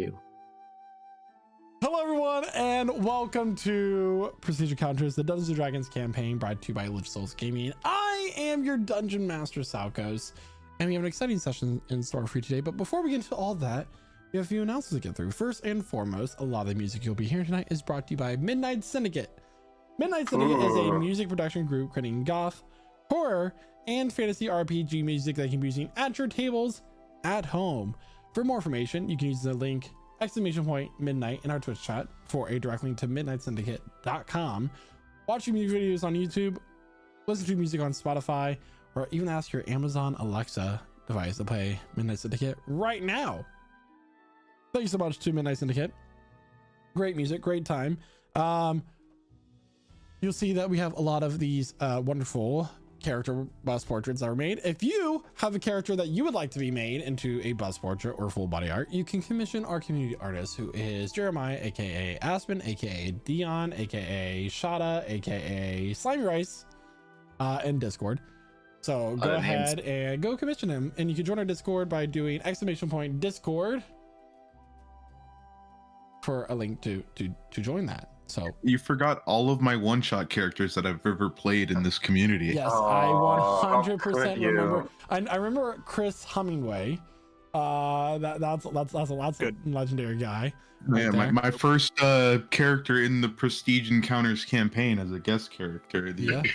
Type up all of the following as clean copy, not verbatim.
you. Hello, everyone, and welcome to Prestige Encounters, the Dungeons & Dragons campaign brought to you by Lich Souls Gaming. I am your Dungeon Master, Salkos, and we have an exciting session in store for you today. But before we get into all that, we have a few announcements to get through. First and foremost, a lot of the music you'll be hearing tonight is brought to you by Midnight Syndicate. Midnight Syndicate is a music production group creating goth, horror, and fantasy RPG music that you can be using at your tables at home. For more information, you can use the link !midnight in our Twitch chat for a direct link to midnightsyndicate.com. Watch your music videos on YouTube, listen to music on Spotify, or even ask your Amazon Alexa device to play Midnight Syndicate right now. Thank you so much to Midnight Syndicate. Great music, great time. You'll see that we have a lot of these wonderful character bust portraits that are made. If you have a character that you would like to be made into a bust portrait or full body art, you can commission our community artist, who is Jeremiah, aka Aspen, aka Dion, aka Shada, aka Slimy Rice, in Discord. So go ahead and go commission him, and you can join our Discord by doing !Discord for a link to join that. So you forgot all of my one-shot characters that I've ever played in this community. Yes, I 100% remember. I remember Chris Hummingway. That's a good legendary guy. Yeah, my first character in the Prestige Encounters campaign as a guest character. The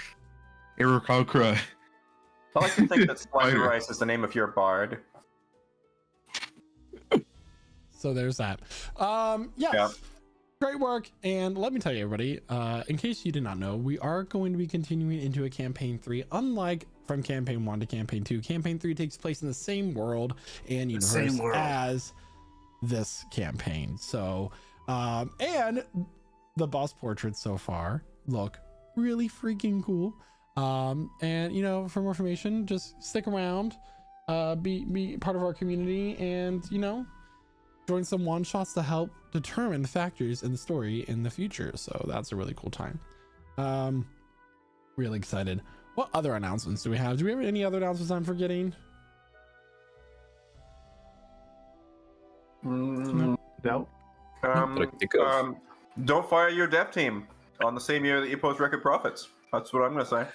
Aarakocra. I like to think that Slimy Rice is the name of your bard. So there's that. Yeah. Great work. And let me tell you, everybody, in case you did not know, we are going to be continuing into a campaign 3. Unlike from campaign 1 to campaign 2, campaign 3 takes place in the same world and universe as this campaign. So and the boss portraits so far look really freaking cool. And you know, for more information, just stick around, be part of our community, and you know, join some one shots to help determine the factors in the story in the future. So that's a really cool time. Really excited. What other announcements do we have? Do we have any other announcements I'm forgetting? No. No. Don't fire your dev team on the same year that you post record profits. That's what I'm gonna say.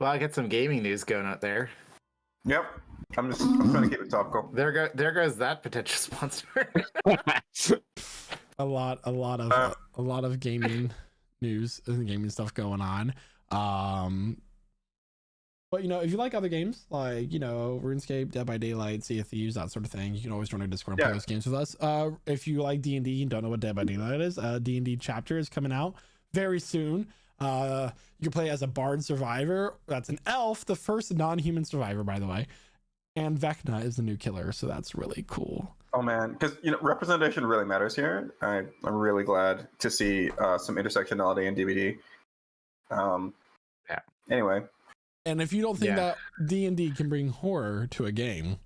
Well, I got some gaming news going out there. Yep. I'm trying to keep it topical. There goes that potential sponsor. a lot of gaming news and gaming stuff going on. But you know, if you like other games like, you know, RuneScape, Dead by Daylight, Sea of Thieves, that sort of thing, you can always join our Discord and play those games with us. If you like D&D and don't know what Dead by Daylight is, D&D chapter is coming out very soon. You can play as a bard survivor. That's an elf, the first non-human survivor, by the way. And Vecna is the new killer, so that's really cool. Oh man, because you know, representation really matters here. I'm really glad to see some intersectionality in DVD. Anyway. And if you don't think that D&D can bring horror to a game,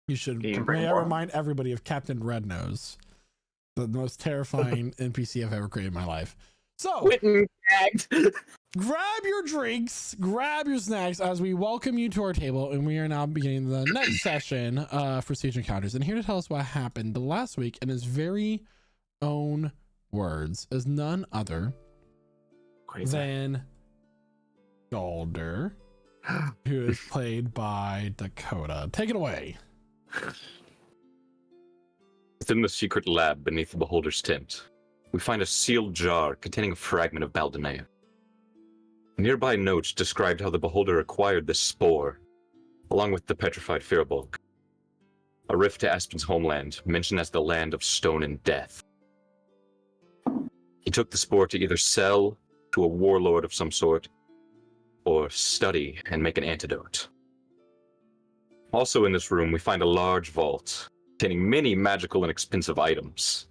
you should remind everybody of Captain Rednose, the most terrifying NPC I've ever created in my life. So grab your drinks, grab your snacks as we welcome you to our table, and we are now beginning the next session for Stage Encounters. And here to tell us what happened last week in his very own words is none other than Galder, who is played by Dakota. Take it away. Within the secret lab beneath the Beholder's tent, we find a sealed jar containing a fragment of Baldanea. Nearby notes described how the Beholder acquired this spore, along with the petrified Firbolg, a rift to Aspen's homeland, mentioned as the land of stone and death. He took the spore to either sell to a warlord of some sort, or study and make an antidote. Also in this room, we find a large vault containing many magical and expensive items.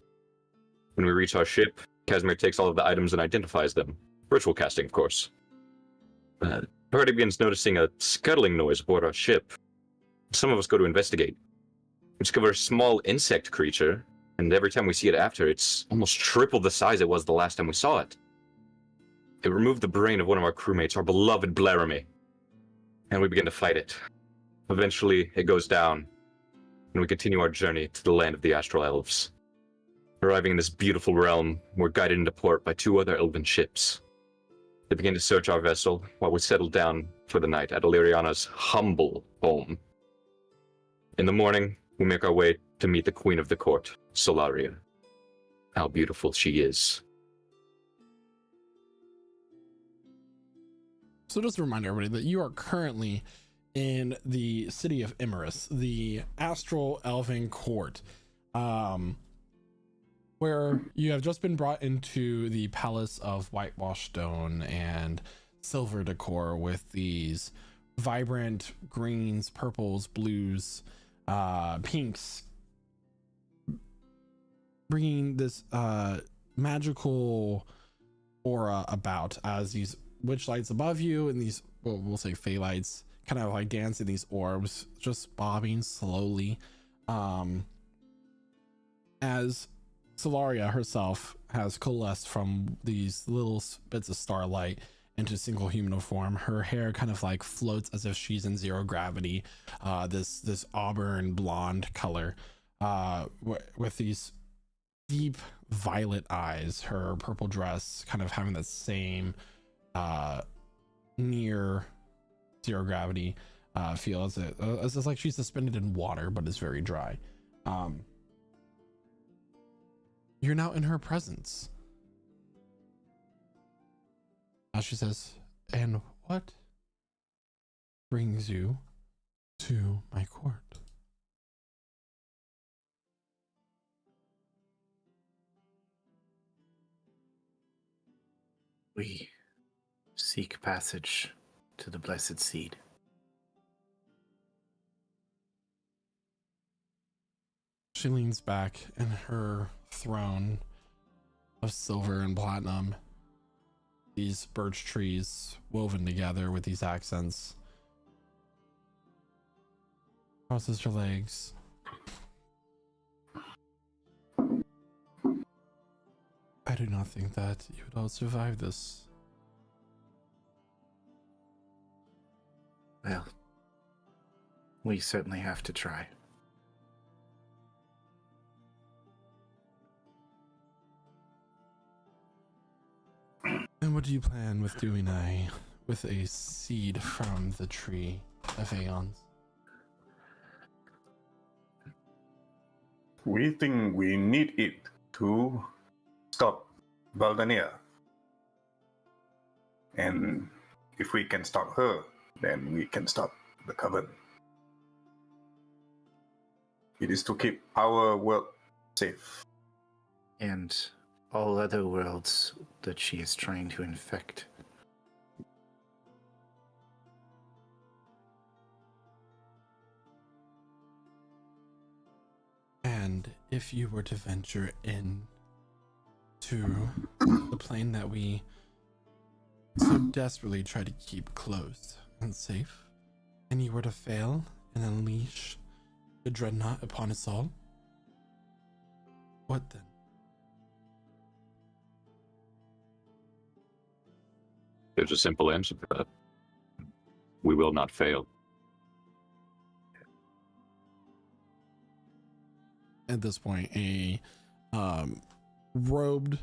When we reach our ship, Casimir takes all of the items and identifies them. Ritual casting, of course. The party begins noticing a scuttling noise aboard our ship. Some of us go to investigate. We discover a small insect creature, and every time we see it after, it's almost triple the size it was the last time we saw it. It removed the brain of one of our crewmates, our beloved Blaramy, and we begin to fight it. Eventually, it goes down, and we continue our journey to the land of the Astral Elves. Arriving in this beautiful realm, we're guided into port by 2 other elven ships. They begin to search our vessel while we settle down for the night at Illyriana's humble home. In the morning, we make our way to meet the Queen of the Court, Solaria. How beautiful she is. So just to remind everybody that you are currently in the city of Imerys, the Astral Elven Court, where you have just been brought into the Palace of Whitewashed Stone and silver decor with these vibrant greens, purples, blues, pinks, bringing this magical aura about as these witch lights above you and these, well, we'll say fey lights, kind of like dancing these orbs, just bobbing slowly, as Solaria herself has coalesced from these little bits of starlight into single human form. Her hair kind of like floats as if she's in zero gravity, this auburn blonde color, with these deep violet eyes, her purple dress kind of having the same near zero gravity feel as it's like she's suspended in water, but it's very dry. You're now in her presence. She says, "And what brings you to my court?" We seek passage to the Blessed Seed. She leans back in her throne of silver and platinum. These birch trees woven together with these accents. Crosses her legs. I do not think that you would all survive this. Well, we certainly have to try. And what do you plan with doing with a seed from the tree of Aeons? We think we need it to stop Baldania. And if we can stop her, then we can stop the Coven. It is to keep our world safe. And all other worlds that she is trying to infect. And if you were to venture in to the plane that we so desperately try to keep closed and safe, and you were to fail and unleash the dreadnought upon us all, what then? There's a simple answer for that. We will not fail. At this point, a robed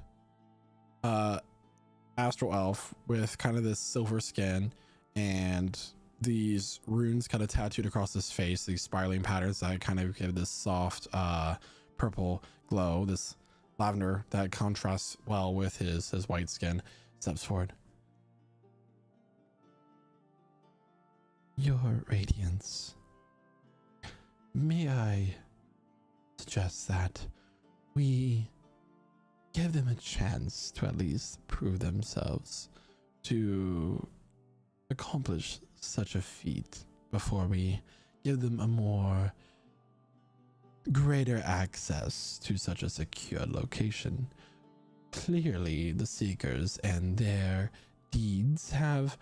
astral elf with kind of this silver skin and these runes kind of tattooed across his face, these spiraling patterns that kind of give this soft purple glow, this lavender that contrasts well with his white skin, steps forward. Your Radiance, may I suggest that we give them a chance to at least prove themselves to accomplish such a feat before we give them a more greater access to such a secure location. Clearly, the Seekers and their deeds have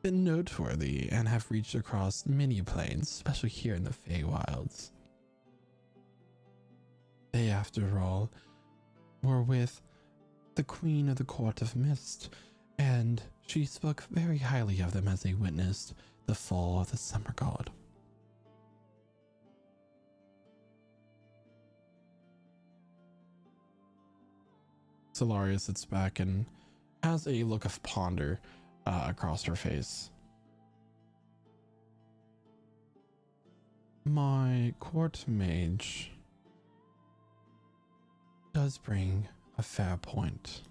been noteworthy and have reached across many planes, especially here in the Feywilds. They, after all, were with the Queen of the Court of Mist, and she spoke very highly of them as they witnessed the fall of the Summer God. Solaria sits back and has a look of ponder across her face. My court mage does bring a fair point.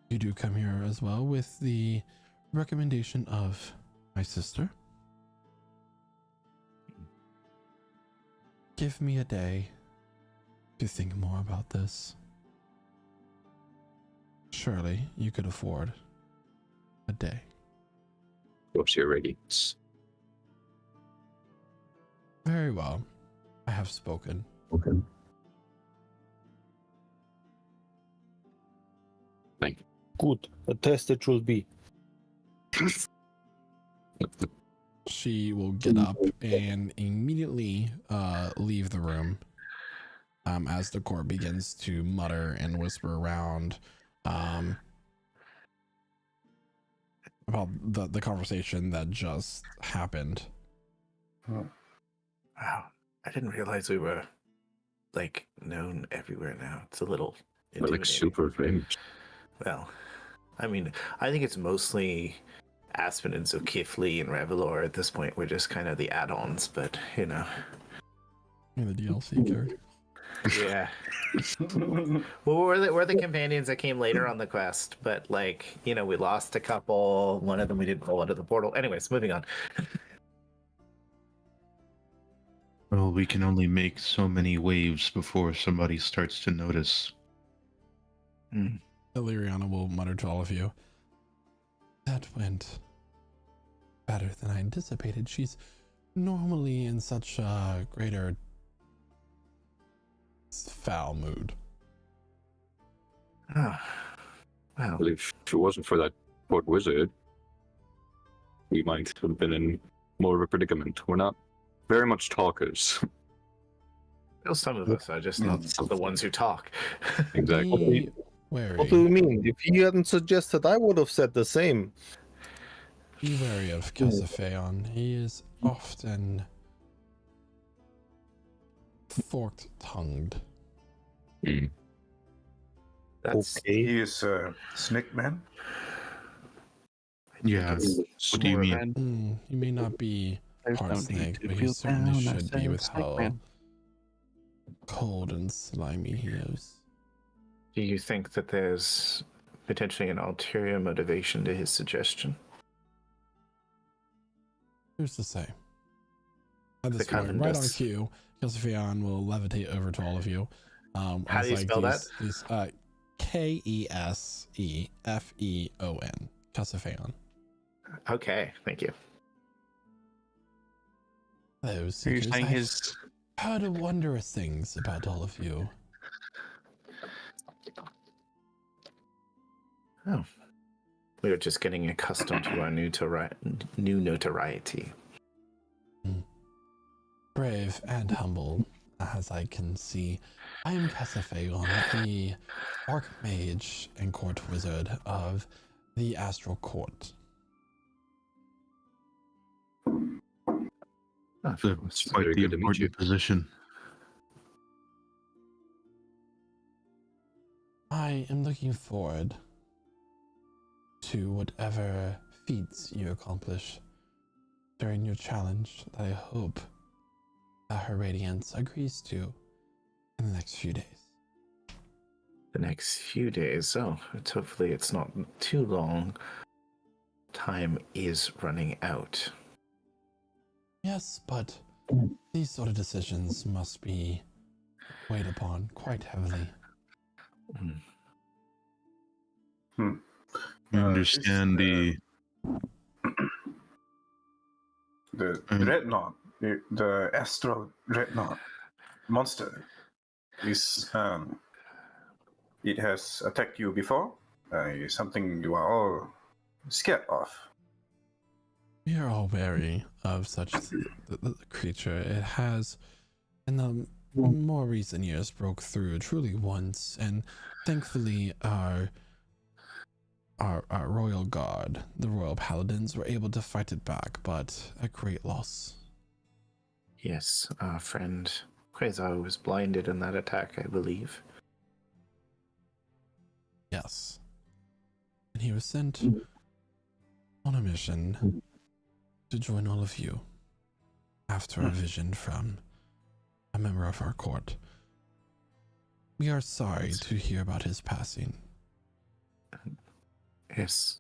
You do come here as well with the recommendation of my sister. Give me a day to think more about this. Surely you could afford a day. What's your radiance? Very well. I have spoken. Okay. Thank you. Good. A test it will be. She will get up and immediately leave the room as the court begins to mutter and whisper around about the conversation that just happened. Wow. I didn't realize we were like known everywhere now. It's a little We're like intimidating. super famous. Well, I mean, I think it's mostly Aspen and Zulkifli and Revelor at this point. We're just kind of the add-ons, but you know. The DLC character. Yeah. Well, we're the companions that came later on the quest, but like, you know, we lost a couple. One of them we didn't roll into the portal. Anyways, moving on. Well, we can only make so many waves before somebody starts to notice. Illyriana will mutter to all of you. That went better than I anticipated. She's normally in such a greater foul mood. Oh, wow. Well, if it wasn't for that port wizard, we might have been in more of a predicament. We're not very much talkers. Well, some of us are just not the ones who talk. Exactly. Be wary. What do you mean? If he hadn't suggested, I would have said the same. Be wary of Casapheon. He is often forked-tongued. That's Okay. He is Snake Man. Yeah. What do you mean? He may not be part snake, but he certainly should be with how cold and slimy he is. Do you think that there's potentially an ulterior motivation to his suggestion? Who's to say? At this The point, right on Covenant. cue, Casapheon will levitate over to all of you. How do you spell that? Kesefeon. Casapheon. Okay, thank you. Those Are you seekers, saying I've his heard wondrous things about all of you. Oh. We were just getting accustomed to our new notoriety. Brave and humble, as I can see. I am Casapheon, the Archmage and Court Wizard of the Astral Court. That's It's quite very the good to meet you. important position. I am looking forward to whatever feats you accomplish during your challenge that I hope that her radiance agrees to in the next few days. The next few days. Oh, hopefully it's not too long. Time is running out. Yes, but these sort of decisions must be weighed upon quite heavily. Hmm. You understand the Dreadnought, the Astral Dreadnought monster is it has attacked you before. Something you are all scared of. We are all wary of such the creature. It has, in the more recent years, broke through truly once, and thankfully our royal guard, the royal paladins, were able to fight it back, but at great loss. Yes, our friend Quasar was blinded in that attack, I believe. Yes. And he was sent on a mission to join all of you after a vision from a member of our court. We are sorry to hear about his passing. Yes,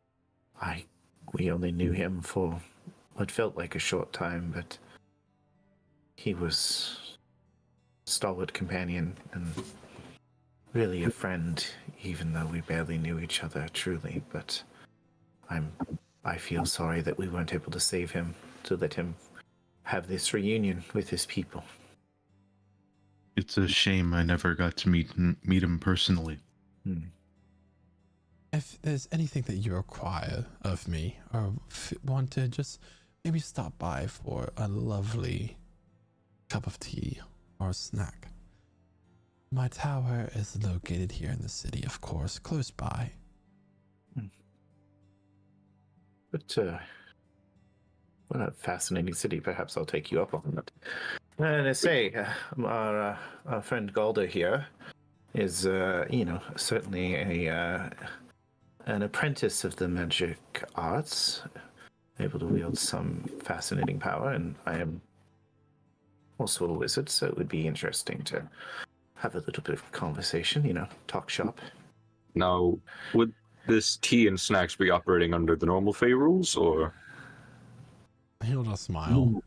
we only knew him for what felt like a short time, but he was a stalwart companion and really a friend, even though we barely knew each other truly. But I feel sorry that we weren't able to save him, to let him have this reunion with his people. It's a shame I never got to meet him personally. If there's anything that you require of me or want to just maybe stop by for a lovely cup of tea or a snack, my tower is located here in the city, of course, close by. But, what a fascinating city. Perhaps I'll take you up on that. And I say, our friend Galder here is, certainly an apprentice of the magic arts, able to wield some fascinating power, and I am also a wizard, so it would be interesting to have a little bit of conversation, talk shop. Now, would this tea and snacks be operating under the normal Fey rules, or? He'll just smile.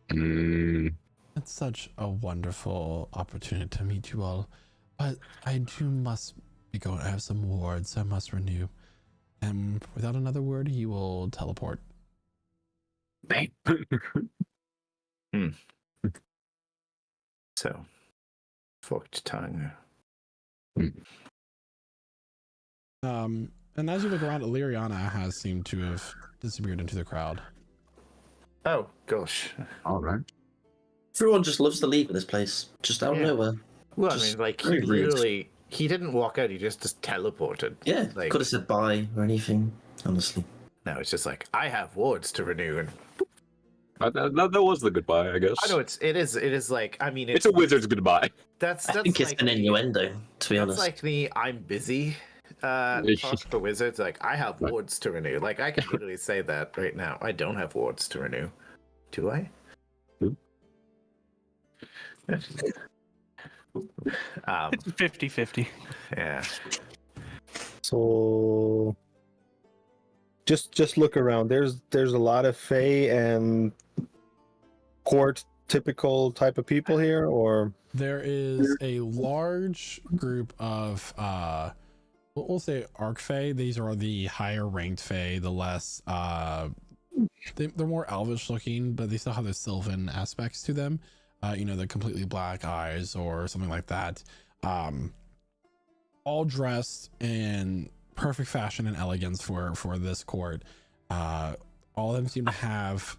It's such a wonderful opportunity to meet you all, but I must be going. I have some wards I must renew, and without another word, he will teleport. So, forked tongue. And as you look around, Illyriana has seemed to have disappeared into the crowd. Oh, gosh. All right. Everyone just loves to leave this place, just out of nowhere. Well, Just I mean, he very rude. literally, he didn't walk out, he just teleported. Yeah, Like- could have said bye or anything, honestly. No, it's just like, I have wards to renew, and That was the goodbye, I guess. I know it is like, I mean, It's a wizard's goodbye. That's I think it's like an innuendo, to be That's honest. like the I'm busy talk for wizards. Like, I have wards to renew. Like, I can literally say that right now. I don't have wards to renew. Do I? It's 50-50. Yeah. So just look around. There's a lot of Fae and court typical type of people here, or There is a large group of we'll say Arc Fae. These are the higher ranked Fae, the less they're more elvish looking, but they still have the sylvan aspects to them. The completely black eyes or something like that. All dressed in perfect fashion and elegance for this court. All of them seem to have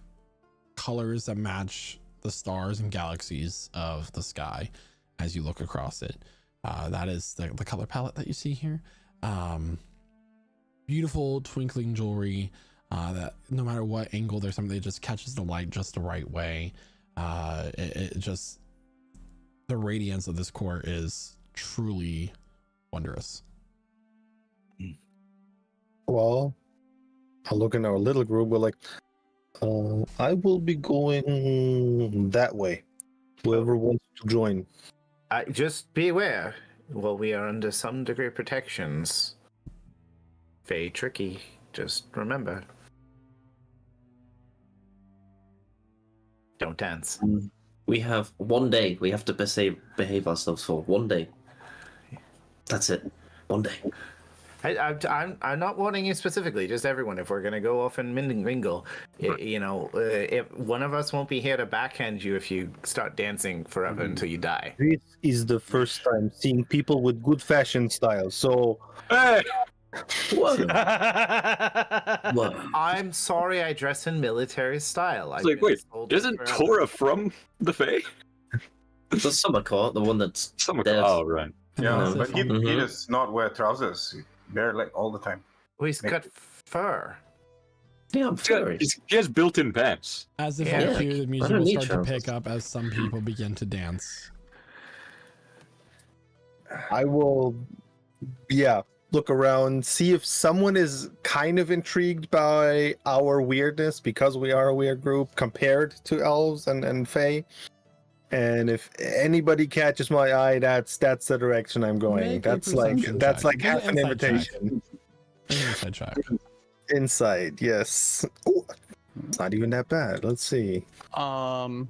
colors that match the stars and galaxies of the sky as you look across it. That is the color palette that you see here. Beautiful twinkling jewelry that no matter what angle there's something that just catches the light just the right way. It just, the radiance of this court is truly wondrous. well, I look in our little group. We're like, I will be going that way. Whoever wants to join. Just be aware. Well, we are under some degree of protections. Very tricky. Just remember. Don't dance. We have 1 day. We have to behave ourselves for 1 day. That's it. 1 day. I'm not warning you specifically, just everyone. If we're gonna go off and mingle, if one of us won't be here to backhand you if you start dancing forever until you die. This is the first time seeing people with good fashion style. So Hey! What? What? I'm sorry, I dress in military style. It's like, wait, isn't Tora from the Fae? The summer court, the one that's dead. Oh, right. Yeah, Yes, but he Mhm. does not wear trousers. Bare leg all the time. Oh, he's got fur. Yeah, I'm furry. He has built-in pants. As if Yeah, like you, the I music don't will need start to trousers. pick up as some people begin to dance. I will, yeah, look around, see if someone is kind of intrigued by our weirdness because we are a weird group compared to elves and fae. And if anybody catches my eye, that's the direction I'm going. Make a That's like perception that's check. like Make an half an insight check. invitation. Inside check. Inside, yes. Ooh, it's not even that bad. Let's see. Isn't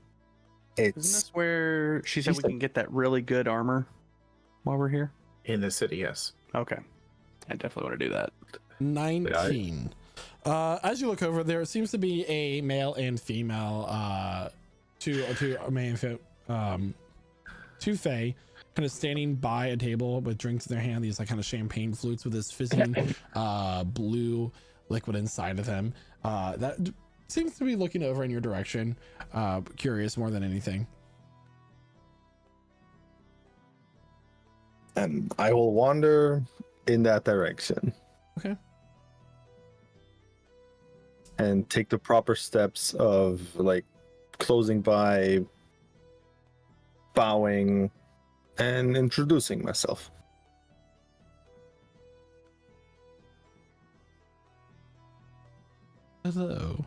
It's this where she said we can get that really good armor while we're here? In the city, yes. Okay. I definitely want to do that. 19. As you look over, there seems to be a male and female, two fae kind of standing by a table with drinks in their hand, these like kind of champagne flutes with this fizzing blue liquid inside of them. That seems to be looking over in your direction, curious more than anything. and I will wander in that direction. Okay. And take the proper steps of like closing by, bowing, and introducing myself. Hello.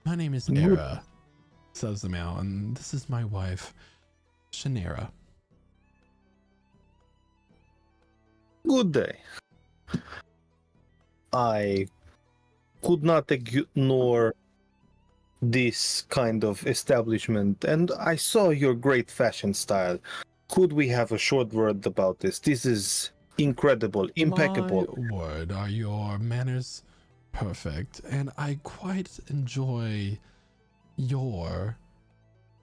My name is Nera, says the male, and this is my wife, Shanera. Good day. I could not ignore this kind of establishment, and I saw your great fashion style. Could we have a short word about this? This is incredible, impeccable. My word, are your manners perfect, and I quite enjoy your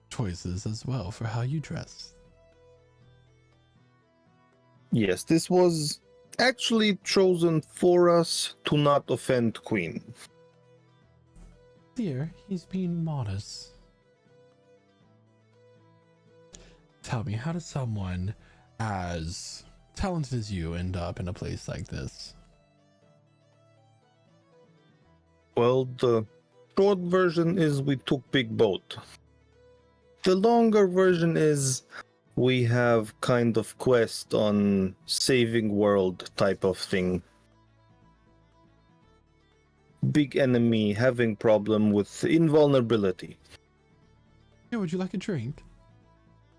choices as well for how you dress. Yes, this was actually chosen for us to not offend Queen. Dear, he's being modest. Tell me, how does someone as talented as you end up in a place like this? Well, the short version is we took big boat. The longer version is we have kind of quest on saving world type of thing. Big enemy having problem with invulnerability. Yeah, would you like a drink?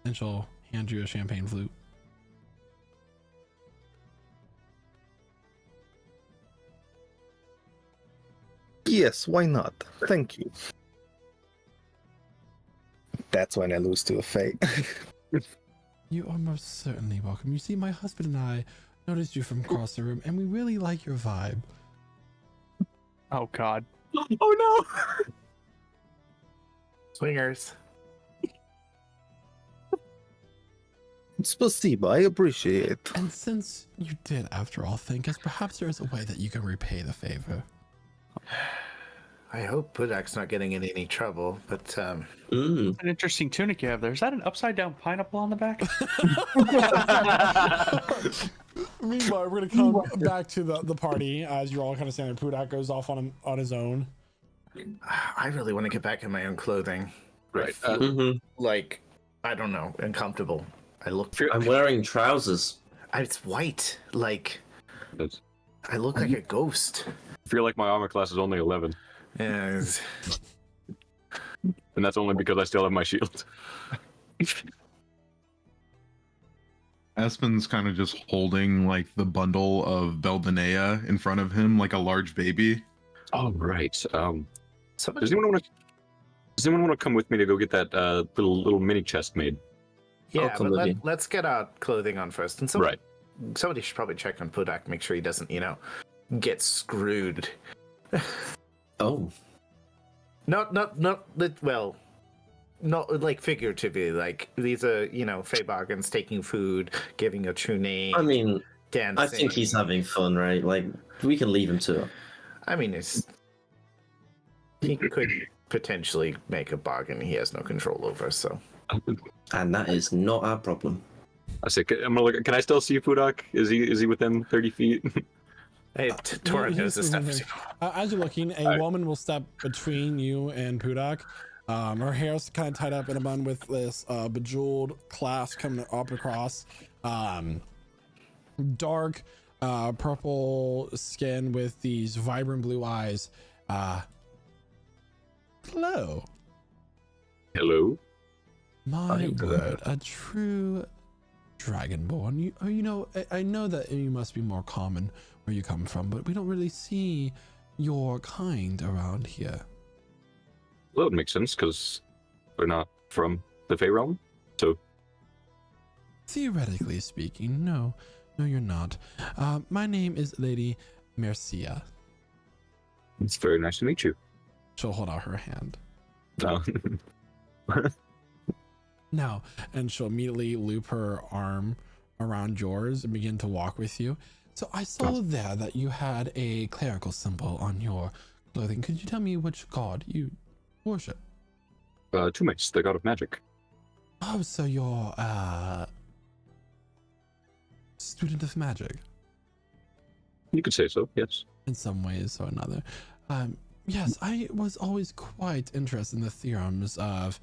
And she'll hand you a champagne flute. Yes, why not? Thank you. That's when I lose to a fate. You are most certainly welcome. You see, my husband and I noticed you from across the room, and we really like your vibe. Oh God. Oh no! Swingers. Spasiba, I appreciate it. And since you did, after all, think us, perhaps there is a way that you can repay the favor. I hope Budak's not getting in any trouble, but An interesting tunic you have there. Is that an upside down pineapple on the back? Meanwhile, we're gonna come back to the party as you're all kind of standing there. Pudak goes off on his own. I really want to get back in my own clothing. Right. I feel like, I don't know, uncomfortable. I look. I'm wearing trousers. It's white. Like That's- I look like a ghost. I feel like my armor class is only 11, Yeah, it's- and that's only because I still have my shield. Espen's kind of just holding like the bundle of Beldanea in front of him like a large baby. Oh right. somebody. Does anyone want to come with me to go get that little mini chest made? Yeah, come but with you. let's get our clothing on first. And somebody should probably check on Pudak, make sure he doesn't, get screwed. Oh, Not like figuratively. Like these are, fey bargains, taking food, giving a true name, I mean, dancing. I think he's having fun, right? Like, we can leave him to it. I mean, he could potentially make a bargain he has no control over. So And that is not our problem. I say, I'm gonna look. Can I still see Pudak? Is he within 30 feet? hey, Torin knows this stuff. As you're looking, a woman will step between you and Pudak. Her hair's kind of tied up in a bun with this bejeweled clasp coming up across. Dark purple skin with these vibrant blue eyes. Hello. Hello. My word, a true dragonborn. You know, I know that you must be more common where you come from, but we don't really see your kind around here. Well, it makes sense because we're not from the Fey realm, so. Theoretically speaking, no, you're not. My name is Lady Mercia. It's very nice to meet you. She'll hold out her hand. No. Now, and she'll immediately loop her arm around yours and begin to walk with you. So I saw there that you had a clerical symbol on your clothing. Could you tell me which god you worship? Tumis, the god of magic. Oh, so you're a student of magic? You could say so, yes. In some ways or another. Yes, I was always quite interested in the theorems of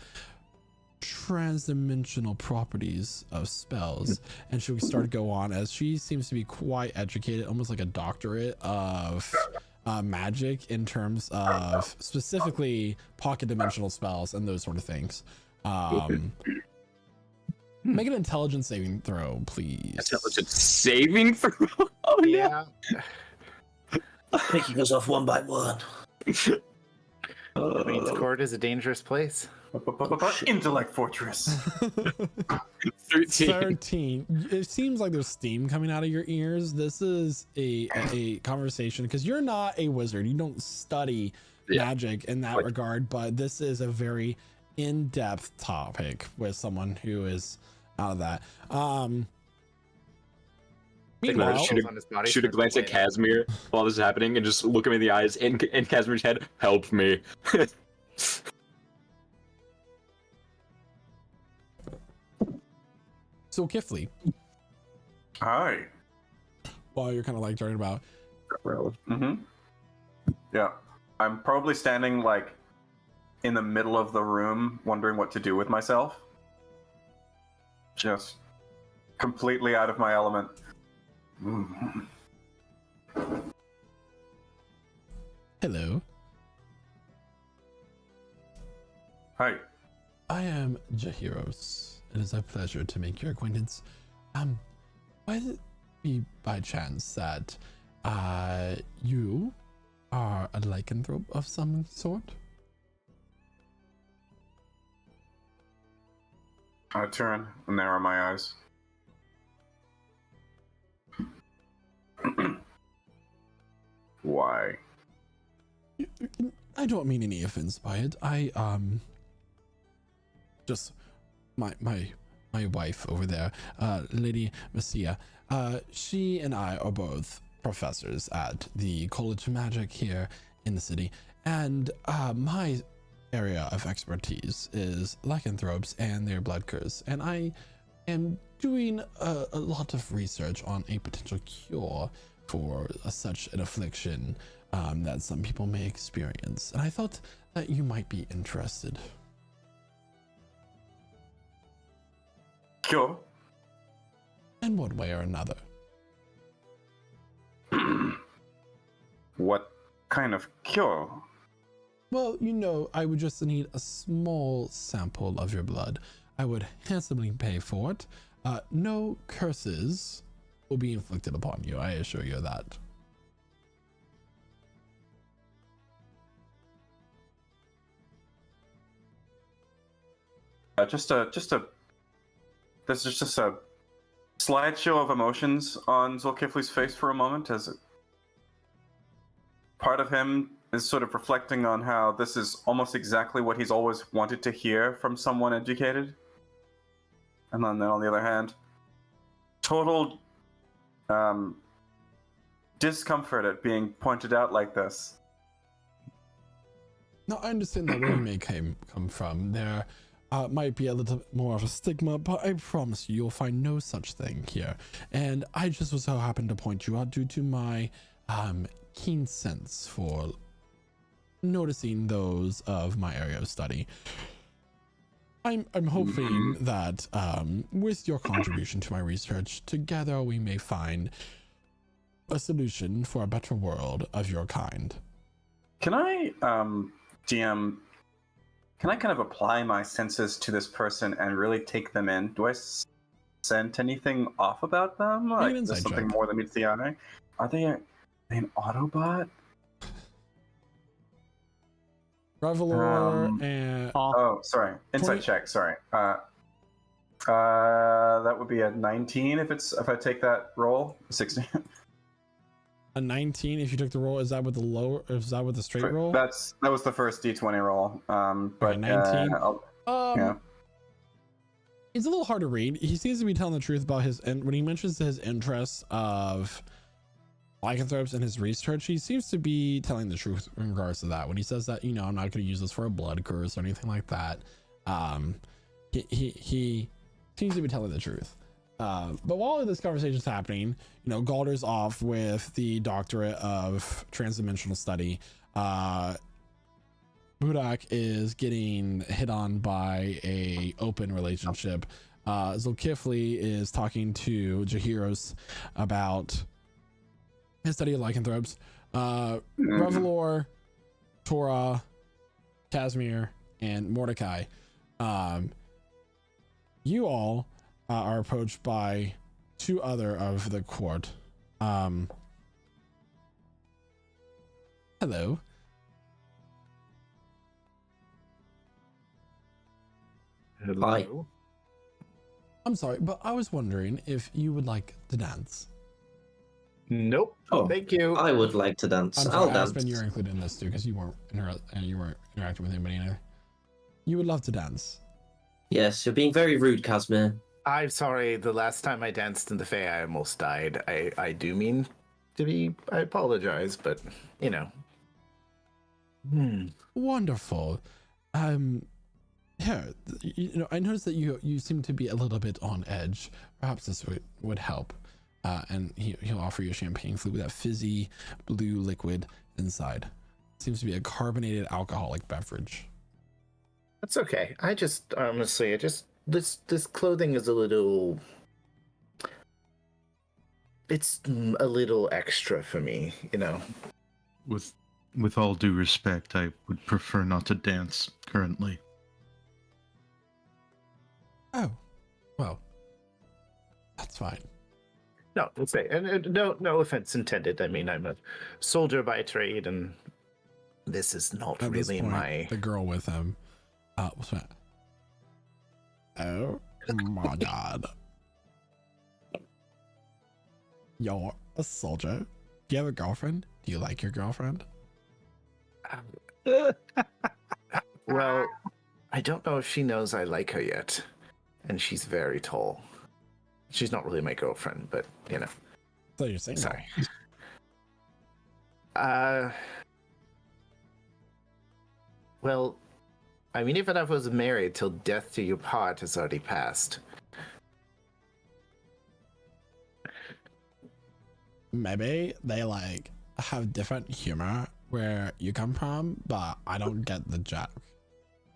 transdimensional properties of spells, and she started to go on as she seems to be quite educated, almost like a doctorate of magic in terms of specifically pocket dimensional spells and those sort of things. Make an intelligence saving throw, please. Intelligence saving throw? Oh, Yeah. Picking us off one by one. Queen's Court is a dangerous place. Intellect Fortress. 13. It seems like there's steam coming out of your ears. This is a conversation because you're not a wizard. You don't study magic in that regard, but this is a very in-depth topic with someone who is out of that. Meanwhile, shoot a glance at Casimir while this is happening and just look him in the eyes in Casimir's head. Help me. So Kifley, Hi. while you're kind of like talking about, Mm-hmm. Yeah. I'm probably standing like in the middle of the room wondering what to do with myself. Just completely out of my element. hello, Hi. I am Jahiros. It is a pleasure to make your acquaintance. Might it be by chance that you are a lycanthrope of some sort? I turn and narrow my eyes. Why? I don't mean any offense by it. I just my wife over there, Lady Messia, she and I are both professors at the College of Magic here in the city, and my area of expertise is lycanthropes and their blood curse, and I am doing a lot of research on a potential cure for such an affliction that some people may experience, and I thought that you might be interested. Cure? In one way or another. What kind of cure? Well, you know, I would just need a small sample of your blood. I would handsomely pay for it. No curses will be inflicted upon you, I assure you of that. There's just a slideshow of emotions on Zulkifli's face for a moment, as part of him is sort of reflecting on how this is almost exactly what he's always wanted to hear from someone educated. And then on the other hand, total discomfort at being pointed out like this. Now, I understand that where you may come from. There might be a little bit more of a stigma, but I promise you'll find no such thing here. And I just was so happened to point you out due to my keen sense for noticing those of my area of study. I'm hoping that with your contribution to my research, together we may find a solution for a better world of your kind. Can I, GM, can I kind of apply my senses to this person and really take them in? Do I sense anything off about them? Make Like an insight there's something check. more than meets the eye? Are they an Autobot? Revelor and Oh, sorry. Insight 20 check. Sorry. That would be a 19 if I take that roll. 16. a 19 if you took the roll. Is that with the low? Is that with the straight roll? That was the first D20 roll. But 19. Yeah. It's a little hard to read. He seems to be telling the truth about his, and when he mentions his interests of lycanthropes and his research, he seems to be telling the truth in regards to that. When he says that, I'm not going to use this for a blood curse or anything like that. He seems to be telling the truth. But while this conversation is happening, Galder's off with the doctorate of transdimensional study. Budak is getting hit on by a open relationship. Zulkifli is talking to Jahiros about his study of lycanthropes. Revelor, Torah, Casimir, and Mordecai. You all are approached by two other of the court. Hello. Hi. I'm sorry, but I was wondering if you would like to dance. Nope. Oh, Thank you. I would like to dance. I'm I'll sorry, dance. Aspen, you're included in this too because you weren't interacting with anybody either. You would love to dance. Yes, you're being very rude, Casimir. I'm sorry. The last time I danced in the Fae, I almost died. I do mean to be. I apologize, but Wonderful. Yeah, I noticed that you seem to be a little bit on edge. Perhaps this would help. And he'll offer you a champagne flute with that fizzy blue liquid inside. Seems to be a carbonated alcoholic beverage. That's okay. I just honestly, this clothing is a little. It's a little extra for me, With all due respect, I would prefer not to dance currently. Oh, well, that's fine. No, it's okay. And no offense intended. I mean, I'm a soldier by trade, and this is not At this really point, my. the girl with him. What's that? Oh my god! You're a soldier. Do you have a girlfriend? Do you like your girlfriend? Well, I don't know if she knows I like her yet, and she's very tall. She's not really my girlfriend, but So you're saying sorry. Well, I mean, even if I was married till death do you part has already passed. Maybe they have different humor where you come from, but I don't get the joke.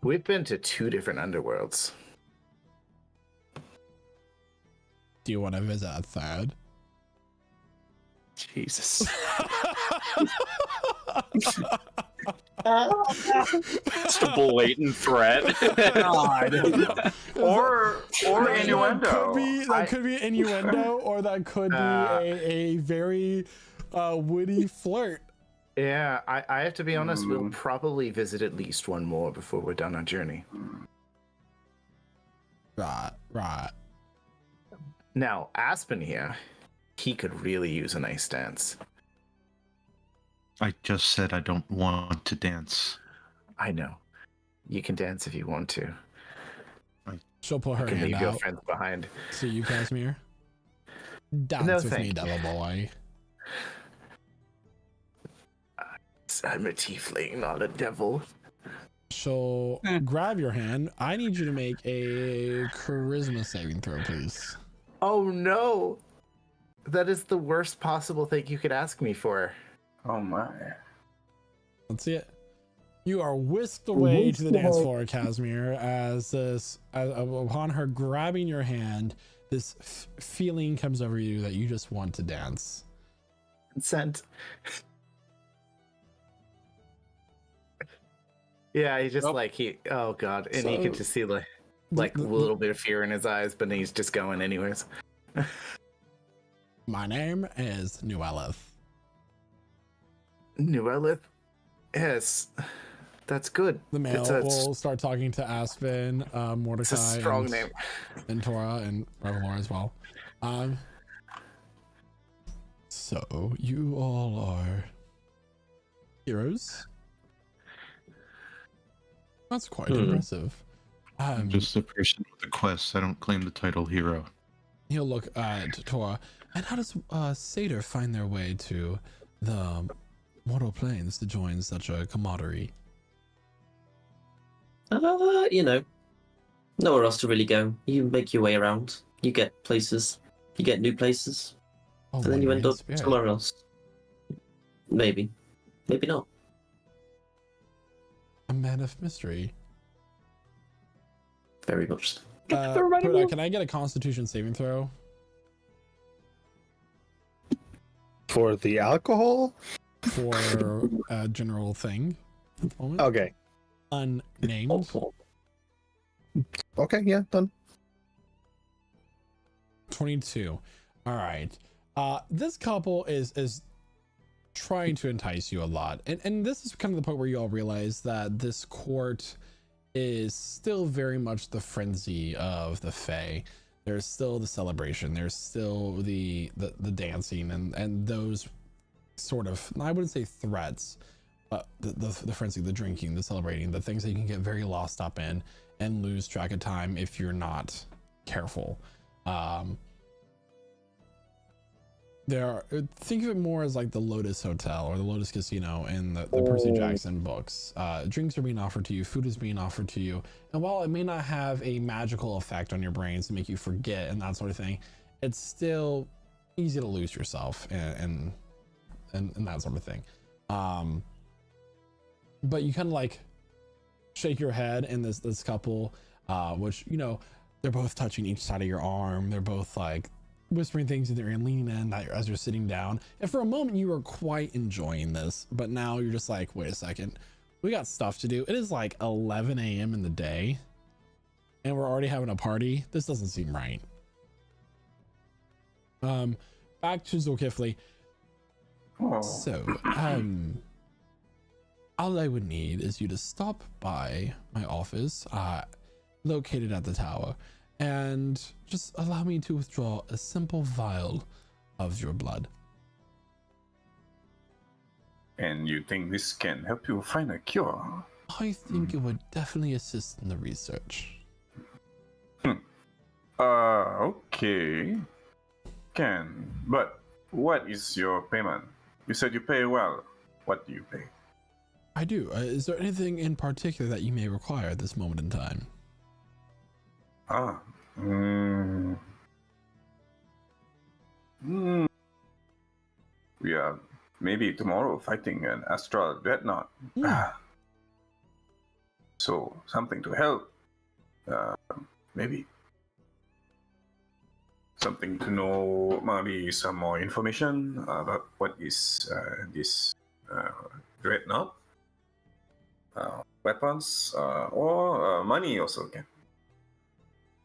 We've been to 2 different underworlds. Do you want to visit a third? Jesus. Just a blatant threat. Or innuendo. That could be innuendo, or that could be a very witty flirt. Yeah, I have to be honest, we'll probably visit at least one more before we're done our journey. Right. Now, Aspen here, he could really use a nice dance. I just said I don't want to dance. I know. You can dance if you want to. She'll pull her You can hand leave your out. friends behind. See you, Casimir. Dance No, with me, thank devil boy. I'm a tiefling, not a devil. She'll grab your hand. I need you to make a charisma saving throw, please. Oh no! That is the worst possible thing you could ask me for. Oh my. Let's see it. You are whisked away to the dance floor, Casimir, as upon her grabbing your hand, this feeling comes over you that you just want to dance. consent. Yeah, he just Nope. like he. Oh god, and you can So- just see like a little bit of fear in his eyes, but he's just going anyways. My name is Nuelith. Nuelith? Yes, that's good. The male It's a- will start talking to Aspen, Mordecai, It's a strong and, name. and Tora and Revelor as well. So you all are heroes. That's quite impressive. I'm just a person with a quest. I don't claim the title hero. He'll look at Tora. And how does Satyr find their way to the mortal planes to join such a camaraderie? You know, nowhere else to really go. You make your way around. You get places. You get new places. Oh, And then you end wandering up spirit. somewhere else. Maybe. Maybe not. A man of mystery. Very much. Puda, can I get a Constitution saving throw? For the alcohol? For a general thing at the moment. Okay. Unnamed. Okay, yeah, done. 22. All right. This couple is trying to entice you a lot. And this is kind of the point where you all realize that this court is still very much the frenzy of the Fae. There's still the celebration. There's still the dancing and those sort of, I wouldn't say threats, but the frenzy, the drinking, the celebrating, the things that you can get very lost up in and lose track of time if you're not careful. Think of it more as like the Lotus Hotel or the Lotus Casino in the Percy Jackson books. Drinks are being offered to you, food is being offered to you, and while it may not have a magical effect on your brains to make you forget and that sort of thing, it's still easy to lose yourself and that sort of thing. But you kind of like shake your head, and this couple, which, you know, they're both touching each side of your arm, they're both like whispering things in their ear and leaning in as you're sitting down. And for a moment you were quite enjoying this, but now you're just like, wait a second, we got stuff to do. It is like 11 a.m. in the day and we're already having a party. This doesn't seem right. Back to Zulkifli. Oh, So all I would need is you to stop by my office, located at the tower, and just allow me to withdraw a simple vial of your blood. and you think this can help you find a cure? I think it would definitely assist in the research. Okay. Can. But what is your payment? You said you pay well. What do you pay? I do. Is there anything in particular that you may require at this moment in time? We are maybe tomorrow fighting an astral dreadnought. So something to help. Maybe something to know. Maybe some more information about what is this dreadnought. Weapons or money also can.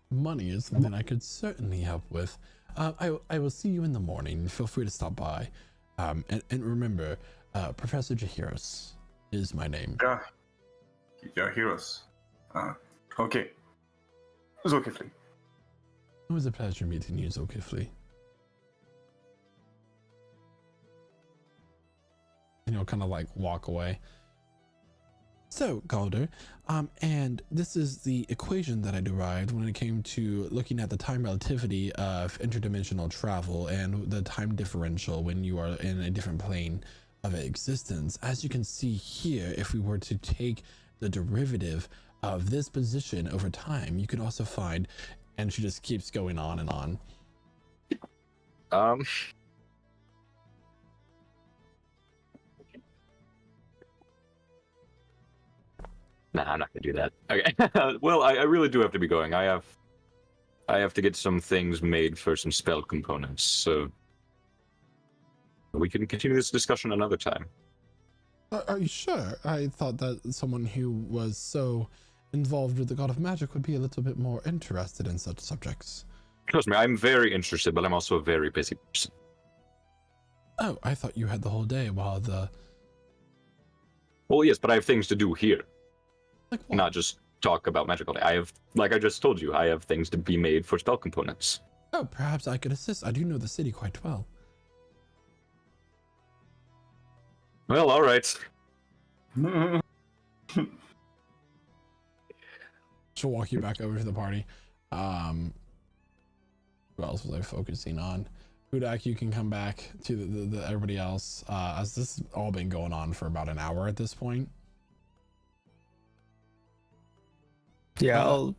Money is something I could certainly help with. I will see you in the morning. Feel free to stop by. And remember, Professor Jahiros is my name. Yeah, your heroes. Okay. Zulkifli. It was a pleasure meeting you, Zulkifli. And you'll kind of like walk away. So, Galder, and this is the equation that I derived when it came to looking at the time relativity of interdimensional travel and the time differential when you are in a different plane of existence. As you can see here, if we were to take the derivative of this position over time, you could also find, and she just keeps going on and on. Nah, I'm not gonna do that. Okay. Well, I really do have to be going. I have to get some things made for some spell components. So We can continue this discussion another time. Are you sure? I thought that someone who was so involved with the god of magic would be a little bit more interested in such subjects. Trust me, I'm very interested, but I'm also a very busy person. Oh, I thought you had the whole day while the... Well, yes, but I have things to do here, Like what? not just talk about magic all day. I have, like I just told you, I have things to be made for spell components. Oh, perhaps I could assist. I do know the city quite well. Well, all right. She'll walk you back over to the party. Who else was I focusing on? Hudak, you can come back to the everybody else. As this has all been going on for about an hour at this point. Yeah, I'll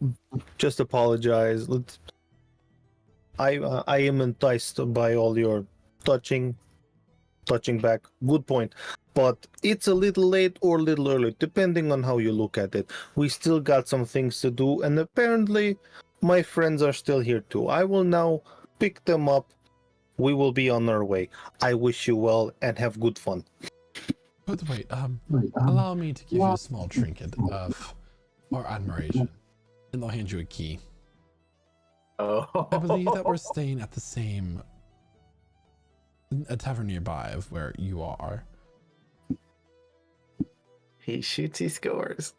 just apologize. I am enticed by all your touching back. Good point. But it's a little late or a little early, depending on how you look at it. We still got some things to do, and apparently my friends are still here too. I will now pick them up. We will be on our way. I wish you well and have good fun. But wait, allow me to give you a small trinket of our admiration, and they'll hand you a key. Oh, I believe that we're staying at the same a tavern nearby of where you are. he shoots, he scores.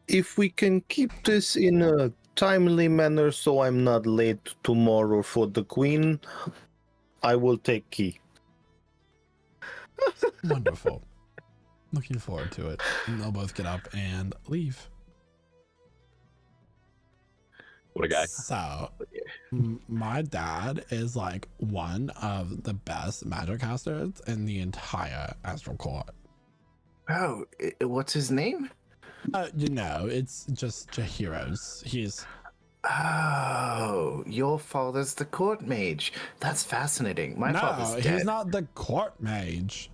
If we can keep this in a timely manner so I'm not late tomorrow for the queen, I will take key. Wonderful. Looking forward to it. And they'll both get up and leave. What a guy. So, my dad is like one of the best magic casters in the entire Astral Court. Oh, what's his name? You know, it's just Jahiro's. He's Oh, your father's the court mage. That's fascinating. My father's dead. he's not the court mage.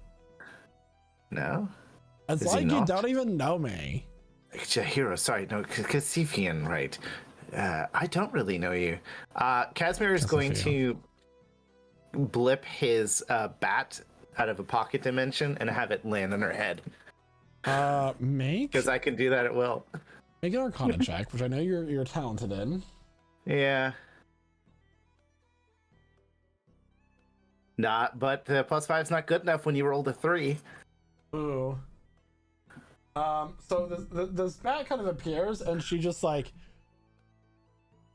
No? It's Is he like you not? don't even know me. Jahiro, sorry, no, Kasifian, right. I don't really know you. Casimir is going to blip his bat out of a pocket dimension and have it land on her head. Make Because I can do that at will. an Arcana check, which I know you're talented in. Yeah. But the +5's not good enough when you rolled a 3. Ooh. So this bat kind of appears, and she just like,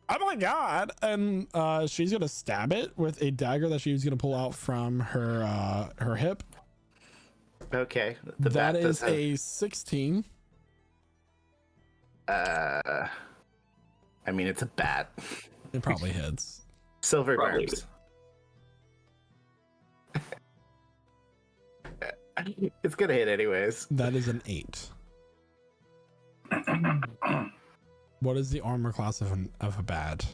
oh my god, and she's gonna stab it with a dagger that she's gonna pull out from her hip. Okay. That bat is does have- a 16. I mean, it's a bat. It probably hits. Silver Probably. grams. It's gonna hit anyways. That is an 8. What is the armor class of a bat?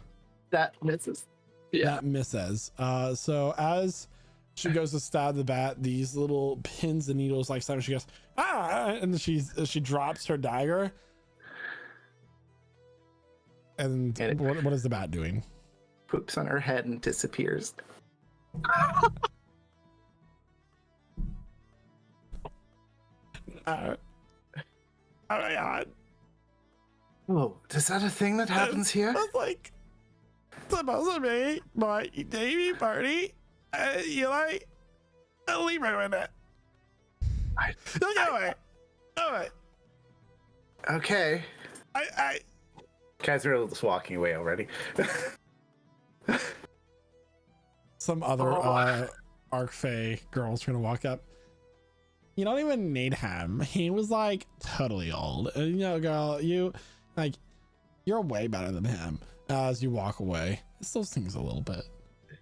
That misses. That misses. So as she goes to stab the bat, these little pins and needles like stab her. She goes, ah, and she drops her dagger. And what is the bat doing? Poops on her head and disappears. Oh my god. Oh, is that a thing that happens here? That's like supposed to be my debut party. You like leave me with it. Don't go away. Go away. Okay. I Casimir is walking away already. some other Arcfey girl's trying to walk up. You don't even need him. He was like totally old. And you know, girl, you're way better than him. As you walk away, it still stings a little bit.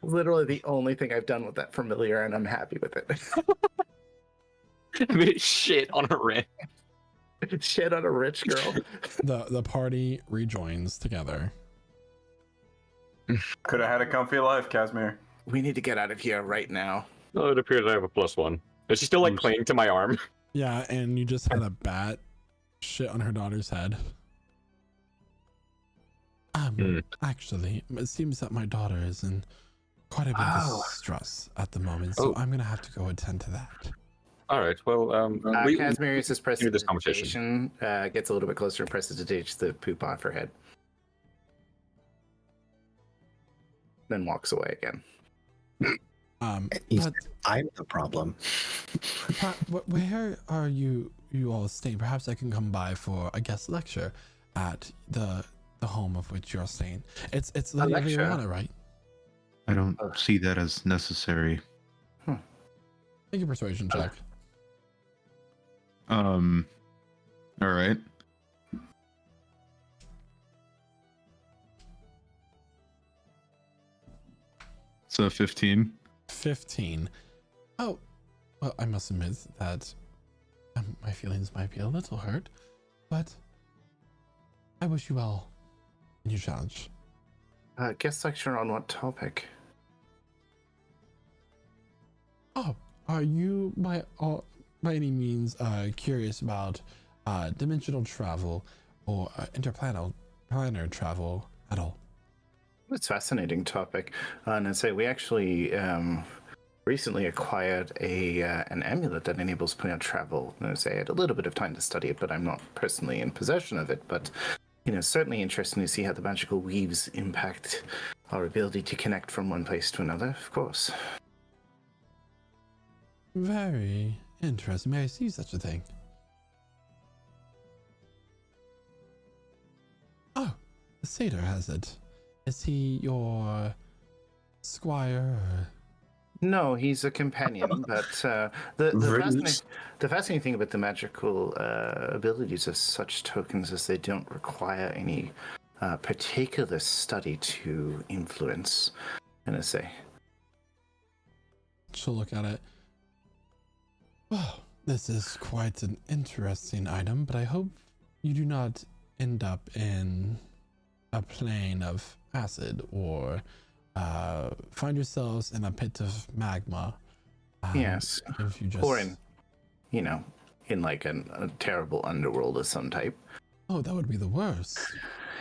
Literally the only thing I've done with that familiar, and I'm happy with it. I mean, shit on a rent. Shit on a rich girl. The party rejoins together. Could have had a comfy life, Casimir. We need to get out of here right now. Oh, it appears I have a +1. Is she still like clinging to my arm? Yeah, and you just had a bat shit on her daughter's head. Actually, it seems that my daughter is in quite a bit of stress at the moment, so I'm gonna have to go attend to that. All right. Well, Casimiris's continue this conversation. prestidigitation gets a little bit closer and prestidigitates the poop off her head. Then walks away again. But I'm the problem. where are you all staying? Perhaps I can come by for a guest lecture at the home of which you're staying. It's Lady lecture? Ariana, right? I don't see that as necessary. Make a persuasion check. All right. So 15. 15. Oh, well, I must admit that my feelings might be a little hurt, but I wish you well in your challenge. Guest lecture on what topic? Oh, are you by any means curious about dimensional travel or interplanar travel at all? It's a fascinating topic. And I say we actually recently acquired an amulet that enables planar travel. And I say I had a little bit of time to study it, but I'm not personally in possession of it. But certainly interesting to see how the magical weaves impact our ability to connect from one place to another. Of course. Very interesting. May I see such a thing? Oh, the satyr has it. Is he your squire? Or... No, he's a companion. But the fascinating thing about the magical abilities of such tokens is they don't require any particular study to influence. And I say, she'll look at it. Well, this is quite an interesting item, but I hope you do not end up in a plane of acid or find yourselves in a pit of magma. Yes, if you just... or in like a terrible underworld of some type. Oh, that would be the worst.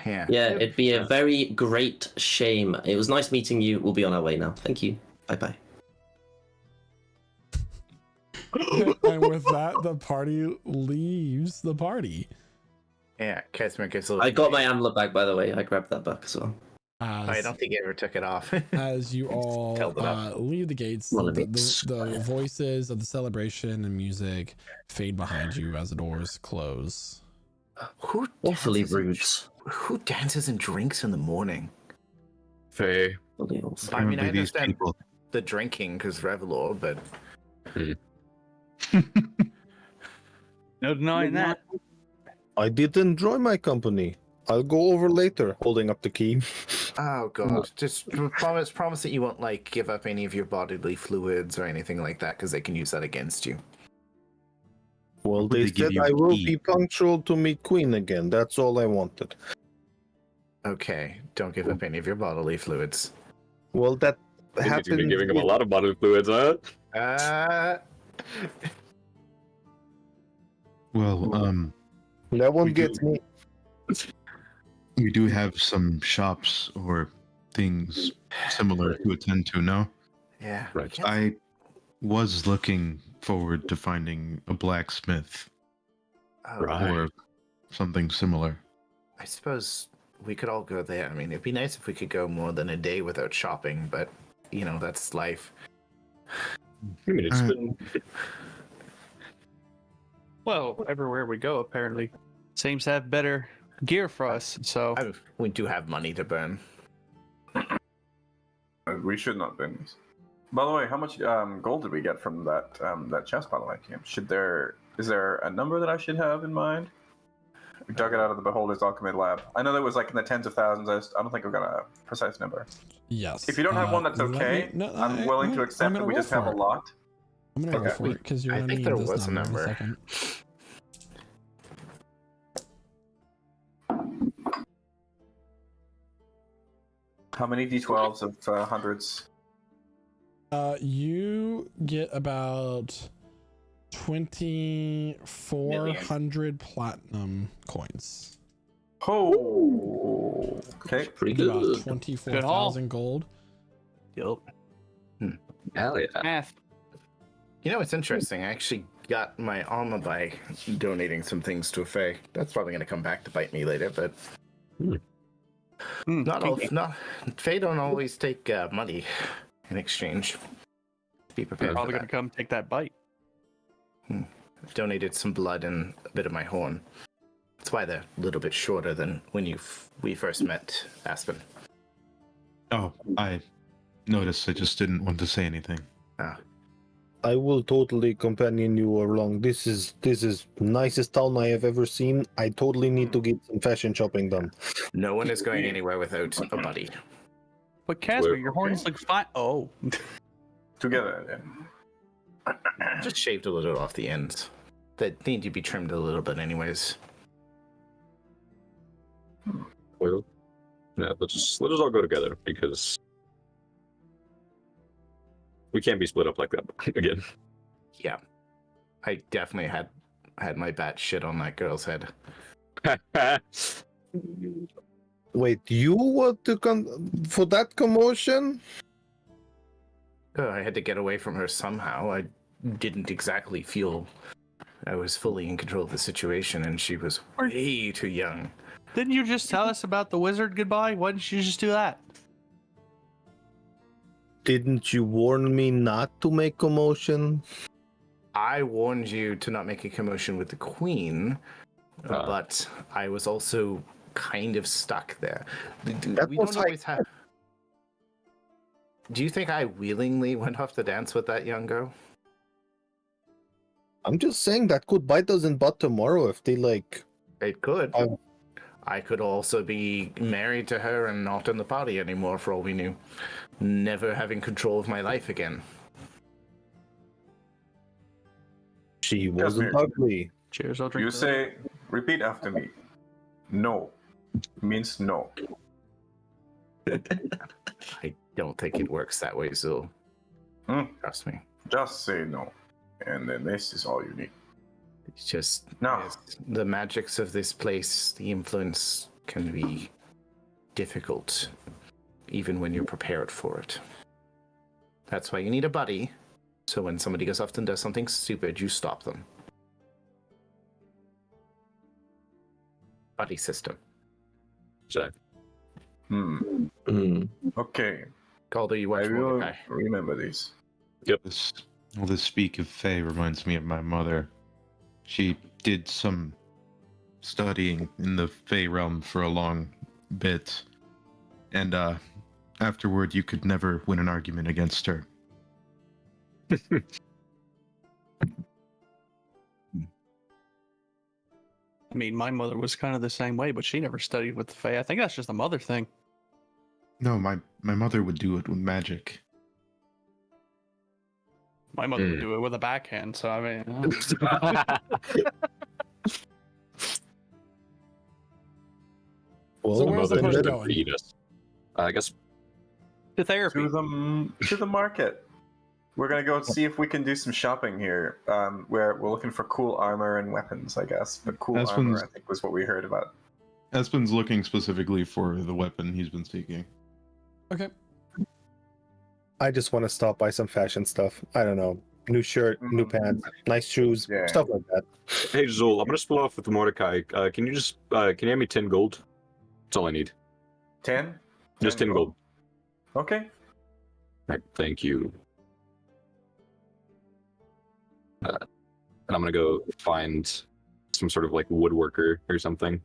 Yeah. Yeah, it'd be a very great shame. It was nice meeting you. We'll be on our way now. Thank you. Bye-bye. And with that, the party leaves the party. Yeah, Casimir gives a little... I got my amulet back, by the way. I grabbed that back as well. I don't think he ever took it off. As you all leave the gates, the voices of the celebration and music fade behind you as the doors close. Awfully rude. Who dances and drinks in the morning? Faye. I mean, I Apparently these understand people- the drinking because Revelor, but No denying that. I did enjoy my company. I'll go over later, holding up the key. oh god, just promise that you won't give up any of your bodily fluids or anything like that because they can use that against you. Well, Would they they give said you I will key? be punctual to meet Queen again. That's all I wanted. Okay, don't give up any of your bodily fluids. Well, that You've happened. been giving him a lot of bodily fluids, huh? Well, That one we do- gets me. we do have some shops or things similar to attend to, no? Yeah. Right. I was looking forward to finding a blacksmith Oh, Right. or something similar. I suppose we could all go there. I mean, it'd be nice if we could go more than a day without shopping, but that's life. I mean, it's Uh, been... Well, everywhere we go, apparently, seems to have better gear for us. So We do have money to burn. We should not burn these. By the way, how much gold did we get from that chest? By the way, is there a number that I should have in mind? We dug it out of the Beholder's Alchemy Lab. I know that was in the tens of thousands. I don't think we've got a precise number. Yes. If you don't have one, that's let me- okay. no, I'm willing to accept that we just have a lot. I'm gonna Okay. roll for it because you're I gonna think need there this was a number in a number. second. How many d12s of hundreds? You get about 2,400 platinum coins. Oh, Okay. Pretty About good. 24,000 gold. Yup. Hell yeah. Math. You know, it's interesting. I actually got my armor by donating some things to a fae. That's probably going to come back to bite me later, but not all. Not fae don't always take money in exchange. Be prepared. Probably for gonna that. come take that bite. I've donated some blood and a bit of my horn. That's why they're a little bit shorter than when we first met, Aspen. Oh, I noticed. I just didn't want to say anything. I will totally companion you along. This is nicest town I have ever seen. I totally need to get some fashion shopping done. No one is going anywhere without a buddy. But Casper, Where- your horns look fine. Oh. Together then. Just shaved a little off the ends. They need to be trimmed a little bit, anyways. Well, yeah, let's just all go together because we can't be split up like that again. Yeah, I definitely had my bat shit on that girl's head. Wait, you were for that commotion? I had to get away from her somehow. I didn't exactly feel I was fully in control of the situation, and she was way too young. Didn't you just tell us about the wizard goodbye? Why didn't you just do that? Didn't you warn me not to make commotion? I warned you to not make a commotion with the queen, but I was also kind of stuck there. That We was don't always have. Do you think I willingly went off to dance with that young girl? I'm just saying that could bite us in butt tomorrow if they like. It could. Oh. I could also be married to her and not in the party anymore, for all we knew. Never having control of my life again. She wasn't here. ugly. Cheers, I'll drink. You that. say, repeat after me. No means no. I don't think it works that way, Zul. Trust me. Just say no. And then this is all you need. It's just No. the magics of this place, the influence can be difficult, even when you're prepared for it. That's why you need a buddy, so when somebody goes off and does something stupid, you stop them. Buddy system. So, Okay. Calder, you I watch will Mordecai. remember this. This speak of Fae reminds me of my mother. She did some studying in the Fae realm for a long bit, and afterward you could never win an argument against her. I mean, my mother was kind of the same way, but she never studied with the Fae. I think that's just a mother thing. No, my mother would do it with magic. My mother would do it with a backhand, so I mean. Well, So where's the then push let- going? Read us. I guess To therapy. To the market. We're gonna go see if we can do some shopping here. We're looking for cool armor and weapons, I guess. But cool That's armor, when- I think, was what we heard about. Espen's looking specifically for the weapon he's been seeking. Okay. I just want to stop by some fashion stuff. I don't know. New shirt, new pants, nice shoes, Yeah. stuff like that. Hey Zul, I'm gonna split off with Mordecai. Can you just can you hand me 10 gold? That's all I need. 10? Just 10 gold. Okay. Right, thank you. And I'm gonna go find some sort of like woodworker or something.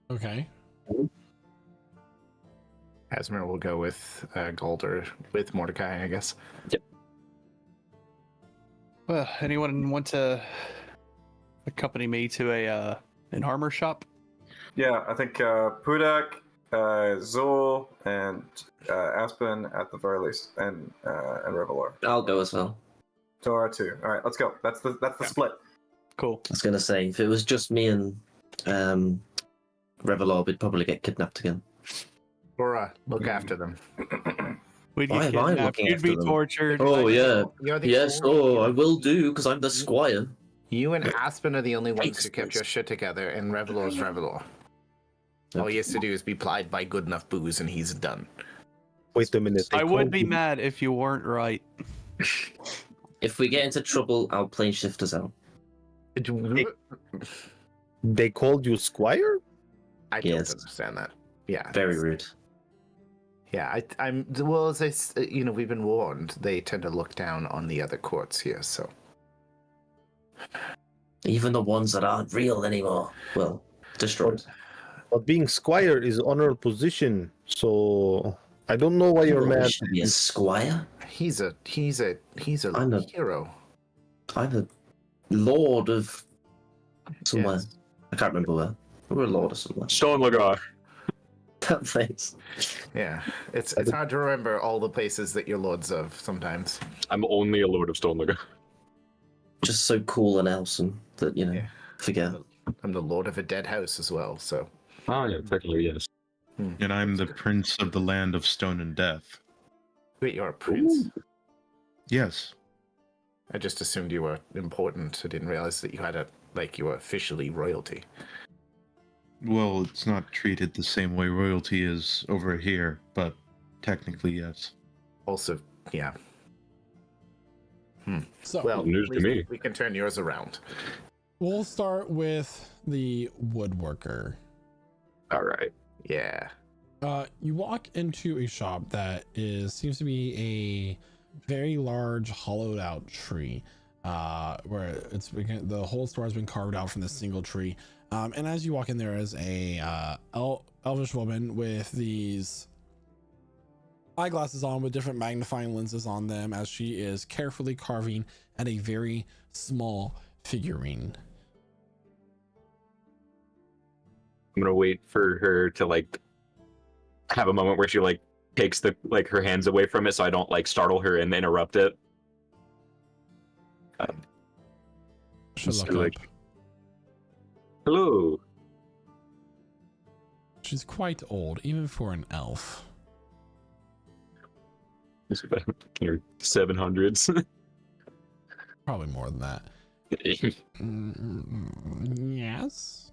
Okay. Asmer will go with Galder with Mordecai, I guess. Well, anyone want to accompany me to an armor shop? Yeah, I think Pudak, Zul, and Aspen at the very least, and Revelor. I'll go as well. Tora too. All right, let's go. That's the split. Cool. I was gonna say, if it was just me and Revelor, we'd probably get kidnapped again. Or look after them. We'd Why get am I kidnapped. looking You'd be after them? tortured. Oh yeah, You're the yes. cool- Oh, I will do because I'm the squire. You and Aspen are the only ones Thanks, who kept guys. your shit together, and Revelor's Revelor. All he has to do is be plied by good enough booze, and he's done. Wait a minute. they I would called be you- mad if you weren't right. If we get into trouble, I'll plane shift us out. They called you Squire? I don't Yes. understand that. Yeah. Very rude. Yeah, I'm. Well, as I, we've been warned. They tend to look down on the other courts here, so. Even the ones that aren't real anymore. Well, destroyed. But being Squire is honor position, so I don't know why you're You mad. should be a squire. He's a I'm a- hero. I'm a lord of somewhere. Yes. I can't remember where. We're a lord of somewhere. Stone Lagar. That place. Yeah, it's hard to remember all the places that you're lords of sometimes. I'm only a lord of Stone Lagar. Just so cool and awesome that, Yeah. forget. I'm the lord of a dead house as well, so. Oh yeah, technically yes. And I'm the prince of the land of stone and death. Wait, you're a prince? Yes. I just assumed you were important. I didn't realize that you had you were officially royalty. Well, it's not treated the same way royalty is over here, but technically, yes. Also, yeah. So Well, News at to least me. we can turn yours around. we'll start with the woodworker. All right. Yeah. You walk into a shop that seems to be a very large hollowed out tree, where the whole store has been carved out from this single tree. And as you walk in, there is a elvish woman with these eyeglasses on with different magnifying lenses on them, as she is carefully carving at a very small figurine. I'm gonna wait for her to have a moment where she takes her hands away from it, so I don't startle her and interrupt it. She'll So, look up. Hello. She's quite old, even for an elf. Your 700s. Probably more than that. Yes.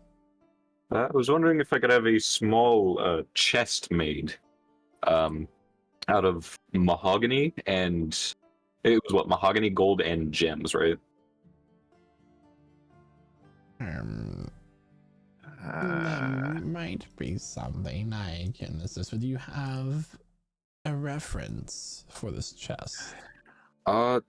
I was wondering if I could have a small chest made out of mahogany, and it was mahogany, gold, and gems, right? That might be something I can assist with. You have a reference for this chest.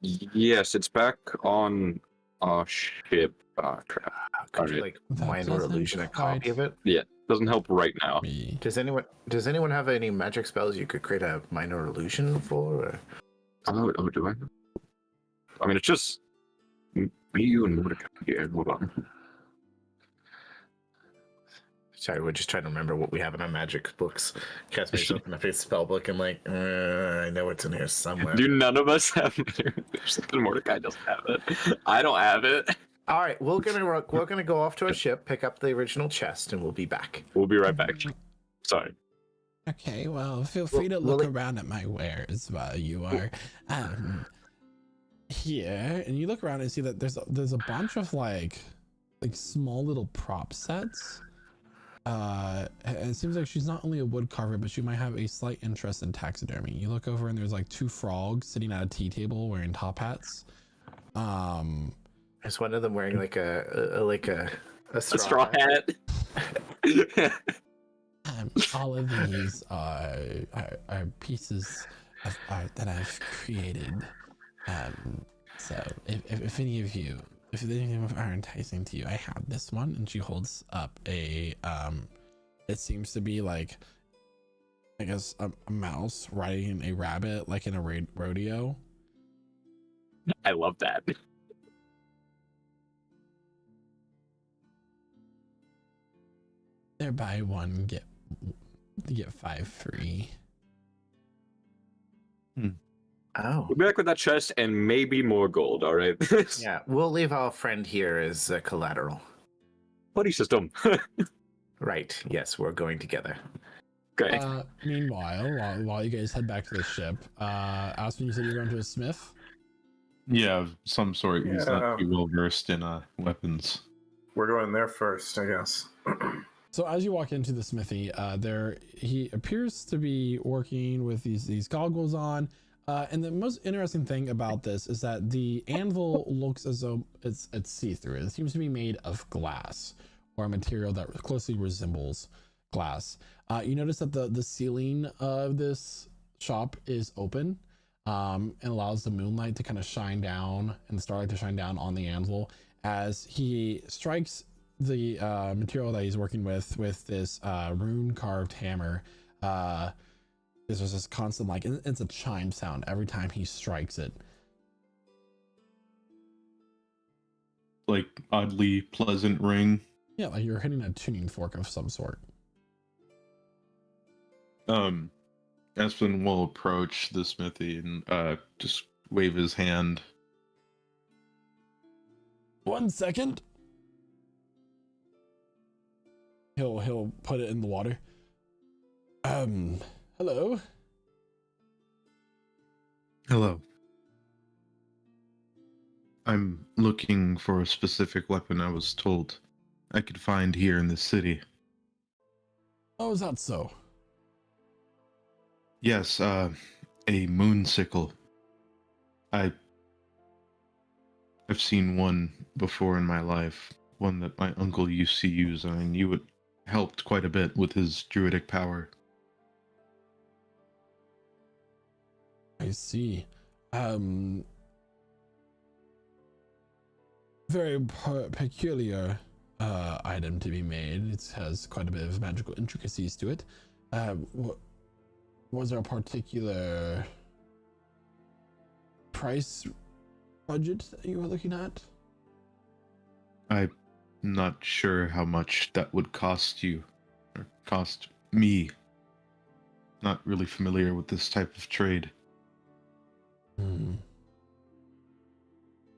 Yes, it's back on our ship. Crap. Could you Alright. That minor doesn't illusion a quite copy of it? Yeah, doesn't help right now. Me. Does anyone have any magic spells you could create a minor illusion for? Or? Oh, do I? I mean, it's just me, you, and Mordecai here. Hold on. Sorry, we're just trying to remember what we have in our magic books. Casper's open up his spell book and I know it's in here somewhere. Do none of us have it? Mordecai doesn't have it. I don't have it. All right, we're gonna go off to our ship, pick up the original chest, and we'll be back. We'll be right back. Sorry. Okay, well, feel free to Will look it- around at my wares while you are here, and you look around and see that there's a bunch of like small little prop sets. And it seems like she's not only a wood carver, but she might have a slight interest in taxidermy. You look over and there's like two frogs sitting at a tea table wearing top hats. Is one of them wearing like a Straw hat. All of these are pieces of art that I've created. So if any of you, if any of them are enticing to you, I have this one, and she holds up a it seems to be like, I guess a mouse riding a rabbit like in a rodeo. I love that. They're buy one get 5 free. Oh. We'll be back with that chest and maybe more gold, alright? Yeah, we'll leave our friend here as collateral. Buddy system. Right. Yes, we're going together. Okay. Meanwhile, while you guys head back to the ship, Aspen, you said you're going to a smith. Yeah, of some sort. He's Yeah. not too well versed in weapons. We're going there first, I guess. So as you walk into the smithy, he appears to be working with these goggles on. And the most interesting thing about this is that the anvil looks as though it's see-through. It seems to be made of glass or a material that closely resembles glass. You notice that the ceiling of this shop is open, and allows the moonlight to kind of shine down and the starlight to shine down on the anvil as he strikes the material that he's working with this rune carved hammer. There's just this constant, like, it's a chime sound every time he strikes it. Like oddly pleasant ring. Yeah, like you're hitting a tuning fork of some sort. Aspen will approach the smithy and just wave his hand. 1 second. He'll put it in the water. Hello. Hello. I'm looking for a specific weapon I was told I could find here in the city. Oh, is that so? Yes, a moon sickle. I've seen one before in my life, one that my uncle used to use, and I knew it helped quite a bit with his druidic power. I see. Very peculiar item to be made. It has quite a bit of magical intricacies to it. Was there a particular price budget that you were looking at? I'm not sure how much that would cost you, or cost me. Not really familiar with this type of trade.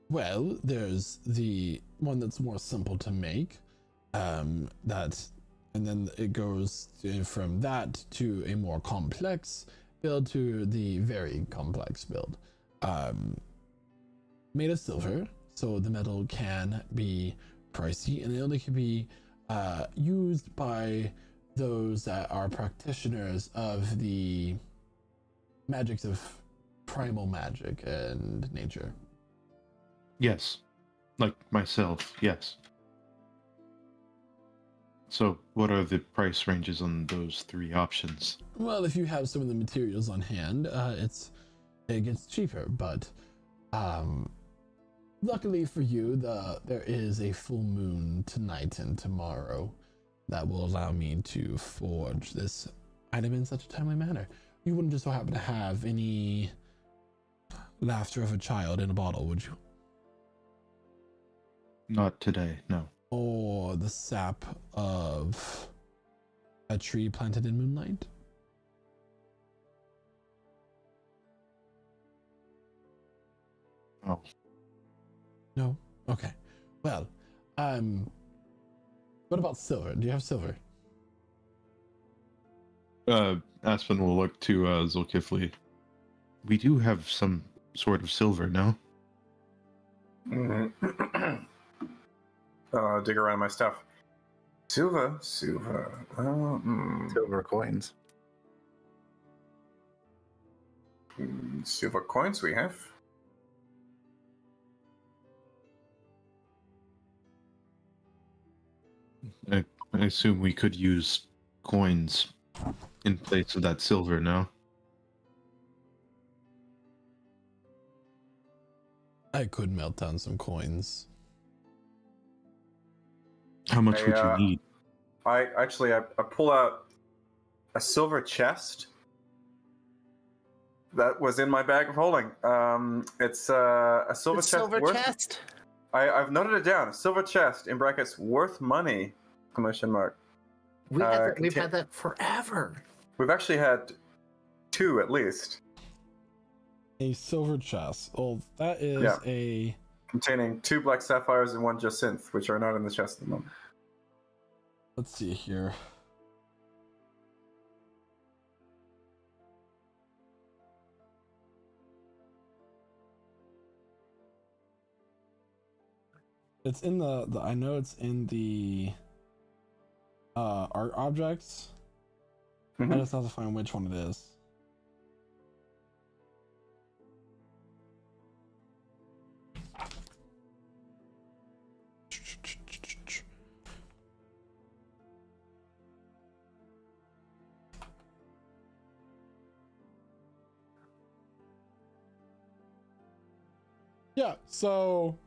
Well, there's the one that's more simple to make, and then it goes from that to a more complex build to the very complex build. Made of silver, so the metal can be pricey, and it only can be used by those that are practitioners of the magics of primal magic and nature. Yes. Like myself, yes. So, what are the price ranges on those three options? Well, if you have some of the materials on hand, it gets cheaper, but luckily for you, there is a full moon tonight and tomorrow that will allow me to forge this item in such a timely manner. You wouldn't just so happen to have any laughter of a child in a bottle, would you? Not today, no. Or the sap of a tree planted in moonlight? Oh. No? Okay. Well, what about silver? Do you have silver? Aspen will look to Zulkifli. We do have some sort of silver, no? Dig around my stuff. Silver. Silver coins. Silver coins we have. I assume we could use coins in place of that silver, no? I could melt down some coins. How much would you need? I pull out a silver chest that was in my bag of holding. It's a silver chest. I've noted it down. A silver chest in brackets worth money. Exclamation mark. We've had that forever. We've actually had two at least. A silver chest. Oh, that is a containing 2 black sapphires and 1 jacinth, which are not in the chest at the moment. Let's see here. It's in the I know it's in the art objects. I Mhm. just have to find which one it is. Yeah, so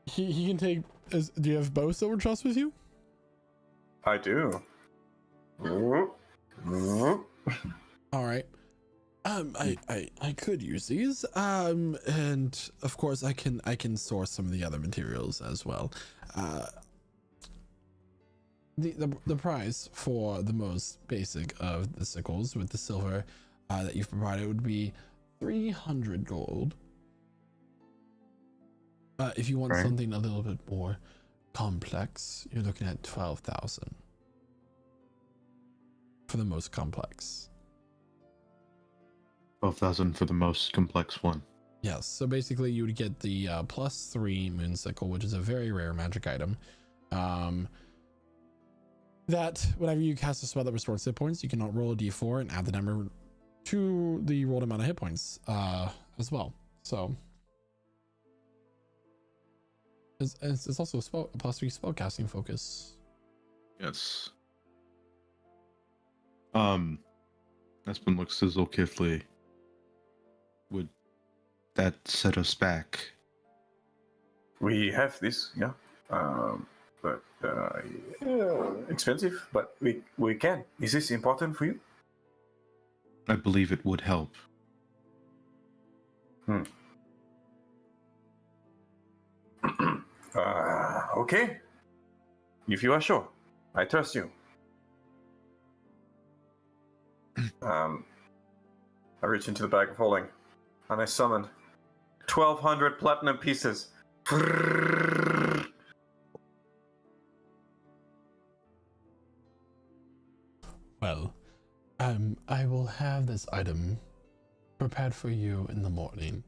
he can take. Do you have both Silver Trust with you? I do. All right. I could use these. And of course I can source some of the other materials as well. The price for the most basic of the sickles with the silver that you've provided would be 300 gold. If you want Right. something a little bit more complex, you're looking at 12,000 for the most complex. 12,000 for the most complex one. Yes, so basically you would get the +3 moon sickle, which is a very rare magic item. That whenever you cast a spell that restores hit points, you can roll a d4 and add the number to the rolled amount of hit points as well. So it's also a +3 spellcasting focus. Yes. Aspen looks to Zolkifli. Would that set us back? We have this, yeah. But expensive, but we can. Is this important for you? I believe it would help. Okay. If you are sure, I trust you. I reach into the bag of holding, and I summon 1,200 platinum pieces. Well, I will have this item prepared for you in the morning.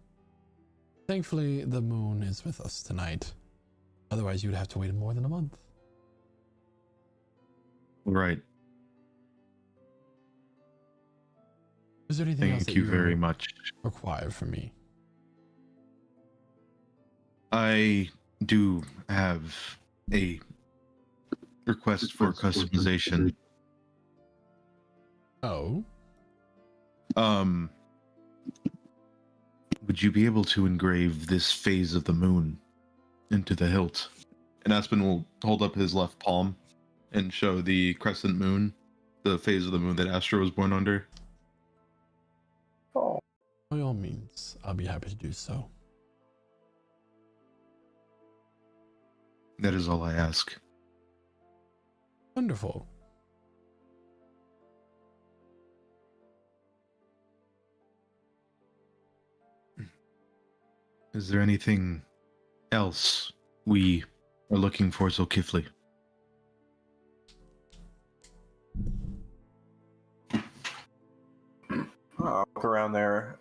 Thankfully, the moon is with us tonight. Otherwise, you'd have to wait more than a month. Right. Is there anything else Thank that you very much. require from me? I do have a request for customization. Oh, Would you be able to engrave this phase of the moon into the hilt? And Aspen will hold up his left palm and show the crescent moon, the phase of the moon that Astra was born under. Oh, by all means, I'll be happy to do so. That is all I ask. Wonderful. Is there anything else we are looking for, Zolkifli? I'll look around there.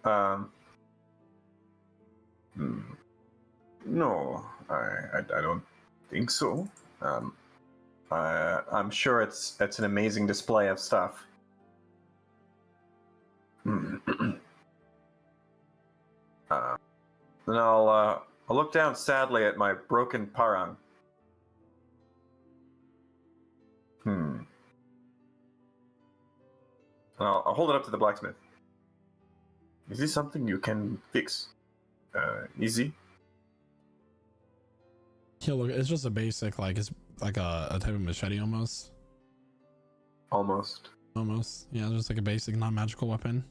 No, I don't think so. I'm sure it's an amazing display of stuff. Then I'll look down sadly at my broken parang. And I'll hold it up to the blacksmith. Is this something you can fix? Easy? Yeah, look, it's just a basic, like, it's like a type of machete almost. Almost. Almost. Yeah, just like a basic non-magical weapon.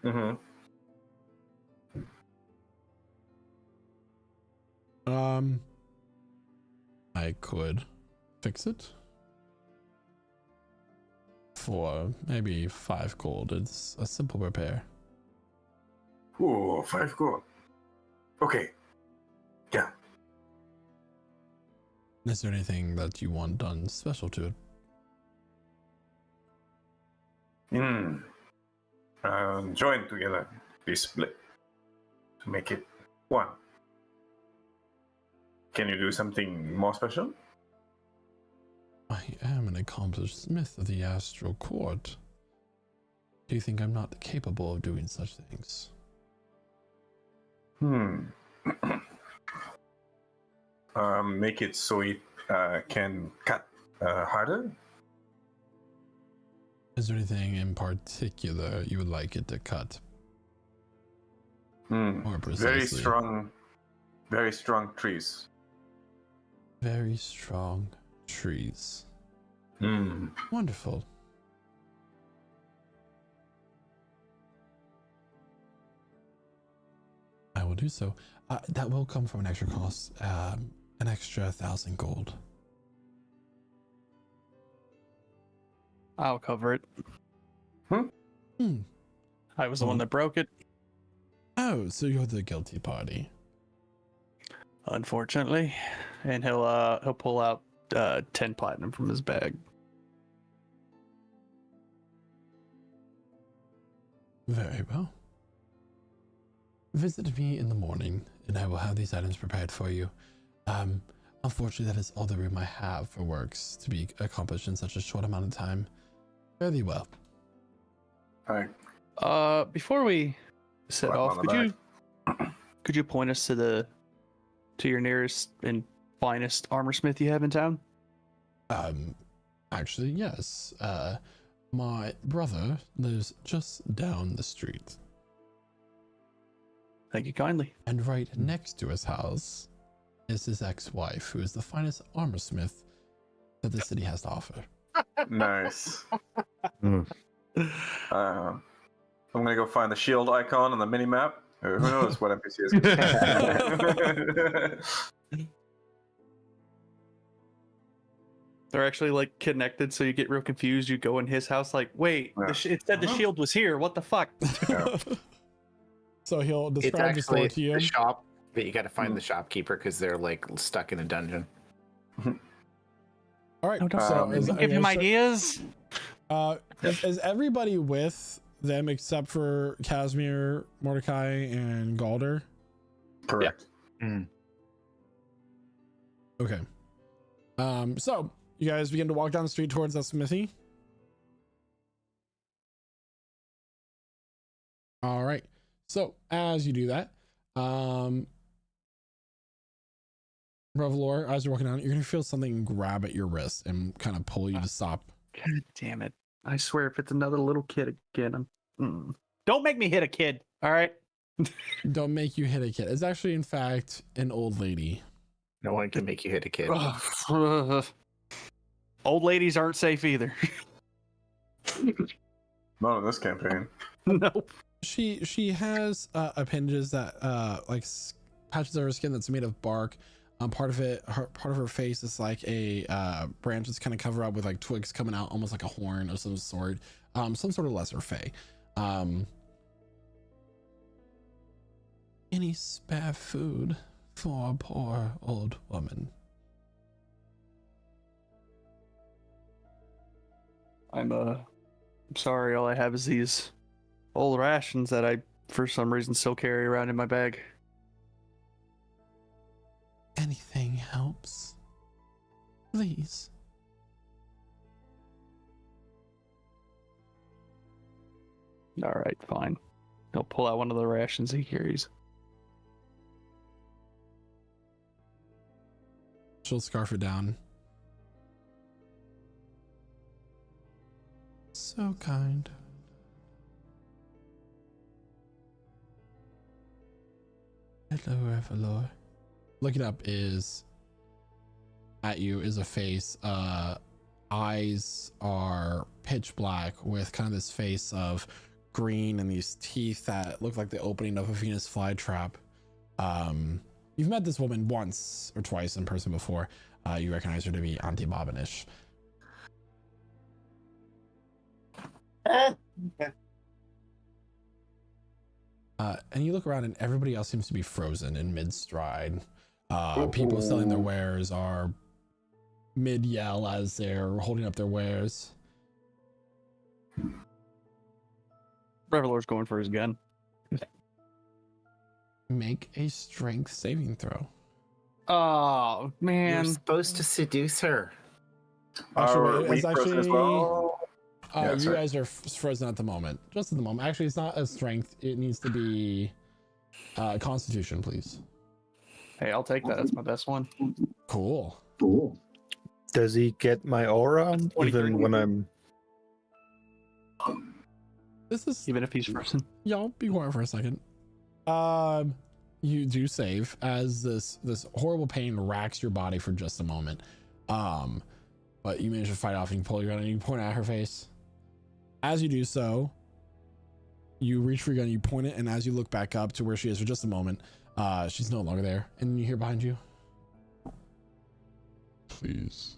Mm-hmm. I could fix it for maybe 5 gold. It's a simple repair. Ooh, 5 gold. Okay. Yeah. Is there anything that you want done special to it? Join together. Be split. To make it one. Can you do something more special? I am an accomplished smith of the Astral Court. Do you think I'm not capable of doing such things? Make it so it can cut harder. Is there anything in particular you would like it to cut? More precisely. Very strong trees. Very strong trees. Wonderful. I will do so. That will come from an extra cost. An extra 1,000 gold. I'll cover it. I was the one that broke it. Oh, so you're the guilty party. Unfortunately. And he'll pull out 10 platinum from his bag. Very well. Visit me in the morning, and I will have these items prepared for you. Unfortunately, that is all the room I have for works to be accomplished in such a short amount of time. Very well. All right. Before we set Slap off, on the could you point us to your nearest and finest armor smith you have in town? Actually, yes. My brother lives just down the street. Thank you kindly. And right next to his house is his ex-wife, who is the finest armor smith that the city has to offer. Nice. I'm gonna go find the shield icon on the mini map. Who knows what NPC is? They're actually like connected, so you get real confused. You go in his house, like, wait, Yeah. it said the shield was here. What the fuck? So he'll It's describe the store actually to you. the shop, but you got to find the shopkeeper because they're like stuck in a dungeon. All right. No, don't so give him ideas. Is everybody with them except for Casimir, Mordecai, and Galder? Correct. Okay. So you guys begin to walk down the street towards the smithy. All right. So as you do that, Revelor, as you're walking down, you're gonna feel something grab at your wrist and kind of pull you to stop. God damn it! I swear, if it's another little kid again, don't make me hit a kid. All right. Don't make you hit a kid. It's actually, in fact, an old lady. No one can make you hit a kid. Old ladies aren't safe either. Not in this campaign. Nope. She has appendages that patches of her skin that's made of bark. Part of her face is like a branch that's kind of covered up with like twigs coming out, almost like a horn of some sort. Some sort of lesser fae. Any spare food for a poor old woman? I'm sorry. All I have is these old rations that I, for some reason, still carry around in my bag. Anything helps. Please. All right, fine. He'll pull out one of the rations he carries. She'll scarf it down. So kind. Hello, Revelor. Looking up at you is a face. Eyes are pitch black with kind of this face of green and these teeth that look like the opening of a Venus flytrap. You've met this woman once or twice in person before. You recognize her to be Auntie Bobbinish. And you look around and everybody else seems to be frozen in mid-stride. People selling their wares are mid-yell as they're holding up their wares. Revelor's going for his gun. Make a strength saving throw. Oh You're man. supposed to seduce her. Actually, Are wait, we it's frozen as actually- well? Yeah, you sorry. guys are frozen at the moment. Just at the moment. Actually, it's not a strength. It needs to be Constitution, please. Hey, I'll take that. That's my best one. Cool. Does he get my aura even when I'm? This is Even if he's frozen. y'all be quiet for a second. You do save as this horrible pain racks your body for just a moment. But you manage to fight off and you pull your gun and you point at her face. As you do so, you reach for your gun, you point it, and as you look back up to where she is for just a moment, she's no longer there. And you hear behind you, please,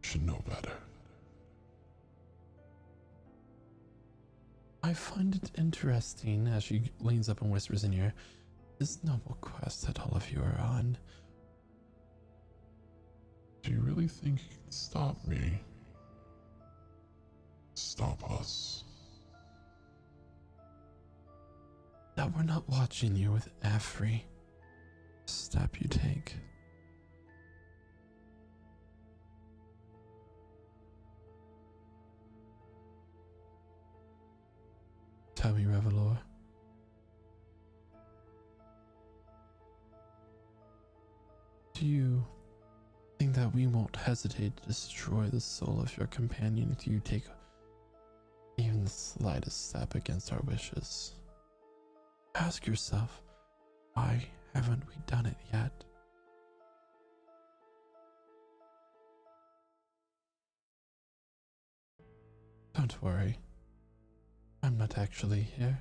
you should know better. I find it interesting as she leans up and whispers in your ear, this noble quest that all of you are on. Do you really think you can stop me? Stop us? That we're not watching you with every step you take. Tell me, Revelor. Do you think that we won't hesitate to destroy the soul of your companion if you take even the slightest step against our wishes? Ask yourself, why haven't we done it yet? Don't worry. I'm not actually here.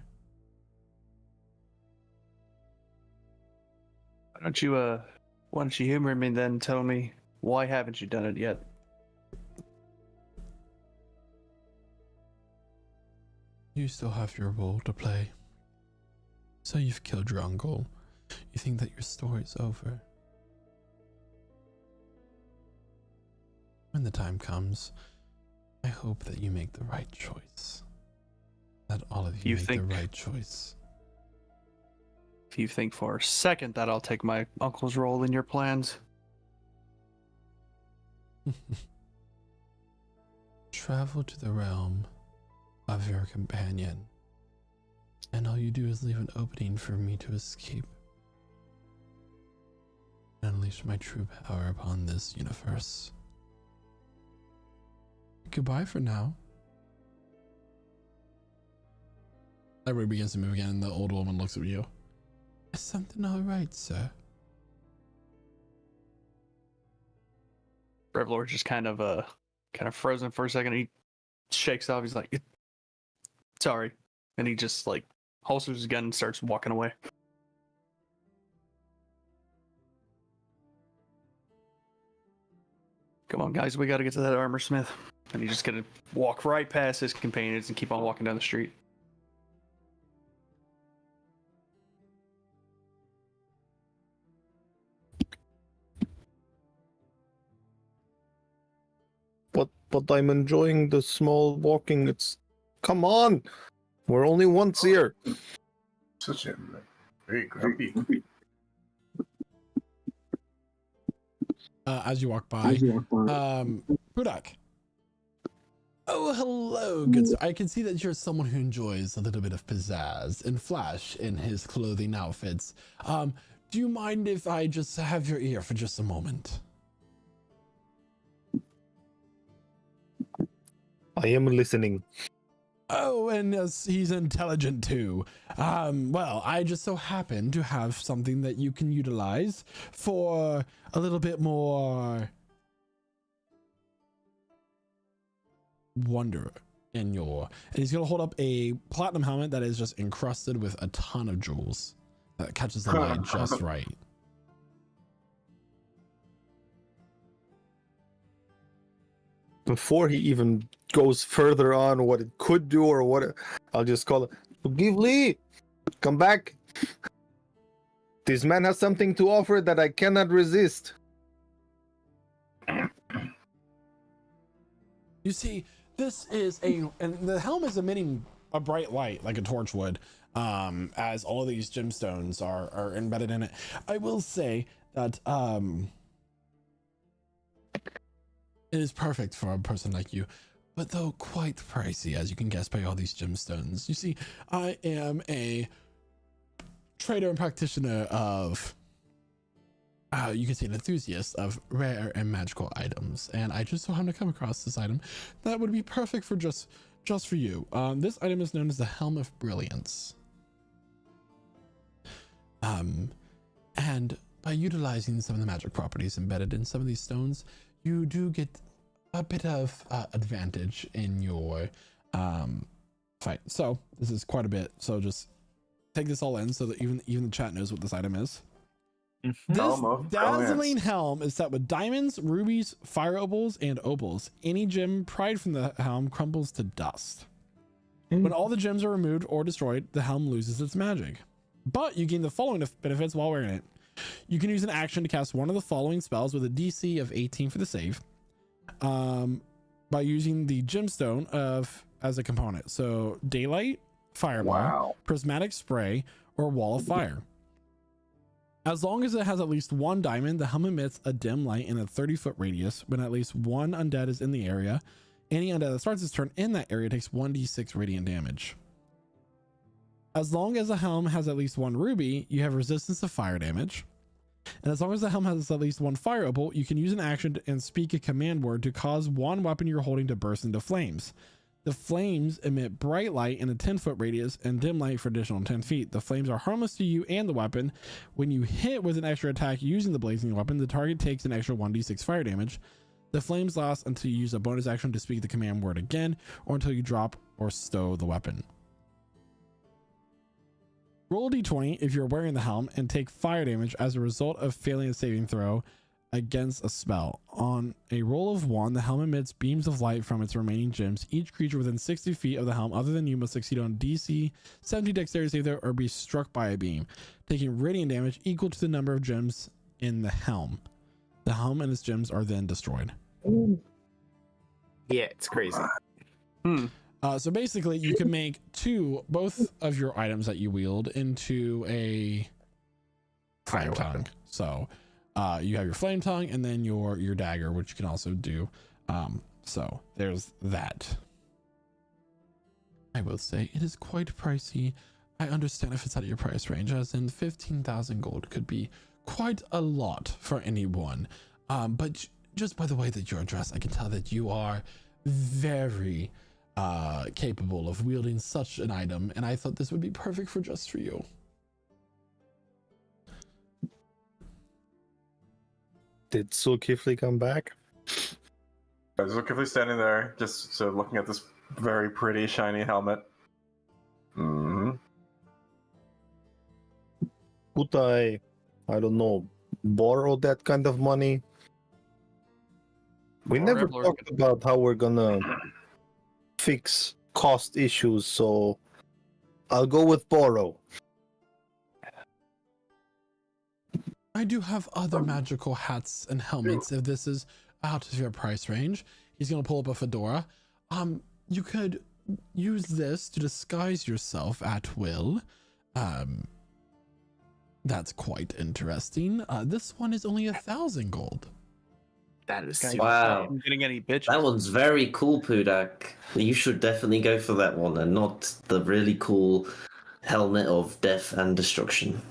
Why don't you humor me then and tell me why haven't you done it yet? You still have your role to play. So you've killed your uncle. You think that your story's over. When the time comes, I hope that you make the right choice. That all of you make the right choice. If you think for a second that I'll take my uncle's role in your plans, Travel to the realm of your companion, and all you do is leave an opening for me to escape and unleash my true power upon this universe. Goodbye for now. Everybody begins to move again, and the old woman looks at you. Is something all right, sir? Revelor's just kind of frozen for a second. He shakes off. He's like, "Sorry," and he just like holsters his gun and starts walking away. Come on, guys, we got to get to that armor smith. And he's just gonna walk right past his companions and keep on walking down the street. But I'm enjoying the small walking. It's come on, we're only once here. Such a very grumpy. As you walk by, Budak. Oh, hello, good sir. I can see that you're someone who enjoys a little bit of pizzazz and flash in his clothing outfits. Do you mind if I just have your ear for just a moment? I am listening. Oh, and yes, he's intelligent too. Well, I just so happen to have something that you can utilize for a little bit more wonder in your. And he's gonna hold up a platinum helmet that is just encrusted with a ton of jewels that catches the light just right. Before he even goes further on what it could do or what I'll just call it. Give Lee, come back. This man has something to offer that I cannot resist. You see, this is and the helm is emitting a bright light like a torch would, as all of these gemstones are embedded in it. I will say that it is perfect for a person like you, but though quite pricey, as you can guess by all these gemstones. You see, I am a trader and practitioner of, you can say an enthusiast of rare and magical items, and I just so happened to come across this item that would be perfect for just for you. This item is known as the Helm of Brilliance. And by utilizing some of the magic properties embedded in some of these stones, you do get a bit of advantage in your fight. So this is quite a bit. So just take this all in so that even the chat knows what this item is. This Helm of dazzling Brilliance. helm is set with diamonds, rubies, fire opals, and opals. Any gem pried from the helm crumbles to dust. When all the gems are removed or destroyed, the helm loses its magic. But you gain the following benefits while wearing it. You can use an action to cast one of the following spells with a DC of 18 for the save, by using the gemstone as a component. So daylight, fireball, Wow. prismatic spray, or wall of fire. As long as it has at least one diamond, the helm emits a dim light in a 30-foot radius. When at least one undead is in the area, any undead that starts its turn in that area takes 1d6 radiant damage. As long as the helm has at least one ruby, you have resistance to fire damage. And as long as the helm has at least one fire opal, you can use an action and speak a command word to cause one weapon you're holding to burst into flames. The flames emit bright light in a 10-foot radius and dim light for additional 10 feet. The flames are harmless to you and the weapon. When you hit with an extra attack using the blazing weapon, the target takes an extra 1d6 fire damage. The flames last until you use a bonus action to speak the command word again, or until you drop or stow the weapon. Roll a d20 if you're wearing the helm and take fire damage as a result of failing a saving throw against a spell. On a roll of 1, the helm emits beams of light from its remaining gems. Each creature within 60 feet of the helm other than you must succeed on DC 70 dexterity save throw or be struck by a beam, taking radiant damage equal to the number of gems in the helm. The helm and its gems are then destroyed. Yeah, it's crazy. So basically, you can make both of your items that you wield into a flame tongue. So you have your flame tongue and then your dagger, which you can also do. So there's that. I will say it is quite pricey. I understand if it's out of your price range, as in 15,000 gold could be quite a lot for anyone. But just by the way that you're dressed, I can tell that you are very capable of wielding such an item, and I thought this would be perfect for just for you. Did Zulkifli come back? Zulkifli standing there, just sort of looking at this very pretty shiny helmet. Mm-hmm. Could I don't know, borrow that kind of money? We never Borrow- talked about how we're gonna fix cost issues, so I'll go with borrow. I do have other magical hats and helmets if this is out of your price range. He's gonna pull up a fedora. You could use this to disguise yourself at will. That's quite interesting. This one is only 1,000 gold. That is Guy, super. Wow. I'm getting any bitches. That one's very cool, Pudak. You should definitely go for that one and not the really cool helmet of death and destruction.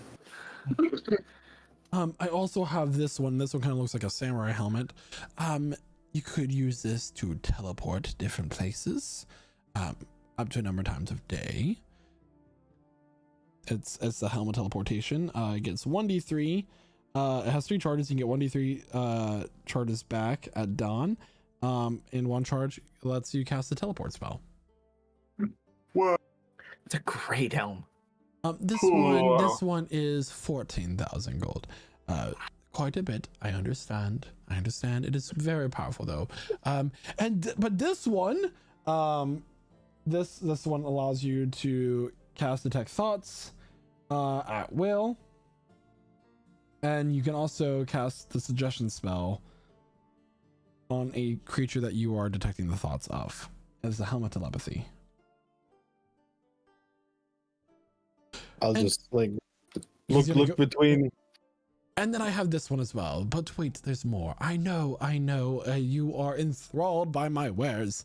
I also have this one. This one kind of looks like a samurai helmet. You could use this to teleport different places, up to a number of times of day. It's the helmet teleportation. It gets 1d3. It has 3 charges. You can get 1d3 charges back at dawn. In one charge, it lets you cast a teleport spell. It's a great helm. This one is 14,000 gold. Quite a bit. I understand. It is very powerful though. But this one, this one allows you to cast detect thoughts at will, and you can also cast the suggestion spell on a creature that you are detecting the thoughts of as the helmet telepathy. I'll And just like he's gonna look go- between. And then I have this one as well. But wait, there's more. I know. You are enthralled by my wares.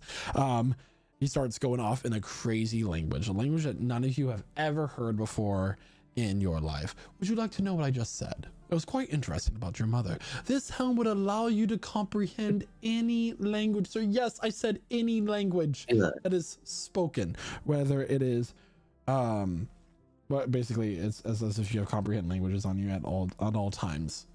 He starts going off in a crazy language, a language that none of you have ever heard before in your life. Would you like to know what I just said? It was quite interesting about your mother. This helm would allow you to comprehend any language. So yes, I said any language that is spoken, whether it is, but basically it's as if you have comprehend languages on you at all times.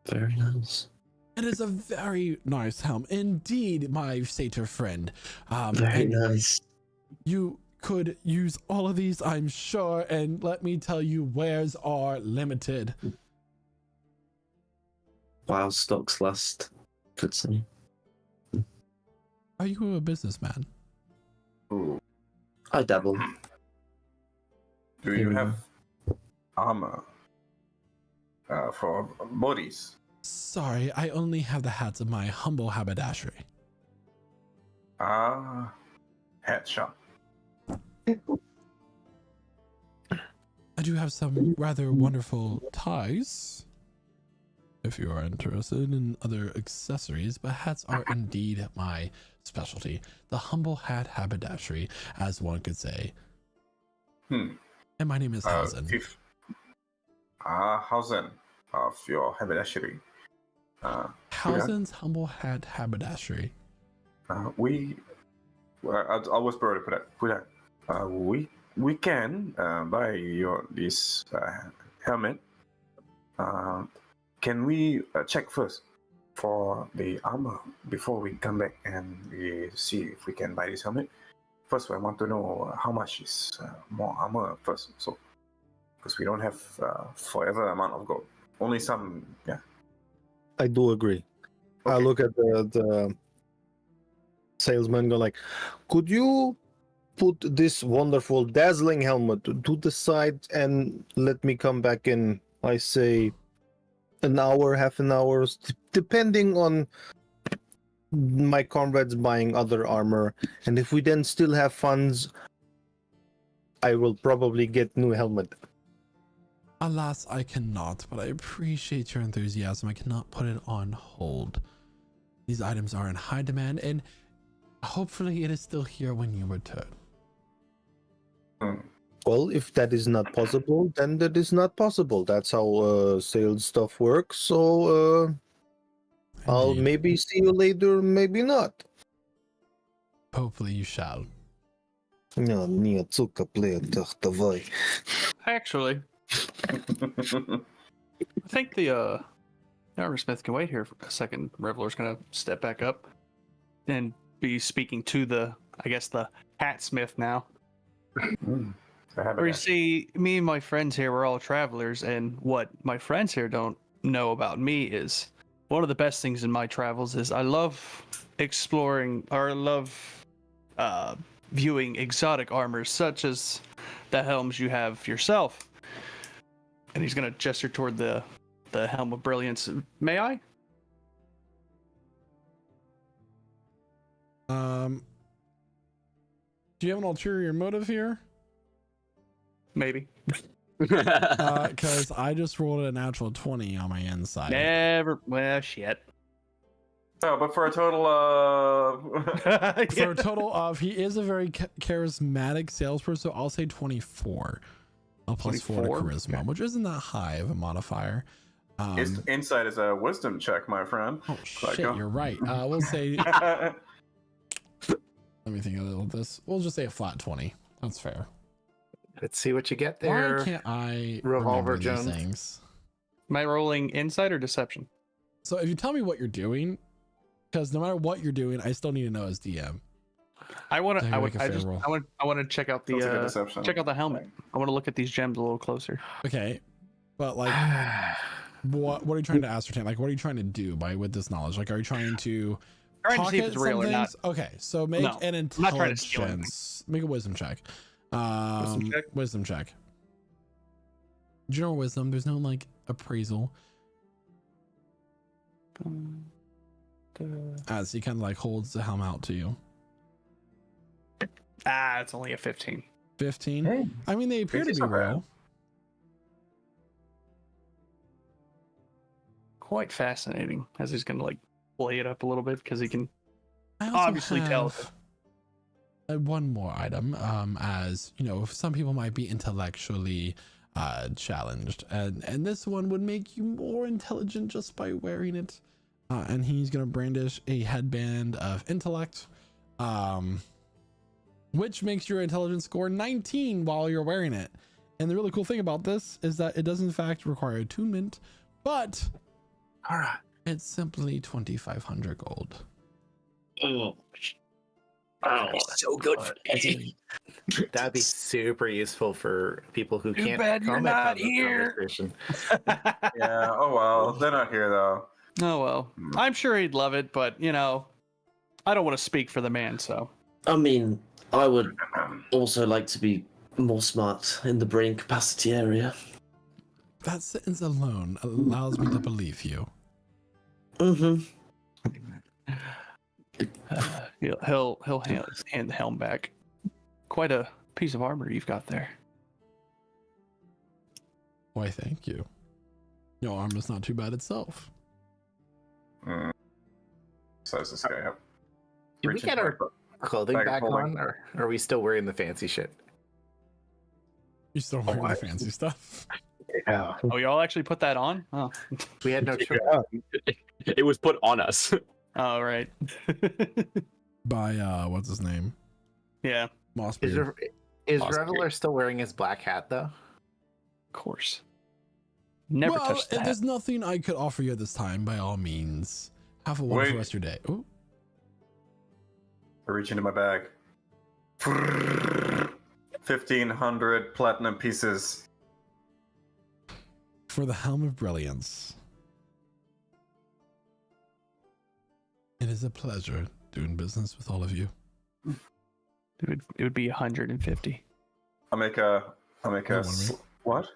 Very nice. It is a very nice helm indeed, my satyr friend. Very And nice. you could use all of these, I'm sure, and let me tell you, wares are limited. While stocks last, could say. Are you a businessman? Ooh. I dabble. Do you have armor for bodies? Sorry, I only have the hats of my humble haberdashery. Ah, headshot. I do have some rather wonderful ties, if you are interested in other accessories, but hats are indeed my specialty. The humble hat haberdashery, as one could say. Hmm. And my name is Hausen. Hausen of your haberdashery. Hausen's humble hat haberdashery. I was probably put that. We can buy this helmet. Can we check first for the armor before we come back and we see if we can buy this helmet? First, I want to know how much is more armor first. So, because we don't have forever amount of gold, only some. Yeah. I do agree. I Okay. look at the salesman, go like, could you put this wonderful dazzling helmet to the side and let me come back in, I say, an hour, half an hour, depending on my comrades buying other armor. And if we then still have funds, I will probably get new helmet. Alas, I cannot, but I appreciate your enthusiasm. I cannot put it on hold. These items are in high demand, and hopefully it is still here when you return. Well, if that is not possible, then that is not possible. That's how sales stuff works. So I'll Indeed. maybe see you later, maybe not. Hopefully you shall. No, nie cuka play давай. Actually, I think the armorsmith can wait here for a second. Reveler's gonna step back up and be speaking to the hatsmith now. Or you see, me and my friends here, we're all travelers, and what my friends here don't know about me is one of the best things in my travels is I love exploring, or I love viewing exotic armors such as the helms you have yourself. And he's gonna gesture toward the helm of brilliance. May I? Do you have an ulterior motive here? Maybe. Because I just rolled a natural 20 on my inside. Never. Well, shit. Oh, but for a total of For a total of, he is a very charismatic salesperson, so I'll say 24. A plus 4 to 24? charisma, which isn't that high of a modifier. insight is a wisdom check, my friend. Oh shit, you're right. We'll say, let me think a little of this. We'll just say a flat 20. That's fair. Let's see what you get there. Why can't I Revolver remember Jones. these things? Am I rolling insight or deception? So if you tell me what you're doing, because no matter what you're doing, I still need to know as DM. I want Then to. make a fair roll. I want to check out That's a good the deception. check out the helmet. I want to look at these gems a little closer. Okay, but like, what are you trying to ascertain? Like, what are you trying to do with this knowledge? Like, are you trying to Trying to see if it's pocket real or some not. things? Okay, so make No, an not trying to steal anything. intelligence. Make a wisdom check. check? Wisdom check. General wisdom. There's no like appraisal. As he kind of like holds the helm out to you. Ah, it's only a 15. 15. Hey, I mean, they appear to 15's be not bad. real. Quite fascinating. As he's gonna like play it up a little bit because he can I also obviously tell. have one more item. As you know, some people might be intellectually challenged, and this one would make you more intelligent just by wearing it. And he's gonna brandish a headband of intellect, which makes your intelligence score 19 while you're wearing it. And the really cool thing about this is that it does in fact require attunement, but All right. it's simply 2,500 gold. Oh, so good for me. That'd be super useful for people who Too can't bad you're comment not on this here. conversation. Yeah. Oh well, they're not here though. Oh well, I'm sure he'd love it, but you know, I don't want to speak for the man, so. I mean, I would Um, also like to be more smart in the brain capacity area. That sentence alone allows me to believe you. Mm-hmm. He'll hand the helm back. Quite a piece of armor you've got there. Why, thank you. Your arm is not too bad itself. Says this guy. Yep. Did we Reaching get for our it, but- clothing Bag of back holding. on, or are we still wearing the fancy shit? You're still wearing the fancy stuff. Yeah. Oh, y'all actually put that on? Oh, We had no choice. It was put on us. all right. By what's his name? Yeah, of Mossbeard. Is Awesome. Reveler still wearing his black hat though? course. Never Well, touched if that. there's nothing I could offer you at this time, by all means, have a wonderful Wait. rest of your day. Ooh. I reach into my bag. 1,500 platinum pieces. For the Helm of Brilliance. It is a pleasure doing business with all of you. It would be 150. I'll make a. Oh, What?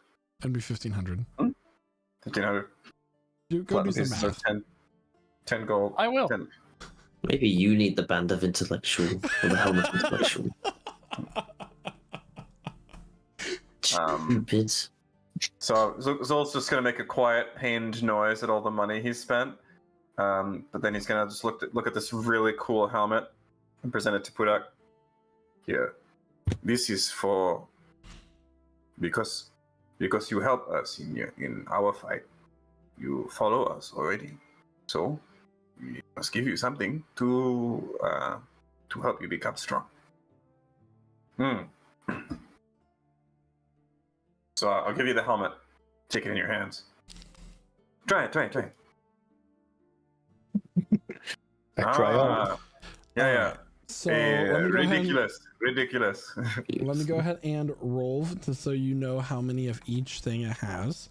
It'd be 1,500. 1,500 Go platinum do some pieces. So math. 10 gold. I will. 10. Maybe you need the band of intellectual or the helmet of intellectual. Stupid. So Zol's just gonna make a quiet hand noise at all the money he's spent, but then he's gonna just look at this really cool helmet and present it to Pudak. Here, this is for because you help us in our fight. You follow us already, so we must give you something to help you become strong. So I'll give you the helmet. Take it in your hands. Try it. I try on. Yeah. So let me go Ridiculous. Let me go ahead and roll so you know how many of each thing it has.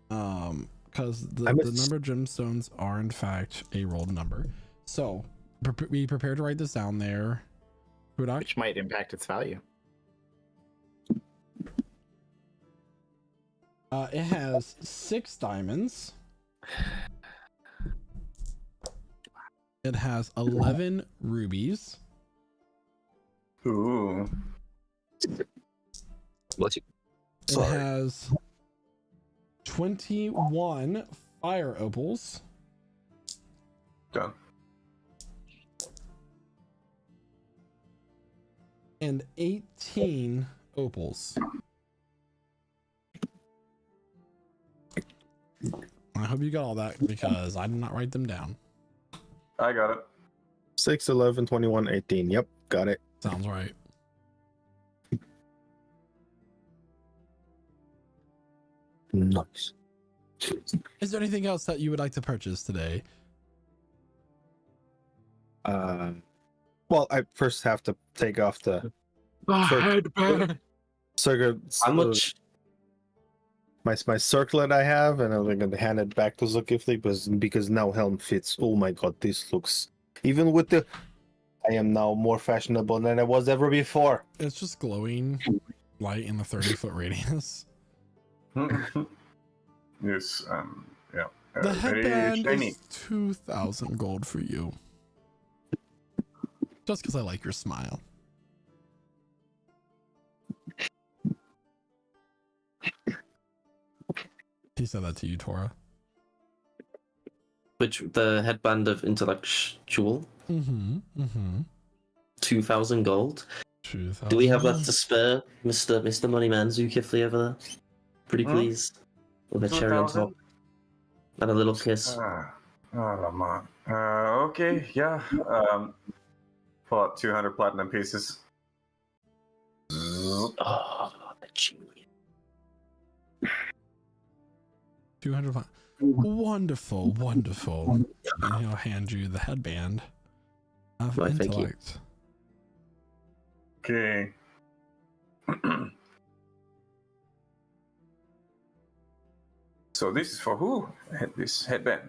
Because the number of gemstones are in fact a rolled number. So be prepared to write this down there. Pudak. Which might impact its value. It has 6 diamonds. It has 11 rubies. Ooh. Bless you. It has 21 fire opals. Done. And 18 opals. I hope you got all that because I did not write them down. I got it. 6, 11, 21, 18. Yep, got it. Sounds right. Nice. Is there anything else that you would like to purchase today? Well, I first have to take off the circuit. How much? My circlet I have, and I'm gonna hand it back to Zulkifli because now helm fits. Oh my god, this looks even with the. I am now more fashionable than I was ever before. It's just glowing light in the 30-foot radius. Yes. Yeah. The Very headband shiny. is 2,000 gold for you. Just because I like your smile. He said that to you, Tora. Which the headband of intellectual? 2,000 gold. Do we have that to spare, Mr. Moneyman Zulkifli over there? Pretty please. With a cherry on top. 2,000? And a little kiss. Lamont. Okay, yeah. Pull out 200 platinum pieces. Oh, the genius. 200. Wonderful, wonderful. And he'll hand you the headband of Why, thank you. intellect. Okay. So this is for who? This headband.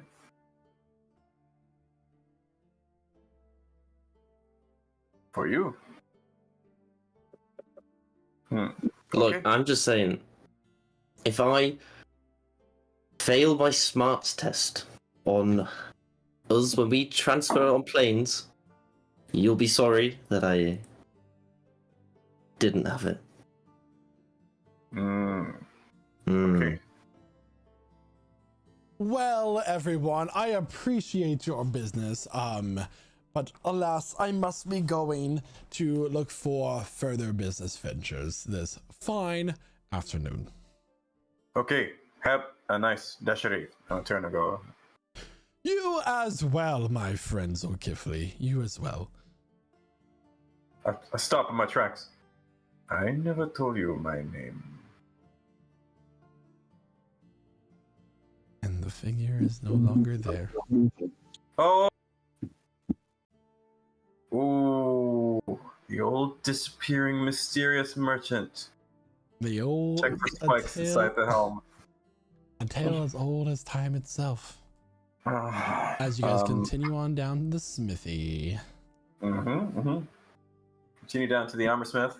For you. Look, Okay. I'm just saying, if I fail my smarts test on us when we transfer on planes, you'll be sorry that I didn't have it. Okay. Well, everyone, I appreciate your business. But alas, I must be going to look for further business ventures this fine afternoon. Okay. Have a nice dashery. I'll turn to go. You as well, my friend Zulkifli. You as well. I stop in my tracks. I never told you my name. And the figure is no longer there. Oh. Ooh. The old disappearing mysterious merchant. The old Check for spikes inside the helm. a tale as old as time itself. As you guys continue on down the smithy. Continue down to the armorsmith.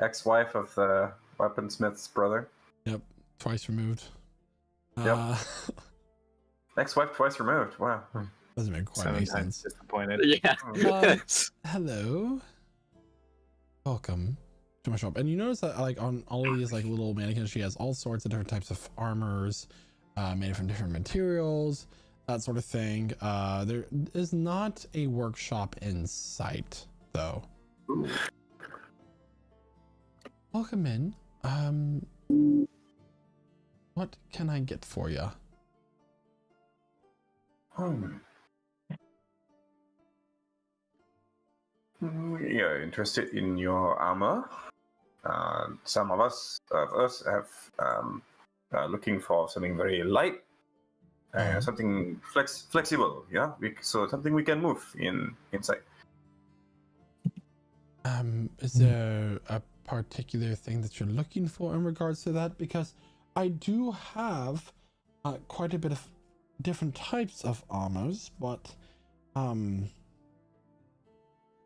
Ex-wife of the weaponsmith's brother. Yep, twice removed. Yep. Ex-wife twice removed. Wow. Doesn't make quite Seven make times sense. disappointed. Yeah. Hello. Welcome to my shop. And you notice that like on all of these like little mannequins, she has all sorts of different types of armors made from different materials, that sort of thing. There is not a workshop in sight though. Ooh. Welcome in. What can I get for you? You're interested in your armor. Some of us have looking for something very light, something flexible. Yeah, so something we can move inside. Is there a particular thing that you're looking for in regards to that? Because I do have quite a bit of different types of armors, but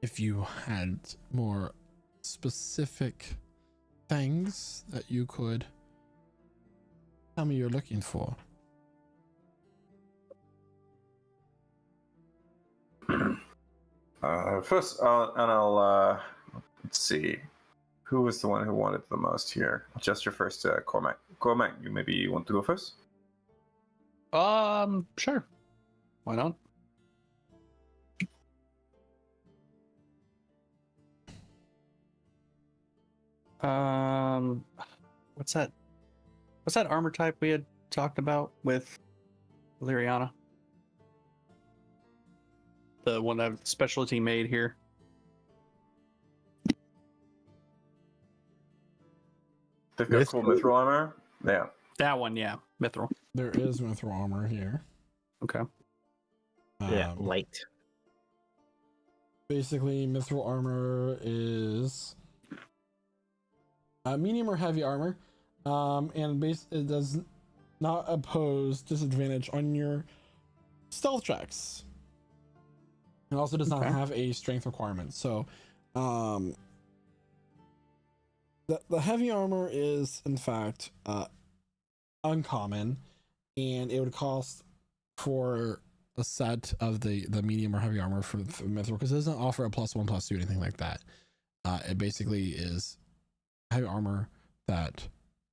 if you had more specific things that you could tell me you're looking for. First, I'll let's see. Who was the one who wanted the most here? Just your first, Cormac. Cormac, you maybe want to go first? Sure. Why not? What's that armor type we had talked about with Lyriana? The one that specialty made here. They've got cool mithril armor. Yeah. That one, yeah. Mithril. There is mithril armor here. Okay. Light. Basically, mithril armor is medium or heavy armor, and it does not oppose disadvantage on your stealth checks. It also does not have a strength requirement. So, the heavy armor is in fact uncommon, and it would cost for a set of the medium or heavy armor for mithril, because it doesn't offer a +1/+2 anything like that. It basically is heavy armor that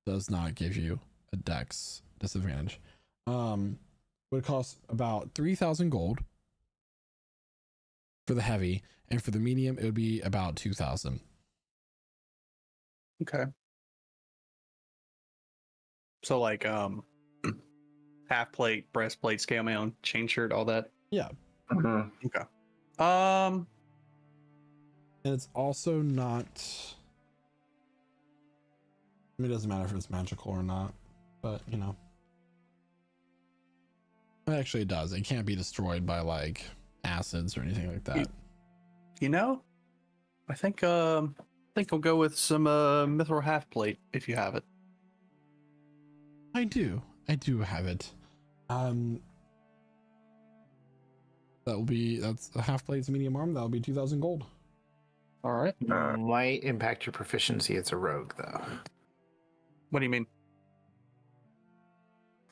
does not give you a dex disadvantage. Would cost about 3,000 gold for the heavy, and for the medium, it would be about 2,000. Okay. So like half plate, breastplate, scale mail, chain shirt, all that. Yeah, Mhm. Okay. and it's also not. I mean, it doesn't matter if it's magical or not, but you know, actually, it does. It can't be destroyed by like acids or anything like that. You know, I think I'll go with some mithril half plate if you have it. I do have it. That's a half plate's medium arm. That'll be 2,000 gold. All right. Might impact your proficiency as a rogue, though. What do you mean?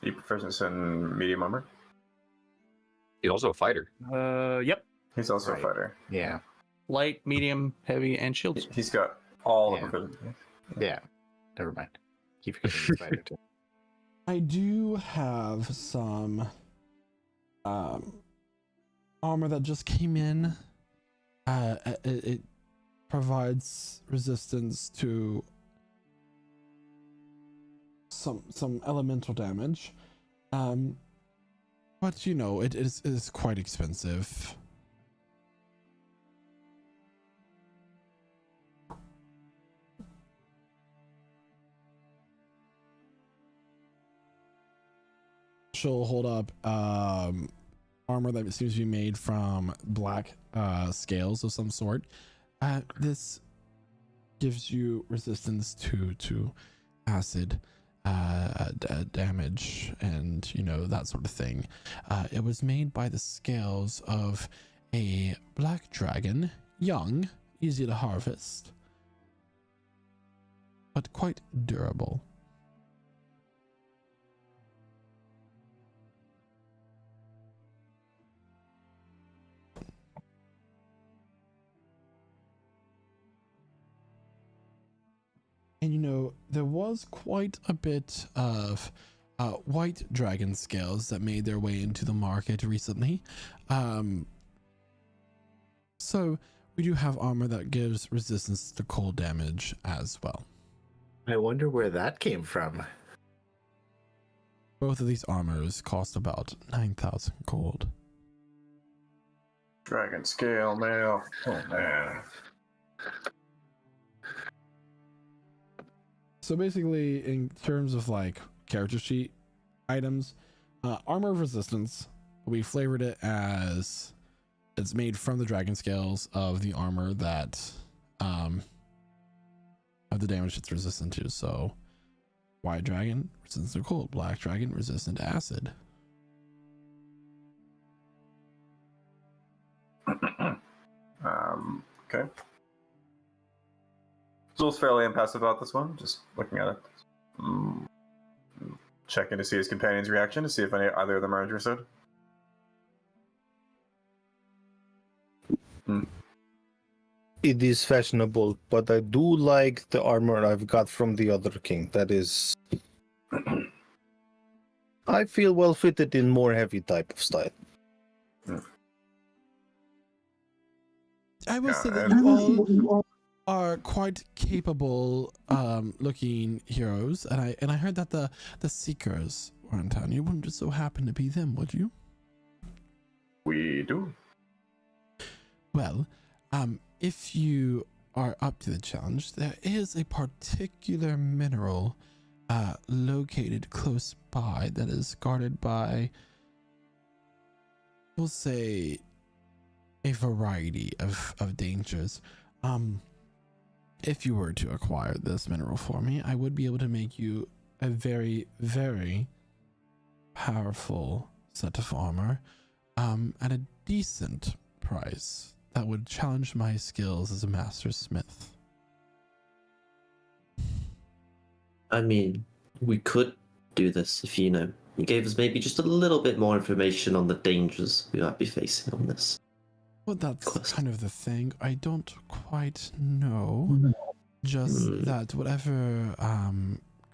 You proficient in medium armor? He's also a fighter. Yep. He's also Right. a fighter. Yeah, Light, medium, heavy, and shields. He's got all Yeah. of proficiency. yeah. Never mind. Keep forgetting the fighter too. I do have some armor that just came in. It provides resistance to some elemental damage, but you know it is quite expensive. She'll hold up armor that seems to be made from black scales of some sort. This gives you resistance to acid damage and you know that sort of thing. It was made by the scales of a black dragon, young, easy to harvest, but quite durable. And you know, there was quite a bit of white dragon scales that made their way into the market recently. So we do have armor that gives resistance to cold damage as well. I wonder where that came from. Both of these armors cost about 9,000 gold. Dragon scale mail. Oh man. So basically, in terms of like character sheet items, armor of resistance, we flavored it as it's made from the dragon scales of the armor that of the damage it's resistant to. So white dragon resistant to cold, black dragon resistant to acid. Okay. Zul's fairly impassive about this one, just looking at it. Checking to see his companion's reaction, to see if either of them are interested. It is fashionable, but I do like the armor I've got from the other king. That is... I feel well fitted in more heavy type of style. I would say that and- you all are quite capable looking heroes, and I heard that the Seekers were in town. You wouldn't just so happen to be them, would you? We do. Well, if you are up to the challenge, there is a particular mineral located close by that is guarded by, we'll say, a variety of dangers. If you were to acquire this mineral for me, I would be able to make you a very, very powerful set of armor at a decent price that would challenge my skills as a master smith. I mean, we could do this if you gave us maybe just a little bit more information on the dangers we might be facing on this. Well, that's Quest. kind of the thing. I don't quite know. Just that whatever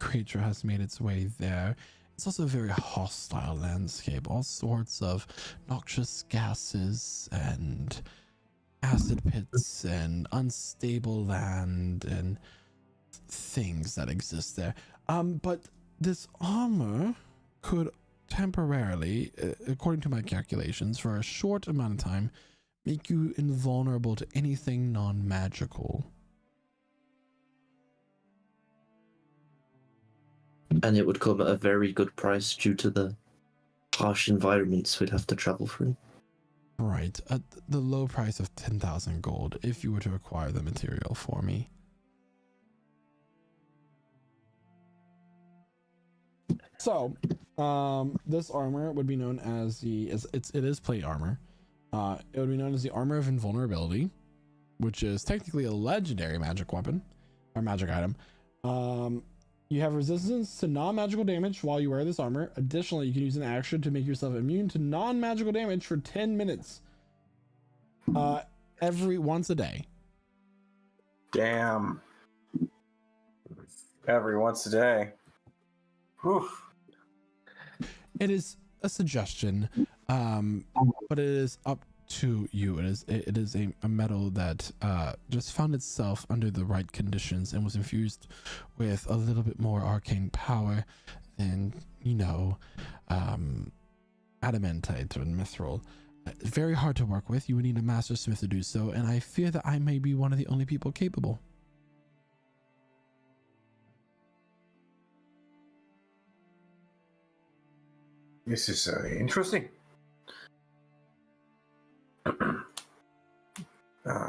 creature has made its way there. It's also a very hostile landscape, all sorts of noxious gases and acid pits and unstable land and things that exist there. But this armor could temporarily, according to my calculations, for a short amount of time, make you invulnerable to anything non-magical. And it would come at a very good price due to the harsh environments we'd have to travel through. Right, at the low price of 10,000 gold if you were to acquire the material for me. So, this armor would be known as it is plate armor. It would be known as the Armor of Invulnerability, which is technically a legendary magic weapon or magic item. You have resistance to non-magical damage while you wear this armor. Additionally, you can use an action to make yourself immune to non-magical damage for 10 minutes. Once a day. Damn. Every once a day. Whew. It is a suggestion, but it is up to you. It is a metal that just found itself under the right conditions and was infused with a little bit more arcane power than, adamantite or mithril. Very hard to work with. You would need a master smith to do so, and I fear that I may be one of the only people capable. This is interesting.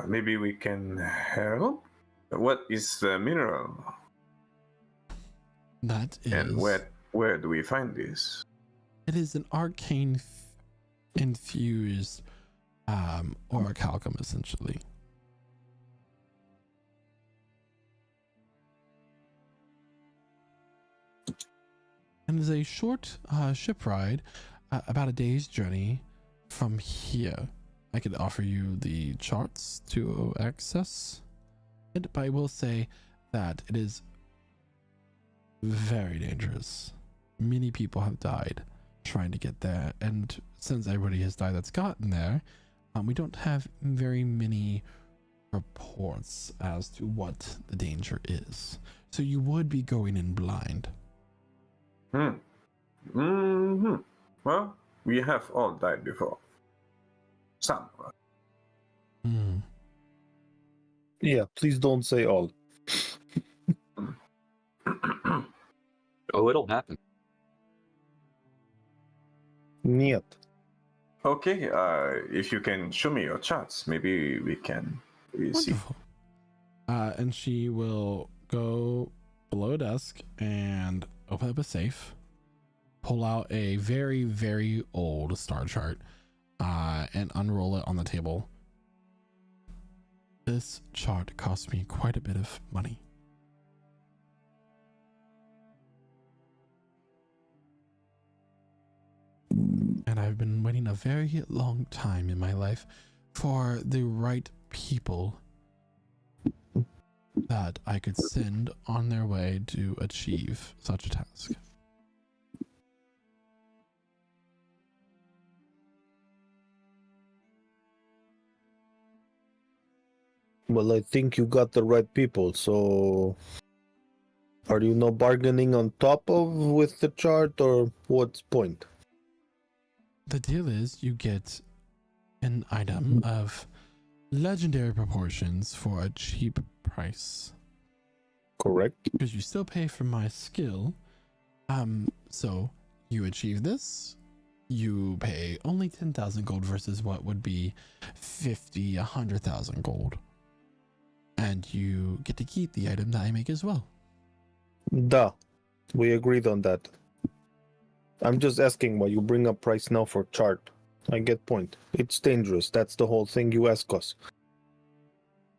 Maybe we can help. What is the mineral? That is. And where do we find this? It is an arcane infused orichalcum, essentially. And it's a short ship ride, about a day's journey from here. I could offer you the charts to access it, but I will say that it is very dangerous. Many people have died trying to get there, and since everybody has died that's gotten there, we don't have very many reports as to what the danger is. So you would be going in blind. Well, we have all died before. Some. Yeah, please don't say all. Oh, it'll happen. Niet. Okay, if you can show me your charts, maybe we can see. Wonderful. And she will go below a desk and open up a safe, pull out a very, very old star chart, and unroll it on the table. This chart cost me quite a bit of money. And I've been waiting a very long time in my life for the right people that I could send on their way to achieve such a task. Well, I think you got the right people, so are you no bargaining on top of with the chart, or what's point? The deal is you get an item of legendary proportions for a cheap price. Correct. Because you still pay for my skill. So you achieve this, you pay only 10,000 gold versus what would be 50, 100,000 gold. And you get to keep the item that I make as well. Duh. We agreed on that. I'm just asking why you bring up price now for chart. I get point. It's dangerous. That's the whole thing you ask us.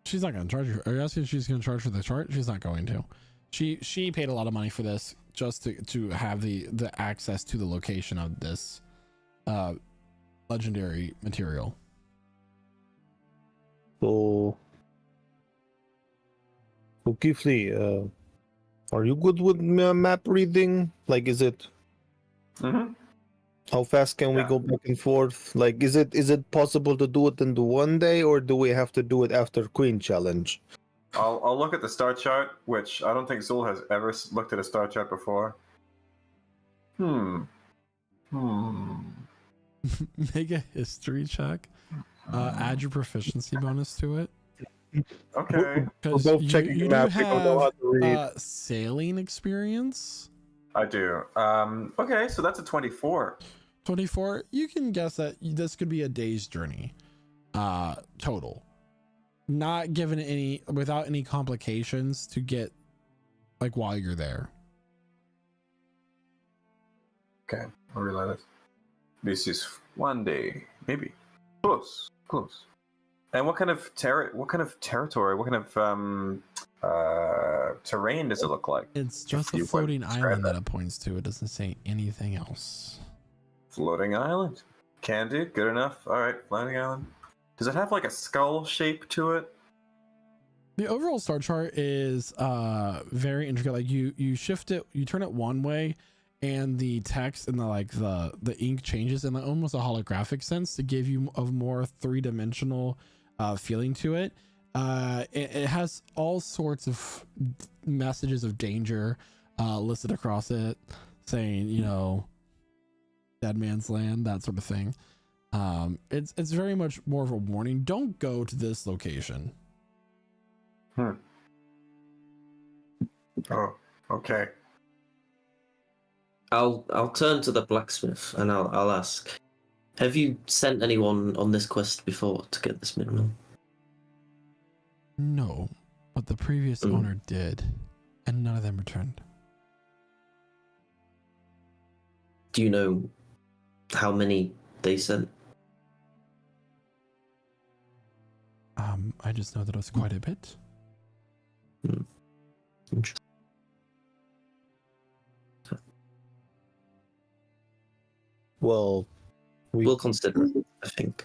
She's not going to charge you. Are you asking if she's going to charge for the chart? She's not going to. She paid a lot of money for this just to have the access to the location of this legendary material. So Kifli, Are you good with map reading? Like, is it? Mm-hmm. How fast can we Yeah. go back and forth? Like, is it possible to do it in the one day, or do we have to do it after Queen Challenge? I'll look at the star chart, which I don't think Zul has ever looked at a star chart before. Make a history check. Add your proficiency bonus to it. Okay. We're Because both you, checking you the do map. We don't know how have to read. sailing experience. I do. Okay, so that's a 24. 24. You can guess that this could be a day's journey, total. Not given any, without any complications to get, like, while you're there. Okay, I'll realize this is one day, maybe. Close. And what kind of territory, what kind of terrain does it look like? It's just If a you would floating describe island that that. it points to. It doesn't say anything else. Floating island. Can do. Good enough. All right, floating island. Does it have like a skull shape to it? The overall star chart is very intricate. Like you shift it, you turn it one way, and the text and the ink changes in almost a holographic sense to give you a more three-dimensional feeling to it. It has all sorts of messages of danger listed across it, saying, you know, dead man's land, that sort of thing. It's very much more of a warning. Don't go to this location. Oh, okay. I'll turn to the blacksmith and I'll ask, have you sent anyone on this quest before to get this mineral? No, but the previous owner did, and none of them returned. Do you know how many they sent? I just know that it was quite a bit. Interesting. Well, We'll consider it, I think.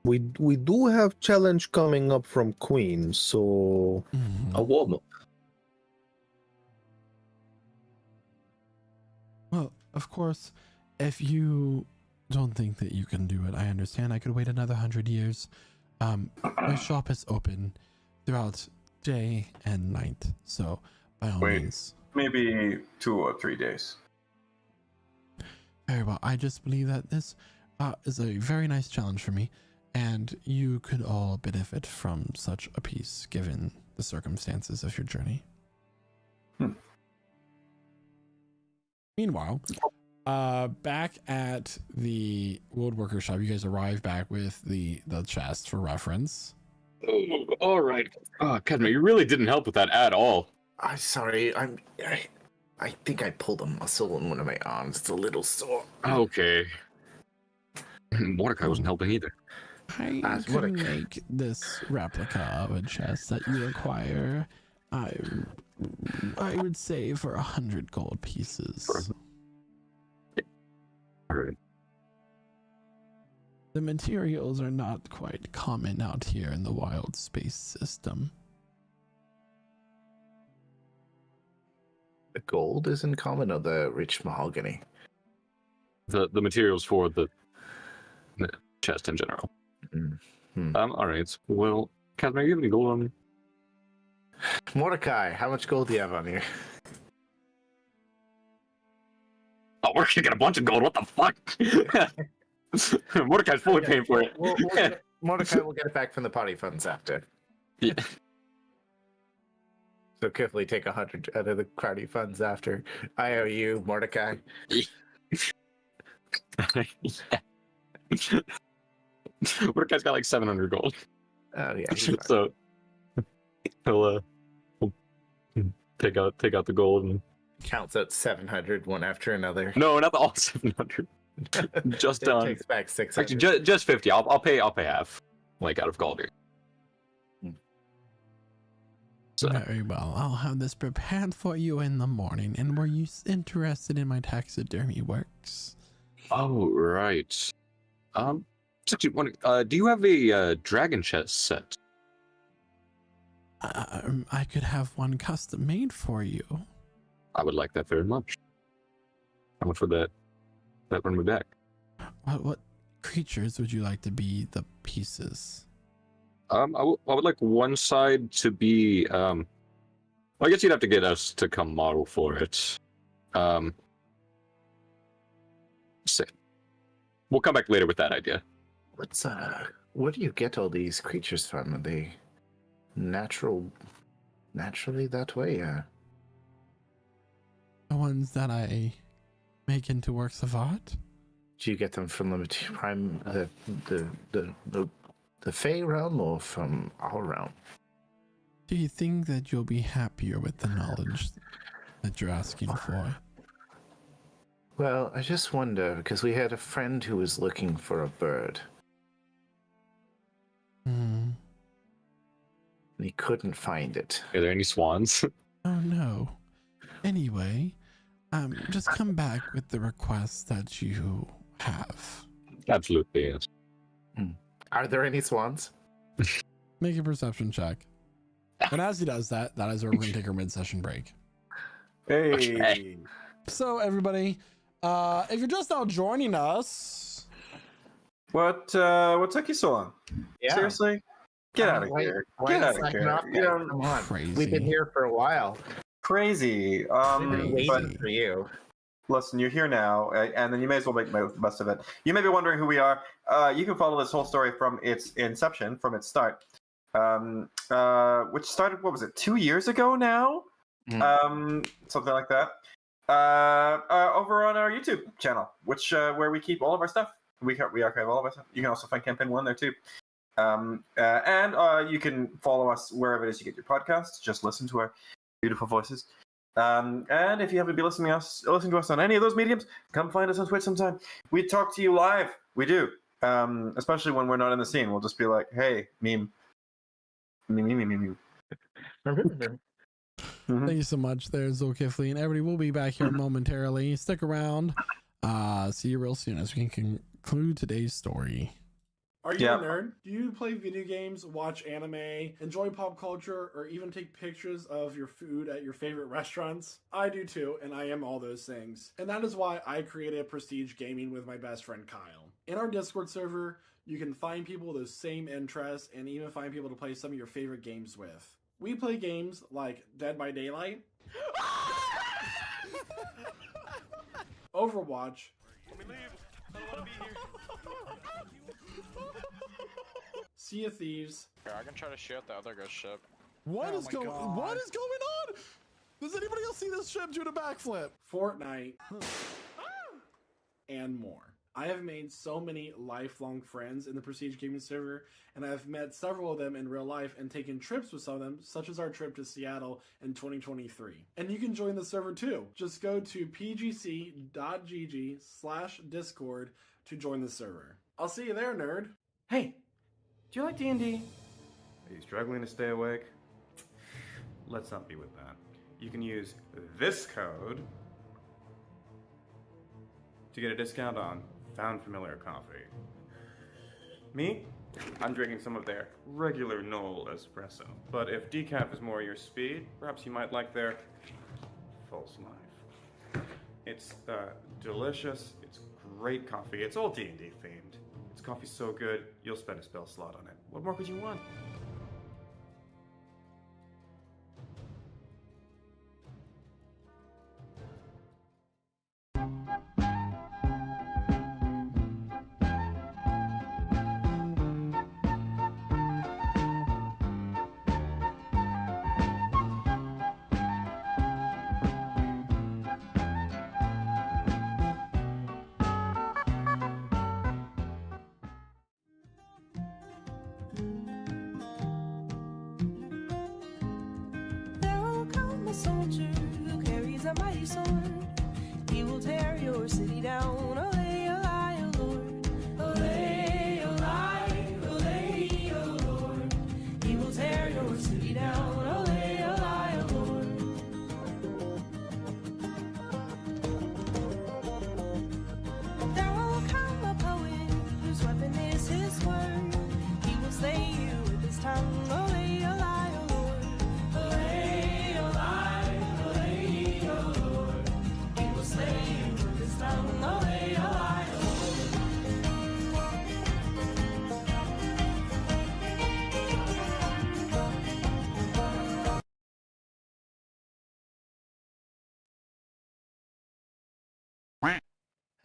we do have challenge coming up from Queen, so A warm up. Well, of course, if you don't think that you can do it, I understand. I could wait another 100 years. My shop is open throughout day and night, so by all Wait. means. Maybe 2 or 3 days. Very well. I just believe that this is a very nice challenge for me, and you could all benefit from such a piece given the circumstances of your journey. Meanwhile, back at the woodworker shop, you guys arrive back with the chest for reference. Oh, all right. Oh, Cadma, you really didn't help with that at all. I'm sorry. I think I pulled a muscle in one of my arms. It's a little sore. Okay. Mordecai wasn't helping either. I As can Mordecai. make this replica of a chest that you require. I would say for 100 gold pieces. All right. The materials are not quite common out here in the wild space system. The gold isn't common, or the rich mahogany. The materials for the chest in general. Hmm. All right. Well, Cadma, you have any gold on you? Mordecai, how much gold do you have on you? Oh, we're gonna get a bunch of gold. What the fuck? Mordecai's fully paying for it. Mordecai will get it back from the party funds after. Yeah. So carefully take 100 out of the party funds after. I owe you, Mordecai. Mordecai's got like 700 gold. Oh yeah. he's fine. So he'll take out the gold and Counts out 700 one after another. no, not all 700. Just It takes back 600. actually just 50. I'll pay half, like out of gold here. So Very well. I'll have this prepared for you in the morning. And were you interested in my taxidermy works? oh right. It's actually one. Do you have a dragon chest set? I could have one custom made for you. I would like that very much. How much would that run me back? What creatures would you like to be the pieces? I would like one side to be. I guess you'd have to get us to come model for it. Say, we'll come back later with that idea. Where do you get all these creatures from? Are they naturally that way? The ones that I make into works of art? Do you get them from the Fey realm or from our realm? Do you think that you'll be happier with the knowledge that you're asking for? Well, I just wonder, because we had a friend who was looking for a bird, Hmm. and he couldn't find it. Are there any swans? Oh no. Anyway, just come back with the request that you have. Absolutely, yes. Are there any swans? Make a perception check. And as he does that is where we're gonna take our mid-session break. Hey. Okay. So everybody, if you're just now joining us, What took you so long? Yeah. Seriously? Get out of Why- here. why Get is out of that here. not You there? know, Come on. crazy. We've been here for a while. crazy. We've been Crazy. waiting for you. Listen, you're here now, and then you may as well make the best of it. You may be wondering who we are. You can follow this whole story from its inception, from its start, which started, what was it, 2 years ago now? Something like that. Over on our YouTube channel, which where we keep all of our stuff. We archive all of our stuff. You can also find Campaign 1 there too. And you can follow us wherever it is you get your podcasts. Just listen to our beautiful voices. And if you happen to be listening to us on any of those mediums, come find us on Twitch sometime. We talk to you live. We do. Especially when we're not in the scene. We'll just be like, hey, meme. Meme. thank you so much there, Zolkifli. And everybody will be back here momentarily. Stick around. See you real soon as we can conclude today's story. Are you Yeah. a nerd? Do you play video games, watch anime, enjoy pop culture, or even take pictures of your food at your favorite restaurants? I do too, and I am all those things. And that is why I created Prestige Gaming with my best friend Kyle. In our Discord server, you can find people with those same interests and even find people to play some of your favorite games with. We play games like Dead by Daylight, Overwatch, Sea of Thieves, Here, I can try to shoot the other ghost ship. What Oh is my going? God. What is going on? Does anybody else see this ship doing a backflip? Fortnite, and more. I have made so many lifelong friends in the Prestige Gaming server, and I have met several of them in real life and taken trips with some of them, such as our trip to Seattle in 2023. And you can join the server too. Just go to pgc.gg/discord to join the server. I'll see you there, nerd. Hey, do you like D&D? Are you struggling to stay awake? Let's not be with that. You can use this code to get a discount on Found Familiar coffee. Me? I'm drinking some of their regular Knoll espresso. But if decaf is more your speed, perhaps you might like their False Life. It's delicious. It's great coffee. It's all D&D themed. It's coffee so good, you'll spend a spell slot on it. What more could you want? There will come a soldier who carries a mighty sword. He will tear your city down. Olay, olay, O Lord. Olay, olay, olay, O Lord. He will tear your city down. Olay, olay, O Lord. There will come a poet whose weapon is his word. He will slay you with his tongue. Olay, olay, O Lord.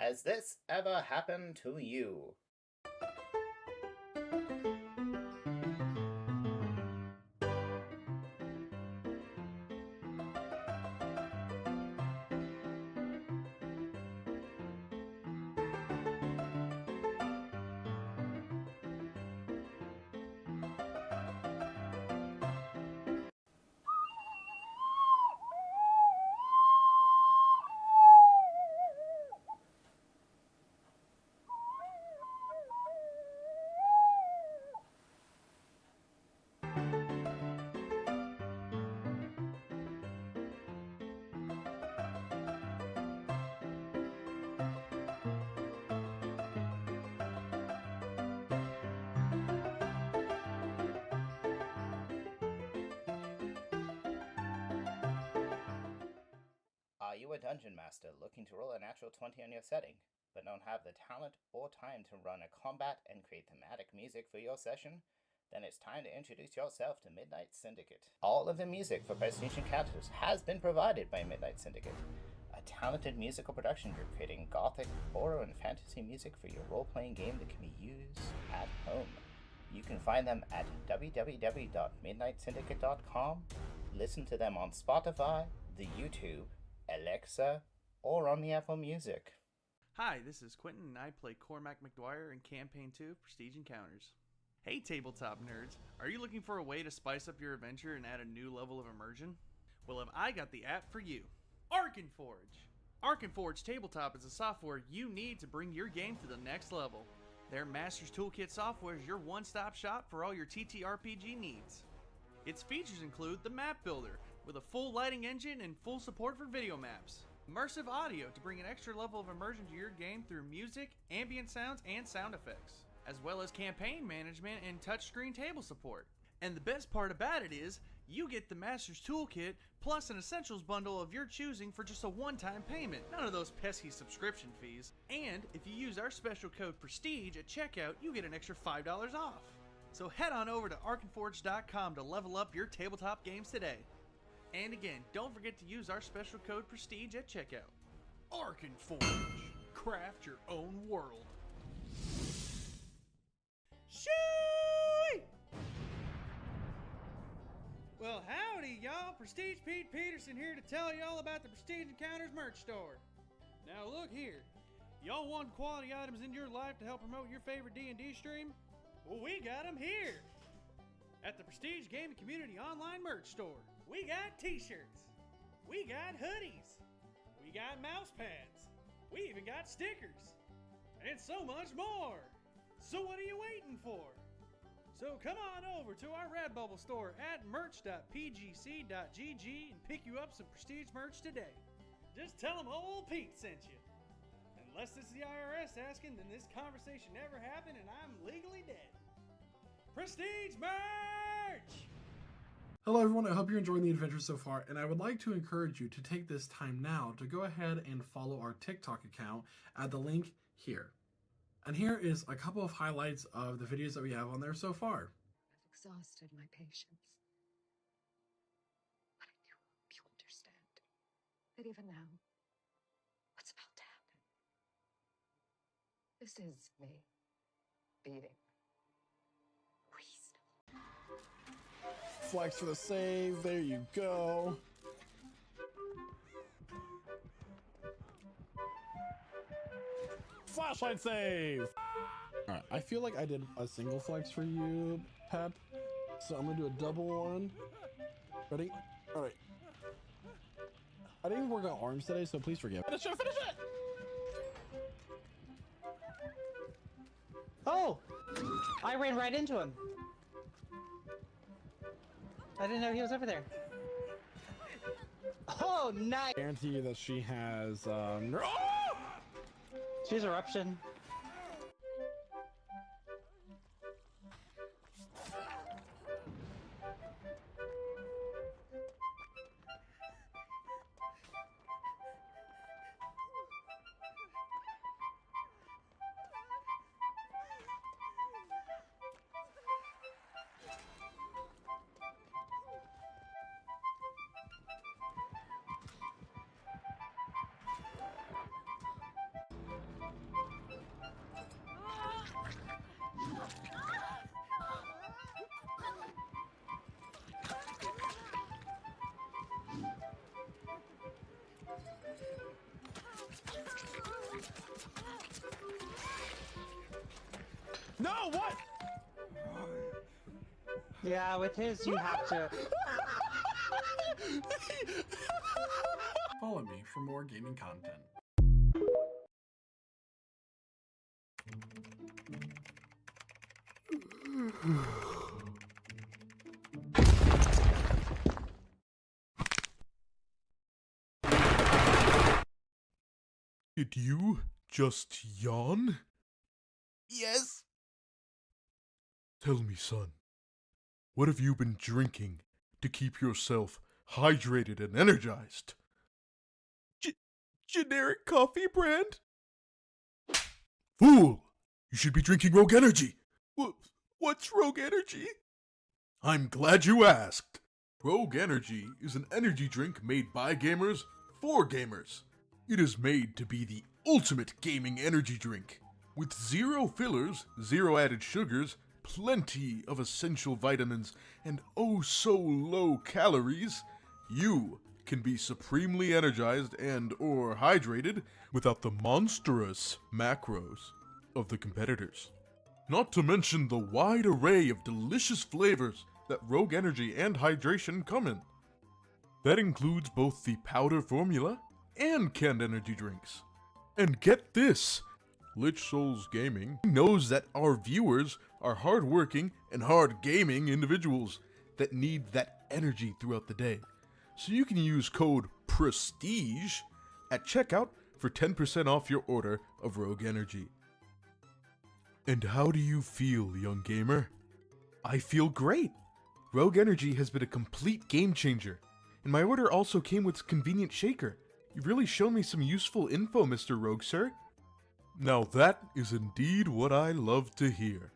Has this ever happened to you? Are you a dungeon master looking to roll a natural 20 on your setting, but don't have the talent or time to run a combat and create thematic music for your session? Then it's time to introduce yourself to Midnight Syndicate. All of the music for Prestige Encounters has been provided by Midnight Syndicate, a talented musical production group creating gothic, horror, and fantasy music for your role-playing game that can be used at home. You can find them at www.midnightsyndicate.com, listen to them on Spotify, the YouTube, Alexa, or on the Apple Music. Hi, this is Quentin, and I play Cormac McDwyer in Campaign 2 of Prestige Encounters. Hey tabletop nerds, are you looking for a way to spice up your adventure and add a new level of immersion? Well, have I got the app for you, Arkenforge! Arkenforge Tabletop is the software you need to bring your game to the next level. Their Master's Toolkit software is your one-stop shop for all your TTRPG needs. Its features include the Map Builder, with a full lighting engine and full support for video maps. Immersive audio to bring an extra level of immersion to your game through music, ambient sounds, and sound effects, as well as campaign management and touchscreen table support. And the best part about it is, you get the Master's Toolkit plus an Essentials bundle of your choosing for just a one-time payment. None of those pesky subscription fees. And if you use our special code PRESTIGE at checkout, you get an extra $5 off. So head on over to arkenforge.com to level up your tabletop games today. And again, don't forget to use our special code PRESTIGE at checkout. Arkenforge. Craft your own world. Shoo! Well, howdy, y'all. Prestige Pete Peterson here to tell y'all about the Prestige Encounters merch store. Now, look here. Y'all want quality items in your life to help promote your favorite D&D stream? Well, we got them here. At the Prestige Gaming Community Online Merch Store. We got t-shirts. We got hoodies. We got mouse pads. We even got stickers. And so much more. So what are you waiting for? So come on over to our Redbubble store at merch.pgc.gg and pick you up some Prestige merch today. Just tell them old Pete sent you. Unless this is the IRS asking, then this conversation never happened and I'm legally dead. Prestige merch! Hello everyone, I hope you're enjoying the adventure so far, and I would like to encourage you to take this time now to go ahead and follow our TikTok account at the link here. And here is a couple of highlights of the videos that we have on there so far. I've exhausted my patience. But I do hope you understand that even now, what's about to happen, this is me beating reasonable. Flex for the save. There you go. Flashlight save. All right, I feel like I did a single flex for you, Pep. So I'm gonna do a double one. Ready? All right. I didn't even work on arms today, so please forgive. Finish it! Finish it! Oh! I ran right into him. I didn't know he was over there. Oh, nice! Guarantee you that she has She's eruption. Yeah, with his you have to. Follow me for more gaming content. Did you just yawn? Yes. Tell me, son, what have you been drinking to keep yourself hydrated and energized? Generic coffee brand? Fool! You should be drinking Rogue Energy. What's Rogue Energy? I'm glad you asked. Rogue Energy is an energy drink made by gamers for gamers. It is made to be the ultimate gaming energy drink. With 0 fillers, 0 added sugars, plenty of essential vitamins, and oh so low calories, you can be supremely energized and or hydrated without the monstrous macros of the competitors. Not to mention the wide array of delicious flavors that Rogue Energy and Hydration come in. That includes both the powder formula and canned energy drinks. And get this, Lich Souls Gaming knows that our viewers are hardworking and hard gaming individuals that need that energy throughout the day. So you can use code PRESTIGE at checkout for 10% off your order of Rogue Energy. And how do you feel, young gamer? I feel great. Rogue Energy has been a complete game changer, and my order also came with a convenient shaker. You've really shown me some useful info, Mr. Rogue, sir. Now that is indeed what I love to hear.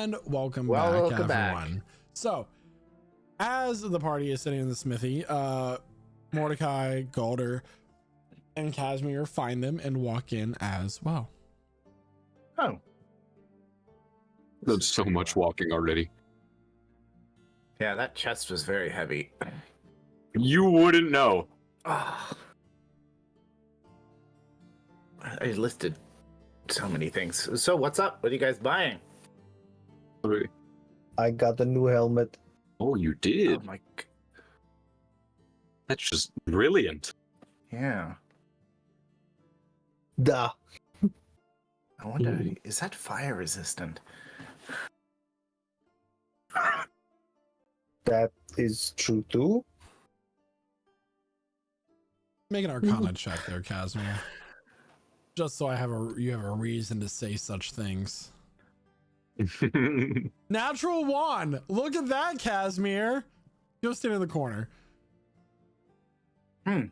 And welcome Welcome back, back. everyone. So, as the party is sitting in the smithy, Mordecai, Galder, and Casimir find them and walk in as well. Oh, There's so much walking already. yeah, that chest was very heavy. You wouldn't know. Ah. I listed so many things. So what's up? What are you guys buying? I got a new helmet. Oh, you did? Oh my. That's just brilliant. Yeah. Duh. I wonder, is that fire resistant? That is true too. Make an Arcana check there, Casimir. Just so you have a reason to say such things. Natural 1. Look at that, Casimir. Go stand in the corner. It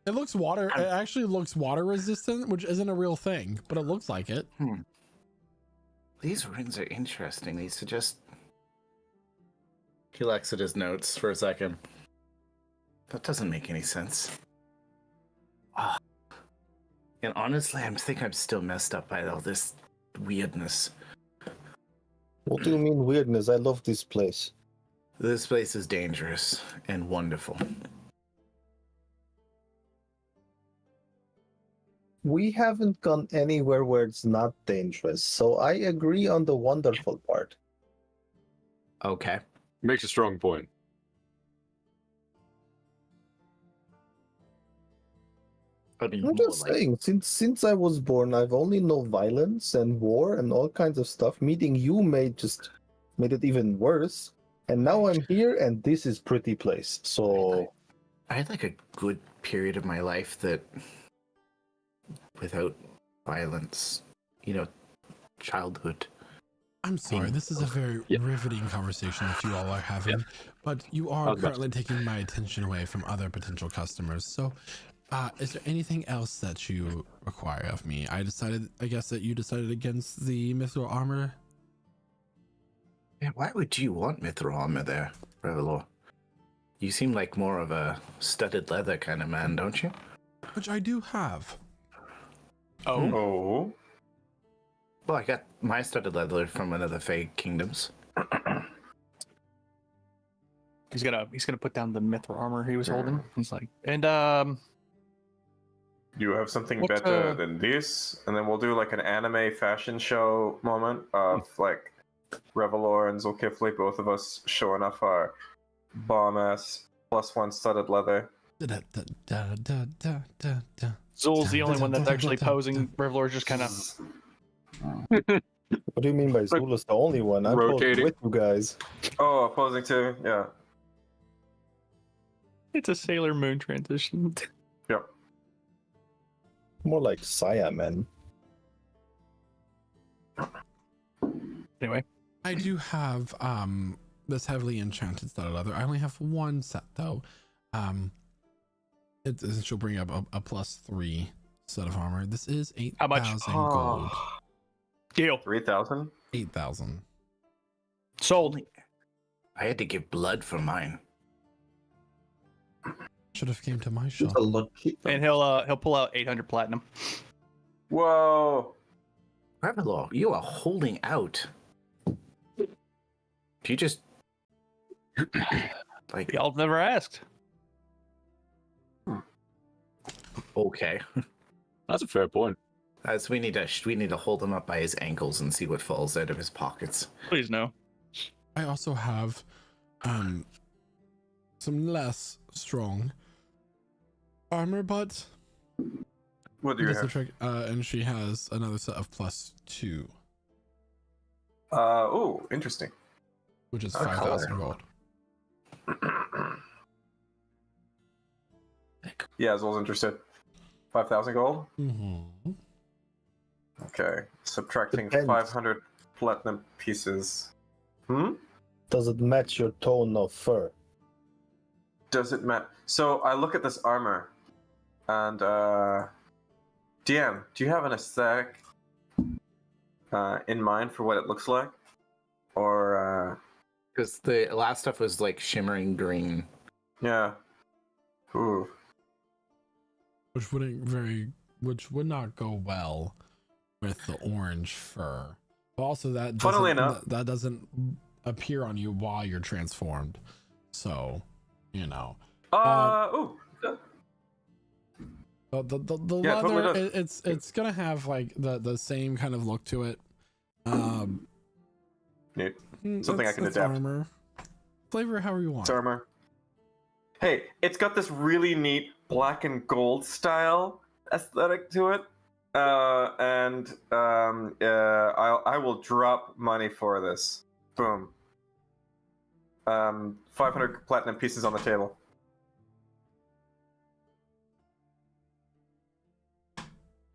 looks water. It actually looks water resistant, which isn't a real thing, but it looks like it. These runes are interesting. These suggest. He looks at his notes for a second. That doesn't make any sense. Ah. And honestly, I think I'm still messed up by all this weirdness. What do you mean weirdness? I love this place. This place is dangerous and wonderful. We haven't gone anywhere where it's not dangerous, so I agree on the wonderful part. Okay. Makes a strong point. I mean, I'm more just like- saying, since I was born, I've only known violence and war and all kinds of stuff. Meeting you made it even worse. And now I'm here, and this is pretty place. So I had like a good period of my life that, without violence, childhood. I'm sorry, this is a very riveting conversation that you all are having, but you are currently taking my attention away from other potential customers. So, is there anything else that you require of me? I guess that you decided against the mithril armor. Yeah, why would you want mithril armor there, Revelor? You seem like more of a studded leather kind of man, don't you? Which I do have. Oh. Well, I got my studded leather from another Fey Kingdoms. He's gonna put down the mithril armor he was holding. He's like, and You have something What, better than this, and then we'll do like an anime fashion show moment of like Revelor and Zulkifli, both of us showing off our bomb ass +1 studded leather. Zul's the only one that's actually posing. Revelor's just kind of. what do you mean by Zula's the only one? I'm posing with you guys. Oh, opposing too, yeah. It's a Sailor Moon transition. Yep. More like Saya, man. Anyway, I do have this heavily enchanted studded leather. I only have one set though. She'll bring up a +3 set of armor. This is 8,000 gold. Deal. 3,000? 8,000. Sold. I had to give blood for mine. Should have came to my shop. And he'll pull out 800 platinum. Whoa. Revelor, you are holding out. Do you just like y'all never asked? Okay. That's a fair point. So we need to hold him up by his ankles and see what falls out of his pockets. Please no. I also have some less strong armor, but what do you that's the have? trick. And she has another set of +2, Oh, interesting. which is Color. 5,000 gold. Yeah, as well as interested. 5,000 gold? Mm-hmm. Okay. Subtracting Depends. 500 platinum pieces. Does it match your tone of fur? Does it matter? So I look at this armor, and DM, do you have an aesthetic in mind for what it looks like? Because the last stuff was like shimmering green. Yeah. Ooh. which would not go well with the orange fur. But also Funnily enough, that doesn't appear on you while you're transformed. So, you know. Ooh. The Yeah, totally leather, does. it's gonna have like the same kind of look to it. Neat. Something I can that's adapt. Armor. Flavor however you want. It's armor. Hey, it's got this really neat black and gold style aesthetic to it. I will drop money for this. Boom. 500 platinum pieces on the table.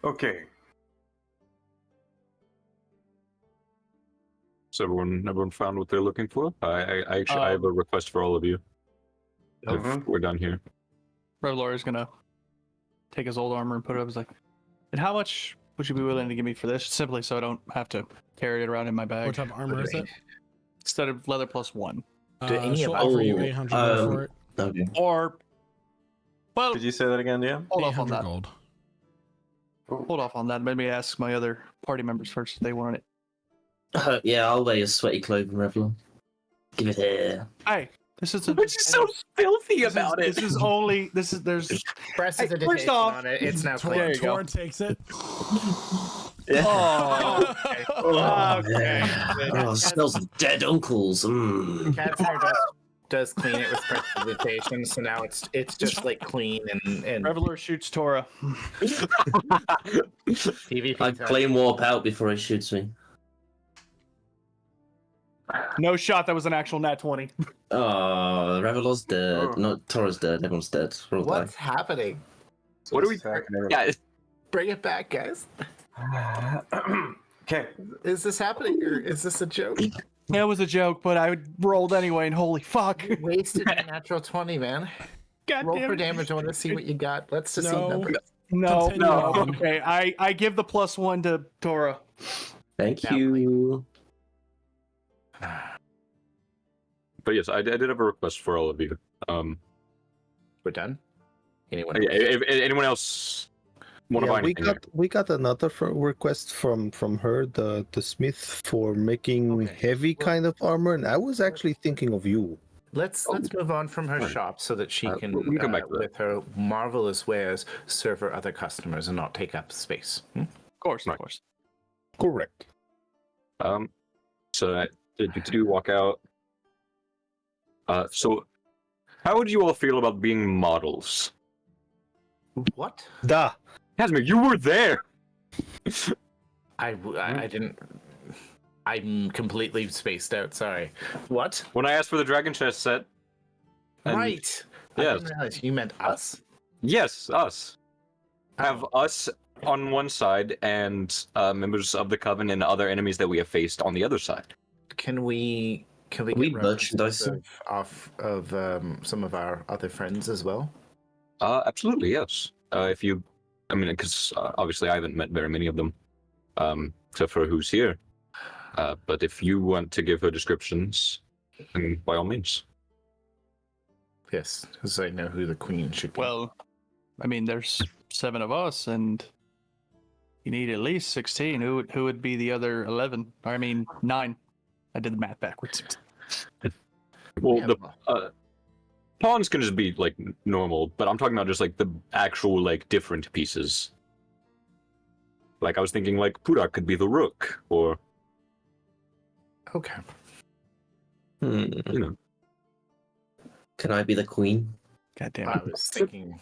Okay. So everyone found what they're looking for? I have a request for all of you. If we're done here. Revlor is gonna take his old armor and put it up. He's like, and how much would you be willing to give me for this? Simply so I don't have to carry it around in my bag. What type of armor is it? Instead of leather +1. She'll offer you 800 gold for it. Okay. Or, well, Did you say that again, DM? hold off on 800 that. gold. Hold off on that. Let me ask my other party members first if they want it. Yeah, I'll wear your sweaty clothing, Revlon. Give it here. Hey, this isn't. But you're so filthy This about is, it. This is only. This is. There's. Press Hey, the first off, on it. It's now There clear. you go. Tor takes it. Oh. Okay. Okay. Oh, it smells of dead uncles. Mm. Cat's hair does clean it with precipitation, so now it's just like clean and Reveler shoots Tora. PvP I time. flame warp out before he shoots me. No shot. That was an actual nat 20. Oh, Revelor's dead. No, Tora's dead. Everyone's dead. We're all What's dead. happening? What do we? Happening? Yeah, Bring it back, guys. Okay. Is this happening or is this a joke? That was a joke, but I rolled anyway, and holy fuck. You wasted a natural 20, man. God Roll damn for it. damage. I want to see what you got. Let's just see No. numbers. No, Continue no. on. Okay, I give the +1 to Tora. Thank Yeah. you. but yes, I did have a request for all of you. We're done. Anyone? If anyone else want to Yeah, buy anything? we got another request from her, the smith, for making Okay. heavy kind of armor, and I was actually thinking of you. Let's move on from her Alright. shop so that she can, we can come back to that. with her marvelous wares, serve her other customers and not take up space. Of course, Right. of course. Correct. So you do walk out. So how would you all feel about being models? What? Da. Casimir, you were there. I didn't. I'm completely spaced out. Sorry. What? When I asked for the Dragon Chest set. and- Right. I Yes. didn't realize you meant us. Yes, us. Have us on one side and members of the Coven and other enemies that we have faced on the other side. Can we We get references merchandise of some of our other friends as well? Absolutely, yes. If you, I mean, because obviously I haven't met very many of them, except for who's here. But if you want to give her descriptions, then by all means. Yes, because I know who the queen should be. Well, I mean, there's 7 of us, and you need at least 16. Who would be the other 11? I mean, 9. I did the math backwards. Well, Yeah, the pawns can just be like normal, but I'm talking about just like the actual like different pieces. Like I was thinking like Pudak could be the rook, or okay. you know. Can I be the queen? God damn I it. was thinking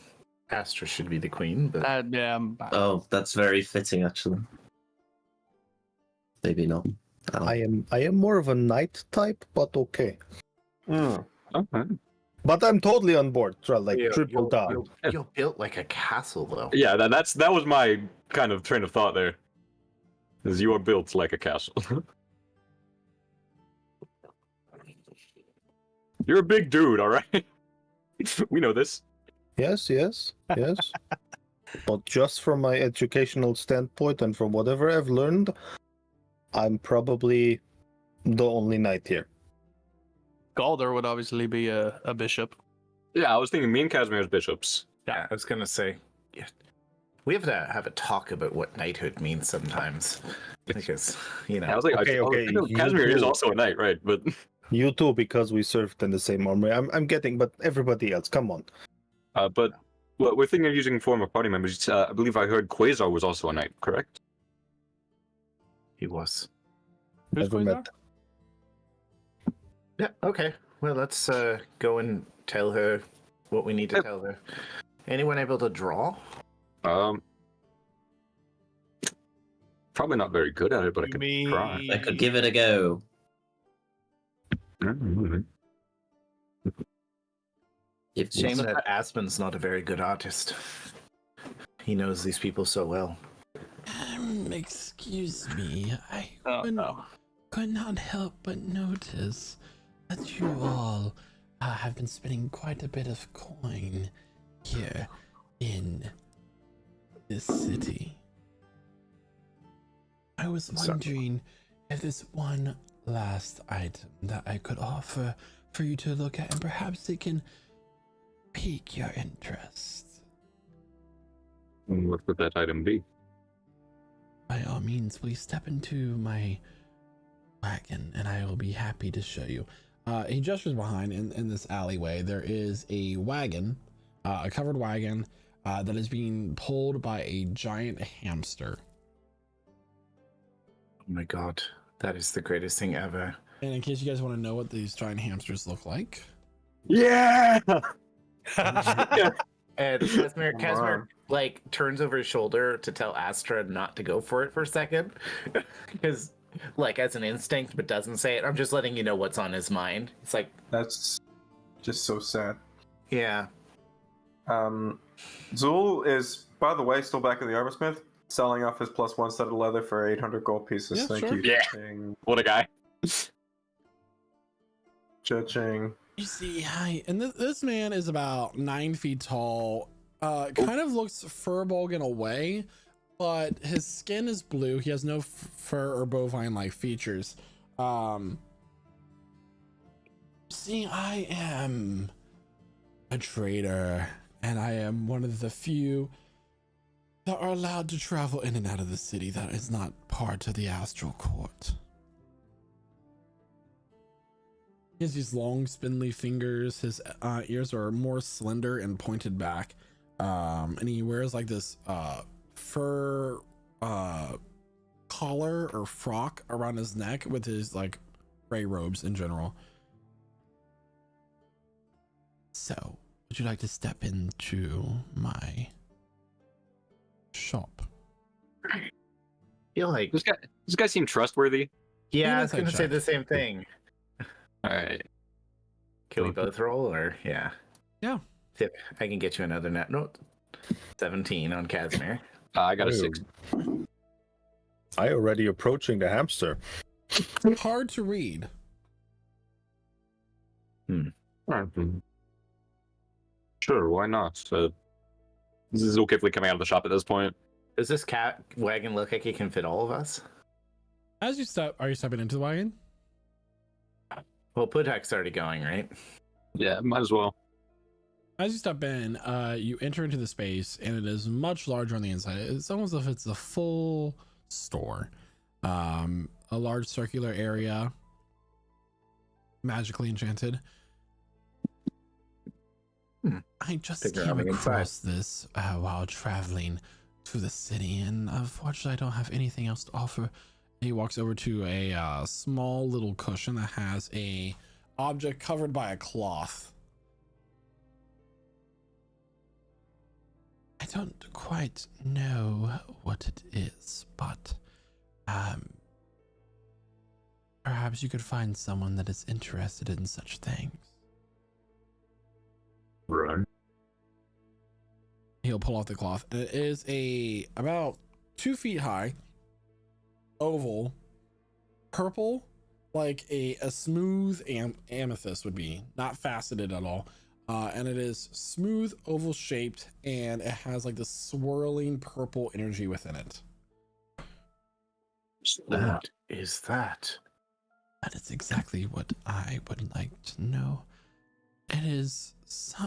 Astra should be the queen, but Yeah, Oh, that's very fitting, actually. Maybe not. Oh. I am more of a knight type, but okay. Mm. Okay. But I'm totally on board. Like You're- triple you're- dog. You're built like a castle, though. Yeah, that was my kind of train of thought there. Is you are built like a castle. You're a big dude, all right? We know this. Yes. But just from my educational standpoint and from whatever I've learned, I'm probably the only knight here. Galder would obviously be a bishop. Yeah, I was thinking me and Casimir as bishops. Yeah, I was gonna say, yeah, we have to have a talk about what knighthood means sometimes, because you know. I was like, Okay, I know you Casimir is do. also a knight, right? But You too, because we served in the same army. I'm getting, but everybody else, come on. but well, we're thinking of using former party members. I believe I heard Quasar was also a knight, correct? He was. Who's Never Quasar? met. Yeah. Okay. Well, let's go and tell her what we need to tell her. Anyone able to draw? Probably not very good at it, but I could Me- try. I could give it a go. If Shame that Aspen's not a very good artist. He knows these people so well. Excuse me, I Oh, could, no. could not help but notice that you all have been spending quite a bit of coin here in this city. I was wondering if there's one last item that I could offer for you to look at, and perhaps it can pique your interest. What would that item be? By all means, please step into my wagon and I will be happy to show you. He gestures behind in this alleyway. There is a wagon, a covered wagon that is being pulled by a giant hamster. Oh my god, that is the greatest thing ever. And in case you guys want to know what these giant hamsters look like, Yeah! And Casimir like turns over his shoulder to tell Astra not to go for it for a second, because like as an instinct, but doesn't say it. I'm just letting you know what's on his mind. It's like That's just so sad. yeah, Zul is, by the way, still back at the armorsmith, selling off his +1 set of leather for 800 gold pieces. Yeah, Thank sure. you. Yeah. Cha-ching. What a guy. Cha-ching. you see, and this man is about 9 feet tall. Kind of looks furball in a way, but his skin is blue. He has no fur or bovine-like features. See, I am a trader, and I am one of the few that are allowed to travel in and out of the city that is not part of the Astral Court. He has these long, spindly fingers. His ears are more slender and pointed back. And he wears like this fur collar or frock around his neck with his like gray robes in general. So, would you like to step into my shop? feel like This guy seemed trustworthy. yeah, I an was gonna insight say check. the same thing. All right. Can we both roll or yeah? Yeah. Tip, I can get you another net note. 17 on Casimir. I got a 6. I already approaching the hamster. Hard to read. Sure, why not? This is okay coming out of the shop at this point. Does this cat wagon look like it can fit all of us? As you step, are you stepping into the wagon? Well, Putak's already going, right? Yeah, might as well. As you step in, you enter into the space, and it is much larger on the inside. It's almost as if it's a full store. A large circular area, magically enchanted. I just Figure came out inside. across this while traveling to the city, and unfortunately, I don't have anything else to offer. He walks over to a small little cushion that has a object covered by a cloth. I don't quite know what it is, but perhaps you could find someone that is interested in such things. Right. He'll pull off the cloth. It is about 2 feet high, oval, purple, like a smooth amethyst would be, not faceted at all. And it is smooth, oval shaped, and it has like this swirling purple energy within it. What is that? That is exactly what I would like to know. It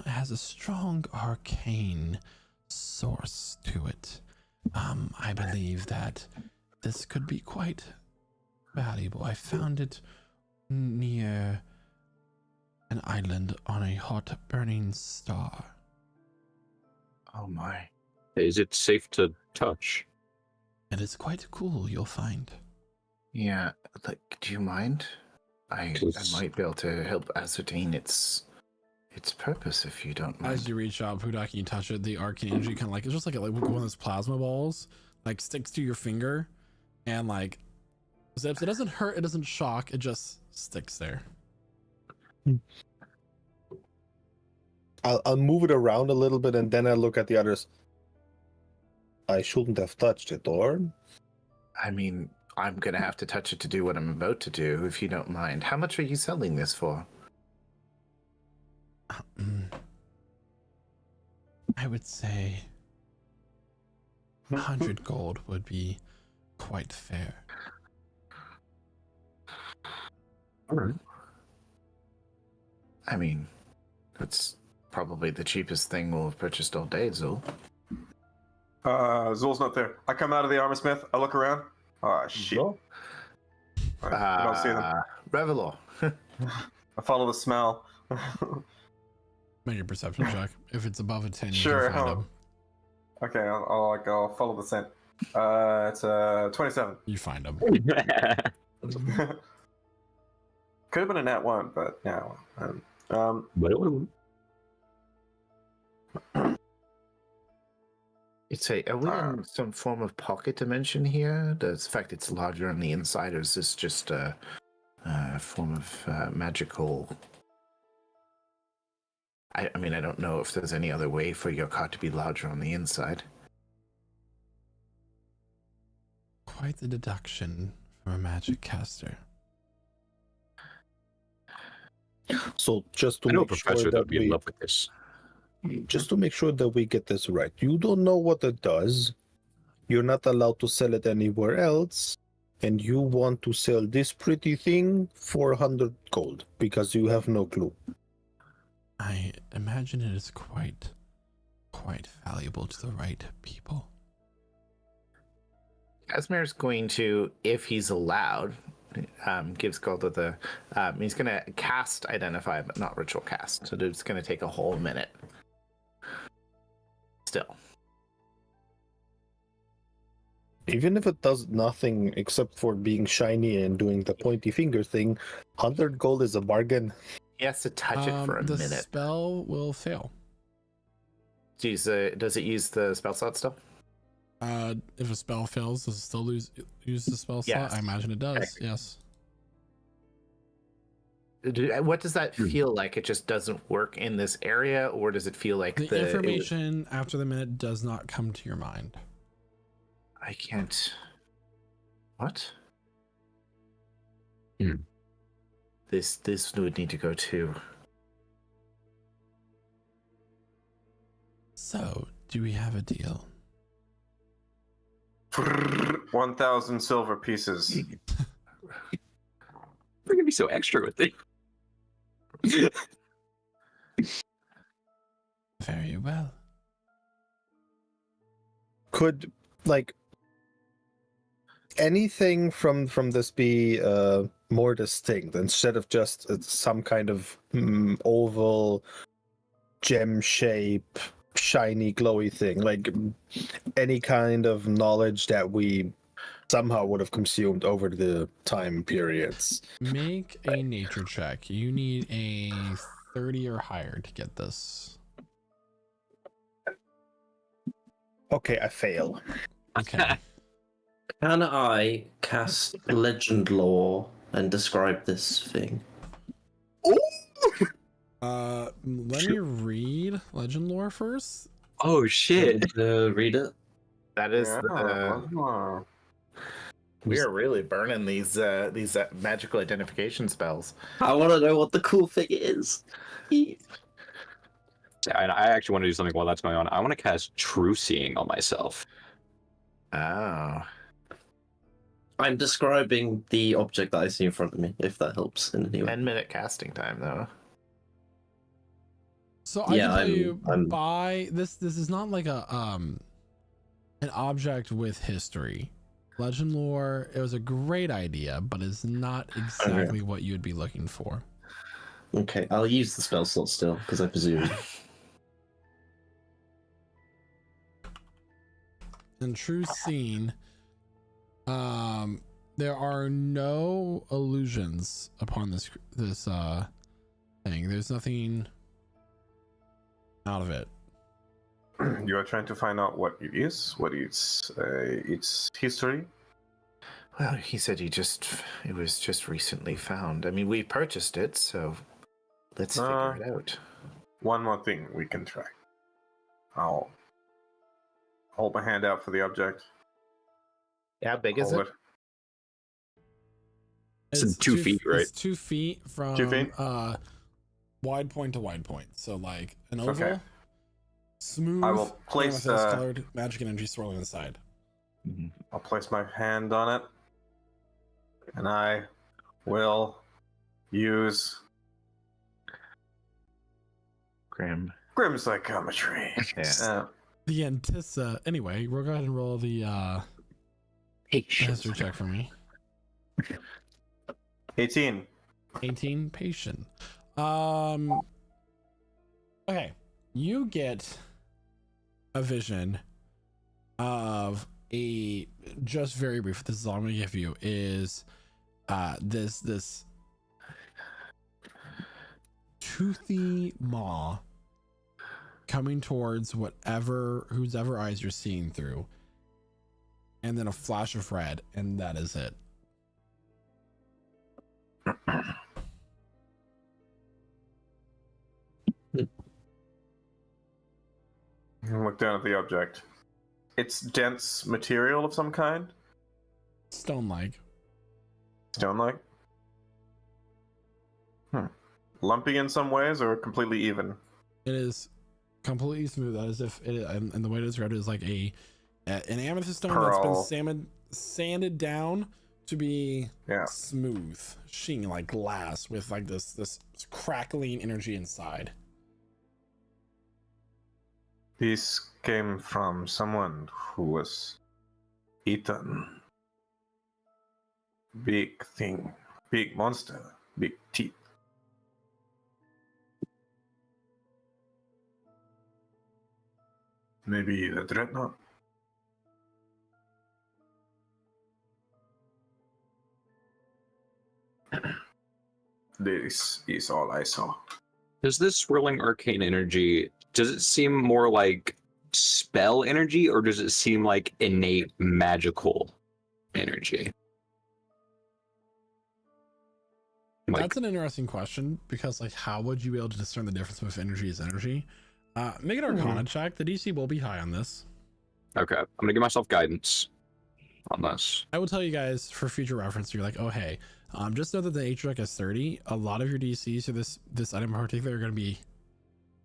has a strong arcane source to it. I believe that this could be quite valuable. I found it near an island on a hot burning star. Oh my. Is it safe to touch? It is quite cool, you'll find. Yeah, like, do you mind? I might be able to help ascertain its purpose if you don't mind. As you reach out, Pudak, you touch it, the arcane energy kind of like, it's just like one of those plasma balls, like sticks to your finger and like zips. It doesn't hurt, it doesn't shock, it just sticks there. I'll move it around a little bit and then I look at the others. I shouldn't have touched it, or? I mean, I'm gonna have to touch it to do what I'm about to do, if you don't mind. How much are you selling this for? I would say 100 gold would be quite fair. Alright. I mean, that's probably the cheapest thing we'll have purchased all day, Zul. Zul's not there. I come out of the armor smith. I look around. Oh, shit. I don't see them. Revelor. I follow the smell. Make a perception check. If it's above a 10, Sure. you can find them. Okay, I'll follow the scent. It's 27. You find them. Could have been a nat 1, but yeah. It's are we in some form of pocket dimension here? The fact it's larger on the inside, or is this just a form of magical? I mean, I don't know if there's any other way for your card to be larger on the inside. Quite the deduction from a magic caster. So just to I know a make professor sure that that would be in we, love with this. just to make sure that we get this right, you don't know what it does. You're not allowed to sell it anywhere else, and you want to sell this pretty thing for 100 gold because you have no clue. I imagine it is quite valuable to the right people. Casmir's going to, if he's allowed, gives Golda the. He's going to cast Identify, but not Ritual Cast. So it's going to take a whole minute. Still. Even if it does nothing except for being shiny and doing the pointy finger thing, 100 gold is a bargain. He has to touch it for a the minute. spell will fail. Does it use the spell slot still? If a spell fails, does it still use the spell slot? Yes. I imagine it does. Okay. Yes. What does that feel like? It just doesn't work in this area, or does it feel like The information after the minute does not come to your mind. I can't. What? This would need to go too. So, do we have a deal? 1,000 silver pieces. We're gonna be so extra with it. Very well. Could, like, anything from this be more distinct instead of just some kind of oval gem shape, shiny, glowy thing? Like, any kind of knowledge that we somehow would have consumed over the time periods. Make a nature check. You need a 30 or higher to get this. Okay, I fail. Okay. Can I cast legend lore and describe this thing? Let me read legend lore first. Oh shit! Read it. That is the. We are really burning these magical identification spells. I want to know what the cool thing is. And I actually want to do something while that's going on. I want to cast True Seeing on myself. Oh. I'm describing the object that I see in front of me, if that helps in any way. 10-minute casting time, though. So I Yeah, can tell I'm- you I'm- by this is not like a an object with history. Legend lore, it was a great idea, but it's not exactly what you'd be looking for. Okay, I'll use the spell slot still, because I presume. In true scene, there are no illusions upon this thing. There's nothing out of it. You are trying to find out what it is, what its history. Well, he said it was just recently found. I mean, we purchased it, so let's figure it out. One more thing we can try. I'll hold my hand out for the object. How big is Hold it? It's 2 feet, right? It's 2 feet from 2 feet? wide point to wide point. So like an oval, Okay. smooth, I will place, colored magic energy swirling inside. I'll place my hand on it, and I will use Grim psychometry. Yeah. The Antissa. Anyway, we'll go ahead and roll the history check for me. 18. 18 patient. Okay, you get a vision of a just very brief. This is all I'm gonna give you is this toothy maw coming towards whose ever eyes you're seeing through, and then a flash of red, and that is it. Look down at the object. It's dense material of some kind. Stone-like. Stone-like. Lumpy in some ways, or completely even. It is completely smooth, as if it, and the way to describe it is like an amethyst stone that's been sanded down to be smooth, sheen like glass, with like this crackling energy inside. This came from someone who was eaten. Big thing, big monster, big teeth. Maybe the dreadnought. This is all I saw. Does this swirling arcane energy, does it seem more like spell energy, or does it seem like innate magical energy? That's an interesting question, because like, how would you be able to discern the difference if energy is energy? Make an Arcana check. The DC will be high on this. Okay, I'm gonna give myself guidance on this. I will tell you guys for future reference. You're like, oh hey, just know that the H-Rec is 30. A lot of your DCs for this item in particular are going to be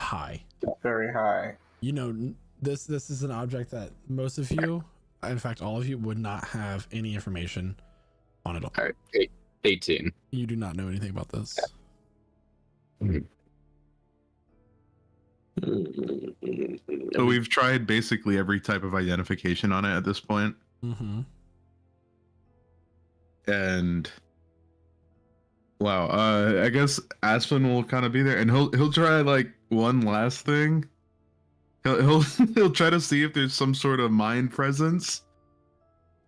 high. Very high. You know, this is an object that most of you, in fact all of you, would not have any information on it all. All right, 18. You do not know anything about this. So we've tried basically every type of identification on it at this point. Mm-hmm. And wow, I guess Aspen will kind of be there, and he'll try like one last thing. He'll try to see if there's some sort of mind presence,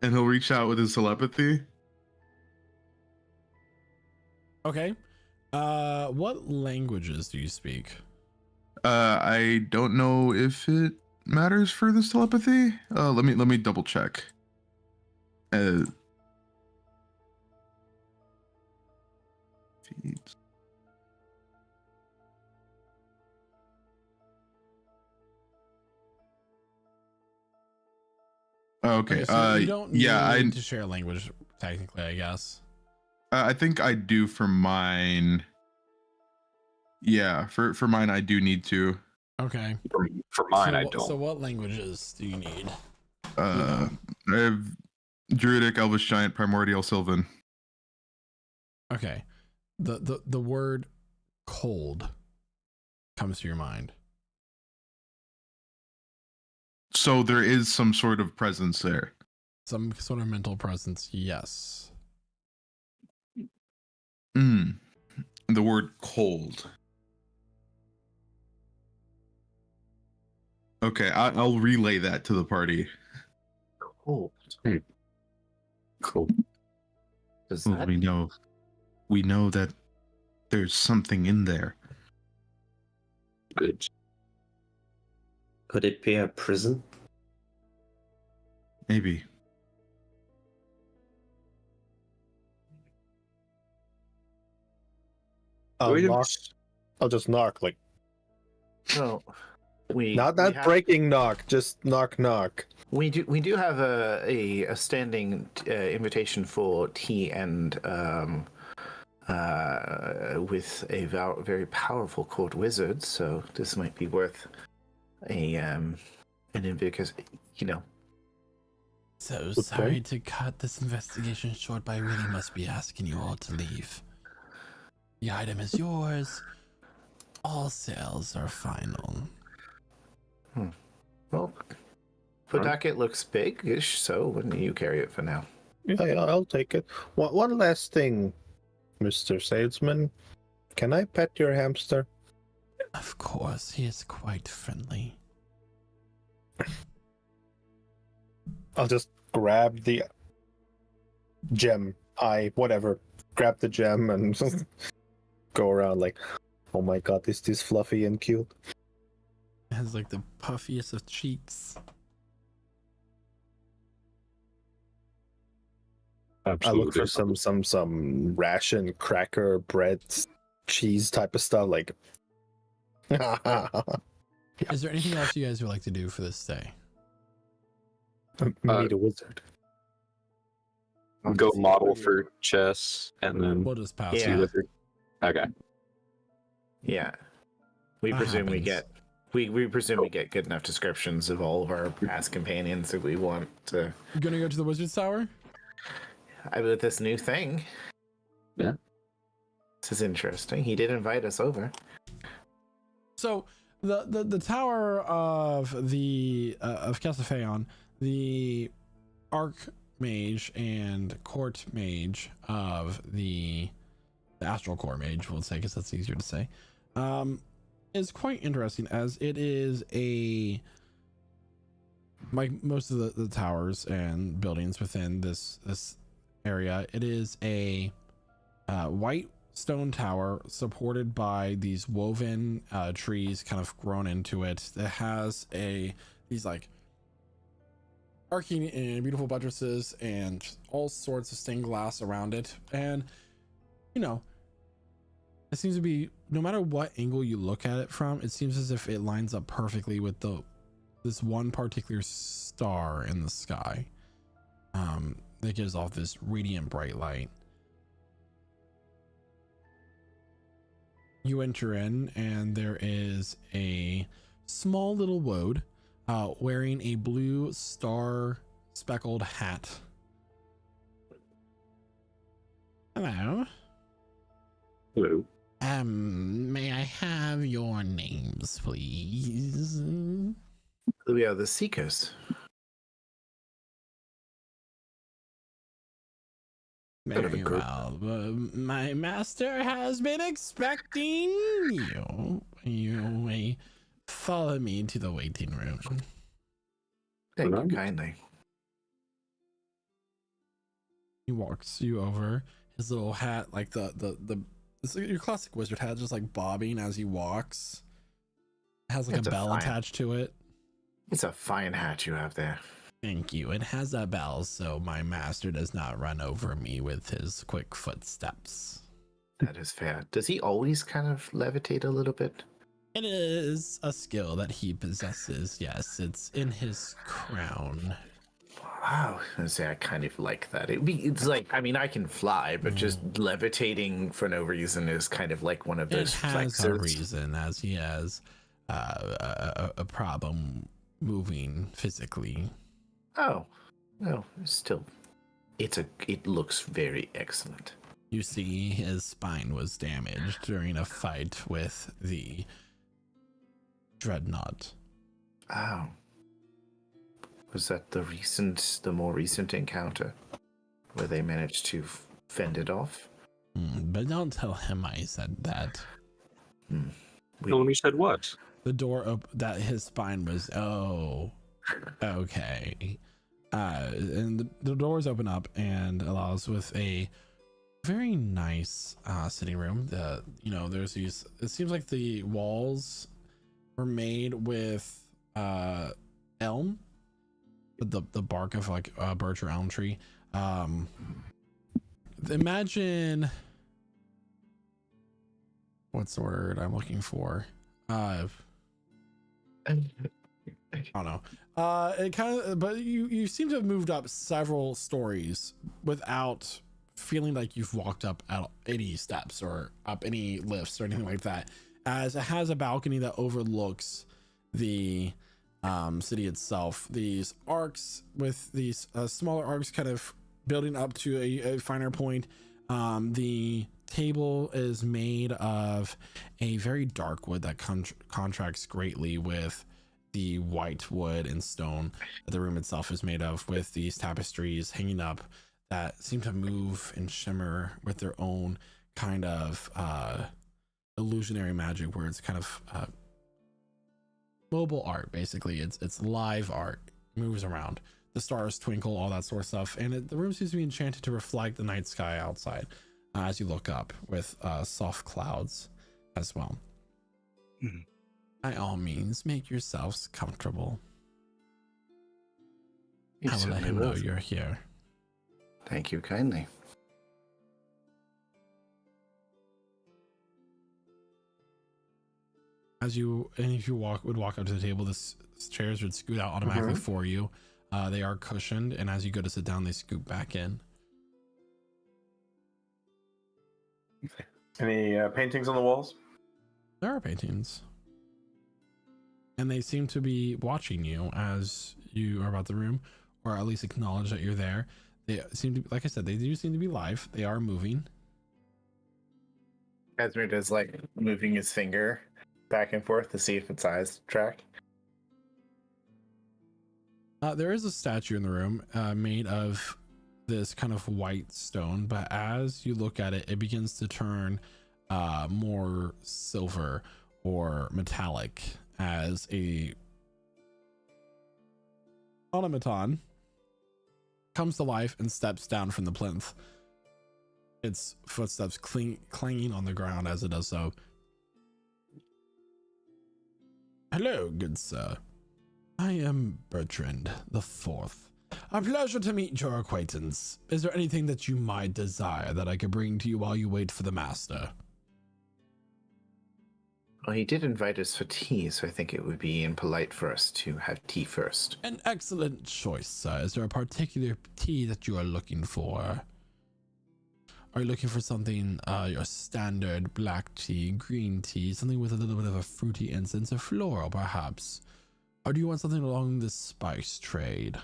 and he'll reach out with his telepathy. Okay. What languages do you speak? I don't know if it matters for this telepathy. Let me double check. Feeds. Okay. So you don't yeah, need I to share a language technically, I guess. I think I do for mine. Yeah, for mine I do need to. Okay. For mine, so, I don't. So what languages do you need? I have Druidic, Elvish Giant, Primordial, Sylvan. Okay. The word cold comes to your mind. So there is some sort of presence there. Some sort of mental presence, yes. The word cold. Okay, I'll relay that to the party. Cold. Cool. Does Well, that we know that there's something in there. Good. Could it be a prison? Maybe. I'll just knock, like well, we not we have- breaking knock, just knock. We do have a standing invitation for tea and with a very powerful court wizard, so this might be worth an because So sorry to cut this investigation short, but I really must be asking you all to leave. The item is yours. All sales are final. Well, Pawtucket looks big-ish, so wouldn't you carry it for now? Yeah, I'll take it. One last thing, Mr. Salesman. Can I pet your hamster? Of course, he is quite friendly. I'll just grab the gem. Whatever. Grab the gem and go around like, oh my god, is this fluffy and cute? It has like the puffiest of cheeks. Absolutely. I look for some ration, cracker, bread, cheese type of stuff. Like, Is there anything else you guys would like to do for this day? meet a wizard. Go model for chess, and then We'll just pass. Yeah. it. wizard. Okay. Yeah, we That presume we happens. get we presume we get good enough descriptions of all of our past companions that we want to. You gonna go to the wizard's tower? With this new thing. Yeah. This is interesting. He did invite us over. So the tower of the of Castlefeon, the Archmage and Court Mage of the Astral Core Mage, we'll say, because that's easier to say, is quite interesting, as it is like most of the towers and buildings within this area. It is a white stone tower supported by these woven trees kind of grown into it, that has these like arcing and beautiful buttresses and all sorts of stained glass around it. And it seems to be, no matter what angle you look at it from, it seems as if it lines up perfectly with this one particular star in the sky that gives off this radiant bright light. You enter in, and there is a small little woad wearing a blue star speckled hat. Hello. Hello. May I have your names, please? We are the Seekers. Very well. My master has been expecting you. You may follow me to the waiting room. Thank you kindly. He walks you over. His little hat, like it's like your classic wizard hat, just like bobbing as he walks. It has like It's a a bell fine- attached to it. It's a fine hat you have there. Thank you. It has a bell, so my master does not run over me with his quick footsteps. That is fair. Does he always kind of levitate a little bit? It is a skill that he possesses. Yes, it's in his crown. Wow, I kind of like that. It's like, I mean, I can fly, but just levitating for no reason is kind of like one of It those has a flexes. reason, as he has a problem moving physically. Oh, no, still it looks very excellent. You see, his spine was damaged during a fight with the Dreadnought. Oh. Was that the more recent encounter where they managed to fend it off? But don't tell him I said that. Tell him you said what? The door that his spine was. Oh, okay. And the doors open up and allows with a very nice sitting room. There's these. It seems like the walls were made with elm, the bark of like a birch or elm tree. Imagine, what's the word I'm looking for? I don't know. It kind of, but you seem to have moved up several stories without feeling like you've walked up any steps or up any lifts or anything like that, as it has a balcony that overlooks the city itself. These arcs with these smaller arcs kind of building up to a finer point. The table is made of a very dark wood that contracts greatly with the white wood and stone that the room itself is made of, with these tapestries hanging up that seem to move and shimmer with their own kind of illusionary magic, where it's kind of mobile art. Basically, it's live art, moves around, the stars twinkle, all that sort of stuff, and the room seems to be enchanted to reflect the night sky outside as you look up, with soft clouds as well. By all means, make yourselves comfortable. I will let him know you're here. Thank you kindly. If you would walk up to the table, the chairs would scoot out automatically for you. They are cushioned, and as you go to sit down, they scoot back in. Any paintings on the walls? There are paintings, and they seem to be watching you as you are about the room, or at least acknowledge that you're there. They seem to, like I said, they do seem to be live. They are moving. Casimir does like moving his finger back and forth to see if its eyes track. There is a statue in the room made of this kind of white stone, but as you look at it, it begins to turn more silver or metallic as a automaton comes to life and steps down from the plinth, its footsteps clanging on the ground as it does so. Hello, good sir. I am Bertrand the Fourth. A pleasure to meet your acquaintance. Is there anything that you might desire that I could bring to you while you wait for the master? Well, he did invite us for tea, so I think it would be impolite for us to have tea first. An excellent choice, sir. Is there a particular tea that you are looking for? Are you looking for something, your standard black tea, green tea, something with a little bit of a fruity incense, or floral perhaps? Or do you want something along the spice trade?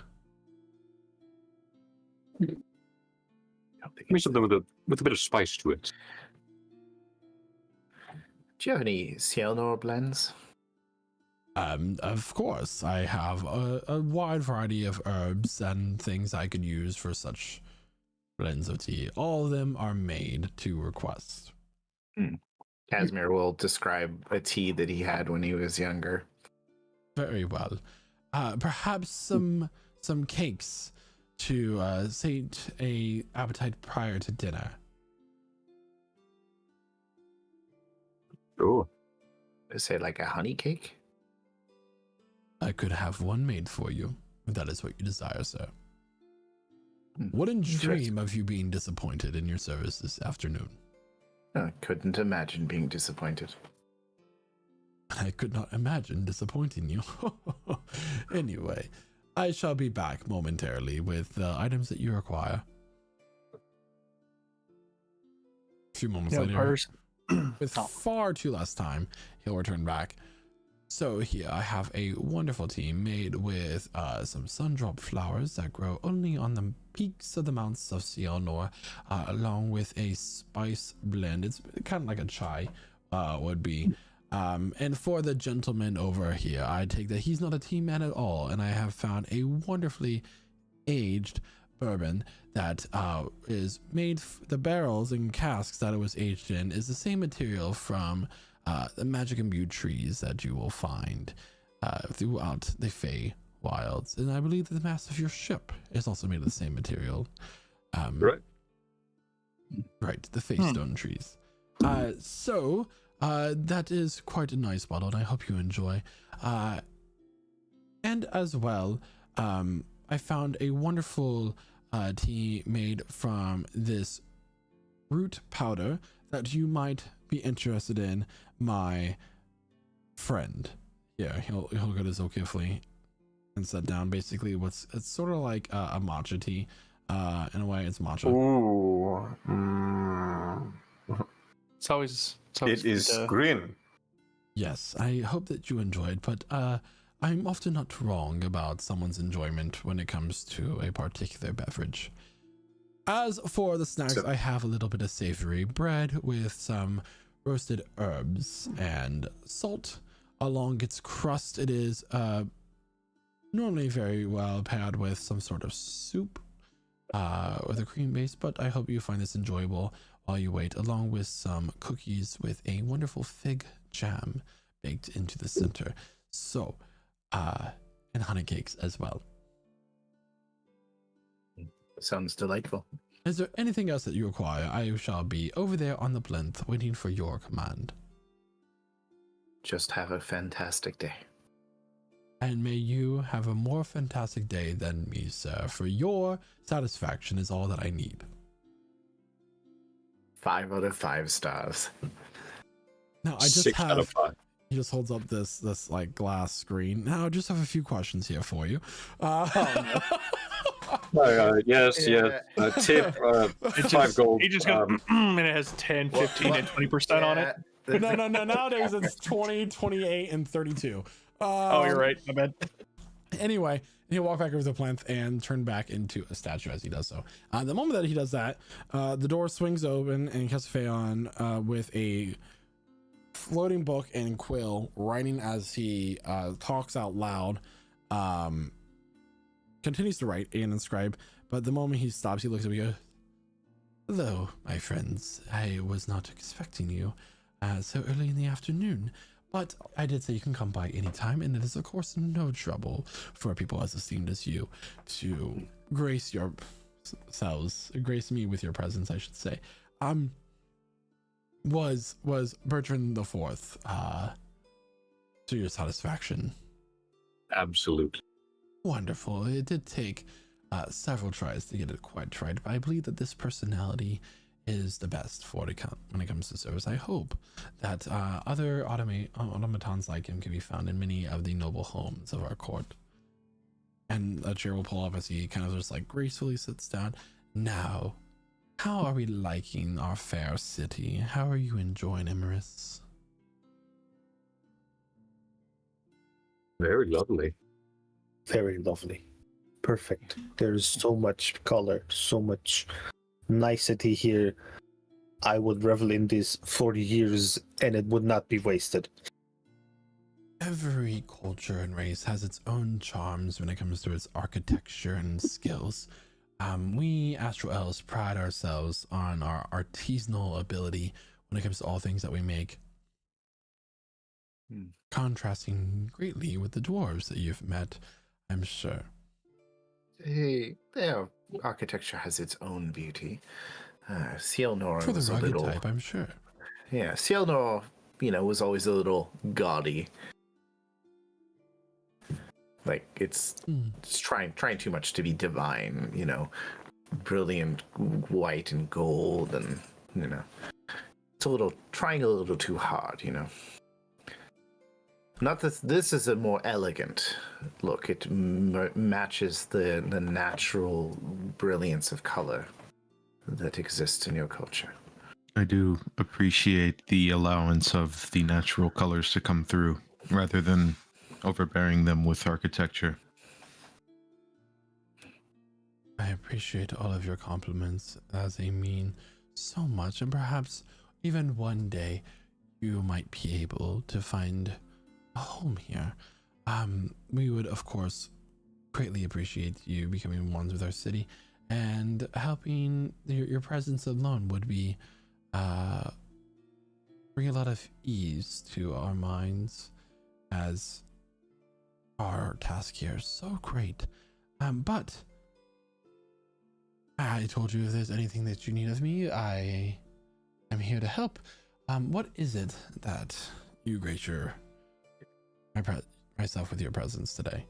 Give me something with a bit of spice to it. Do you have any Cielnor blends? Of course. I have a wide variety of herbs and things I could use for such blends of tea. All of them are made to request. Casimir will describe a tea that he had when he was younger. Very well. Perhaps some cakes to sate a appetite prior to dinner. Oh. Say like a honey cake? I could have one made for you, if that is what you desire, sir. Wouldn't dream of you being disappointed in your service this afternoon. I couldn't imagine being disappointed. I could not imagine disappointing you. Anyway, I shall be back momentarily with the items that you require. A few moments later, with far too less time, he'll return back. So here I have a wonderful tea made with some sundrop flowers that grow only on the peaks of the mountains of Cielnor, along with a spice blend. It's kind of like a chai would be. And for the gentleman over here, I take that he's not a tea man at all, and I have found a wonderfully aged bourbon that is made. The barrels and casks that it was aged in is the same material from the magic imbued trees that you will find throughout the Fey wilds, and I believe that the mast of your ship is also made of the same material. Right. Right, the Fey stone trees. So that is quite a nice bottle, and I hope you enjoy. And as well, I found a wonderful tea made from this root powder that you might be interested in, my friend. Yeah, he'll go to Zokifli and set down basically it's sort of like a matcha tea. In a way, it's matcha. Ooh. It's always It is green. Yes, I hope that you enjoyed, but I'm often not wrong about someone's enjoyment when it comes to a particular beverage. As for the snacks, I have a little bit of savory bread with some roasted herbs and salt along its crust. It is normally very well paired with some sort of soup with a cream base, but I hope you find this enjoyable while you wait, along with some cookies with a wonderful fig jam baked into the center. So, and honey cakes as well. Sounds delightful. Is there anything else that you require? I shall be over there on the plinth waiting for your command. Just have a fantastic day. And may you have a more fantastic day than me, sir, for your satisfaction is all that I need. 5 out of 5 stars. Now, I just 6 out of 5. He just holds up this like glass screen. Now, I just have a few questions here for you. Yes. Tip, 5 gold. He just goes, and it has 10, 15, and 20% on it. No. Nowadays, it's 20, 28, and 32. Oh, you're right. My bad. Anyway, he'll walk back over the plinth and turn back into a statue as he does so. The moment that he does that, the door swings open and Casapheon with a floating book and quill writing as he talks out loud, continues to write and inscribe, but the moment he stops, he looks at me and goes, "Hello, my friends. I was not expecting you so early in the afternoon, but I did say you can come by anytime, and it is of course no trouble for people as esteemed as you to grace me with your presence, I should say. Was Bertrand the Fourth to your satisfaction?" Absolutely. Wonderful. It did take several tries to get it quite right, but I believe that this personality is the best for it when it comes to service. I hope that other automatons like him can be found in many of the noble homes of our court. And a chair will pull up as he kind of just like gracefully sits down. Now, how are we liking our fair city? How are you enjoying Emeris? Very lovely. Very lovely. Perfect. There's so much color, so much nicety here. I would revel in this for years and it would not be wasted. Every culture and race has its own charms when it comes to its architecture and skills. We Astral Elves pride ourselves on our artisanal ability when it comes to all things that we make. Contrasting greatly with the dwarves that you've met, I'm sure. Their architecture has its own beauty. Cielnor For the was a rugged little type, I'm sure. Yeah, Cielnor, was always a little gaudy. Like it's trying too much to be divine, brilliant white and gold, and it's trying a little too hard, Not that this is a more elegant look. It matches the natural brilliance of color that exists in your culture. I do appreciate the allowance of the natural colors to come through. rather than overbearing them with architecture. I appreciate all of your compliments, as they mean so much, and perhaps even one day you might be able to find a home here. We would, of course, greatly appreciate you becoming one with our city, and helping your presence alone would be bring a lot of ease to our minds, as our task here is so great. But I told you if there's anything that you need of me, I am here to help. What is it that you grace myself with your presence today?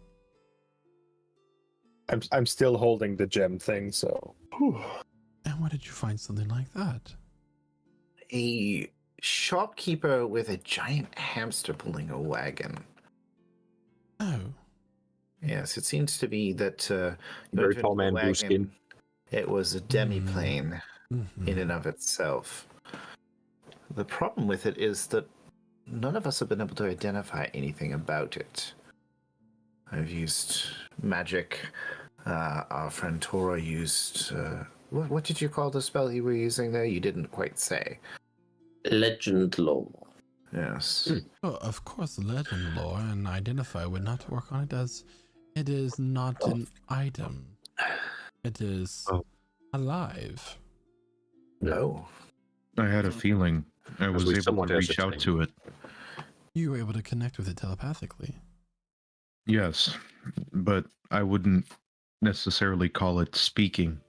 I'm still holding the gem thing, so. And where did you find something like that? A shopkeeper with a giant hamster pulling a wagon. Oh. Yes, it seems to be that Very tall man, blue skin. It was a demi-plane in and of itself. The problem with it is that none of us have been able to identify anything about it. I've used magic. Our friend Tora used... what did you call the spell you were using there? You didn't quite say. Legend lore. Yes. Well, of course, legend lore and identify would not work on it, as it is not an item. It is alive. No. I had a feeling I was able to reach out to it. You were able to connect with it telepathically. Yes, but I wouldn't necessarily call it speaking.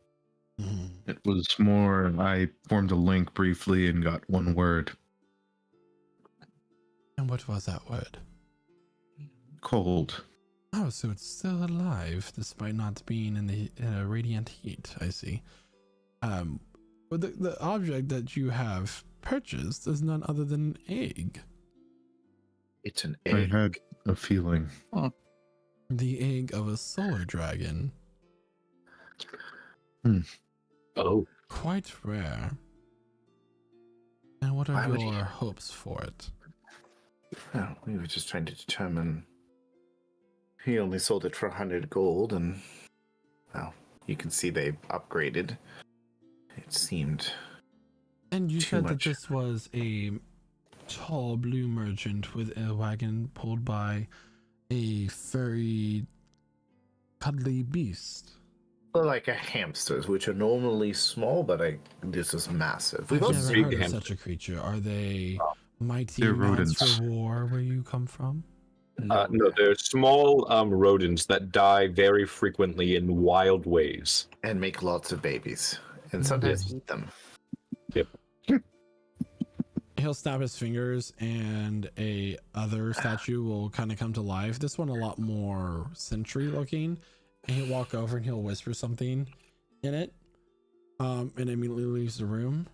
It was more, I formed a link briefly and got one word. And what was that word? Cold. Oh, so it's still alive despite not being in a radiant heat. I see. But the object that you have purchased is none other than an egg. It's an egg. I had a feeling. The egg of a solar dragon. Oh. Quite rare. And what Why are would your you- hopes for it? Well, we were just trying to determine. He only sold it for 100 gold, and well, you can see they upgraded. It seemed. And you too said that much. this was a tall blue merchant with a wagon pulled by a furry, cuddly beast. Well, like a hamsters, which are normally small, but this is massive. I've We've never seen heard of ham- such a creature. Are they mighty They're mounts rodents. for war where you come from? No, they're small rodents that die very frequently in wild ways. and make lots of babies, and sometimes eat them. Yep. He'll snap his fingers and a other statue will kind of come to life. This one a lot more sentry looking. And he'll walk over and he'll whisper something in it. And immediately leaves the room.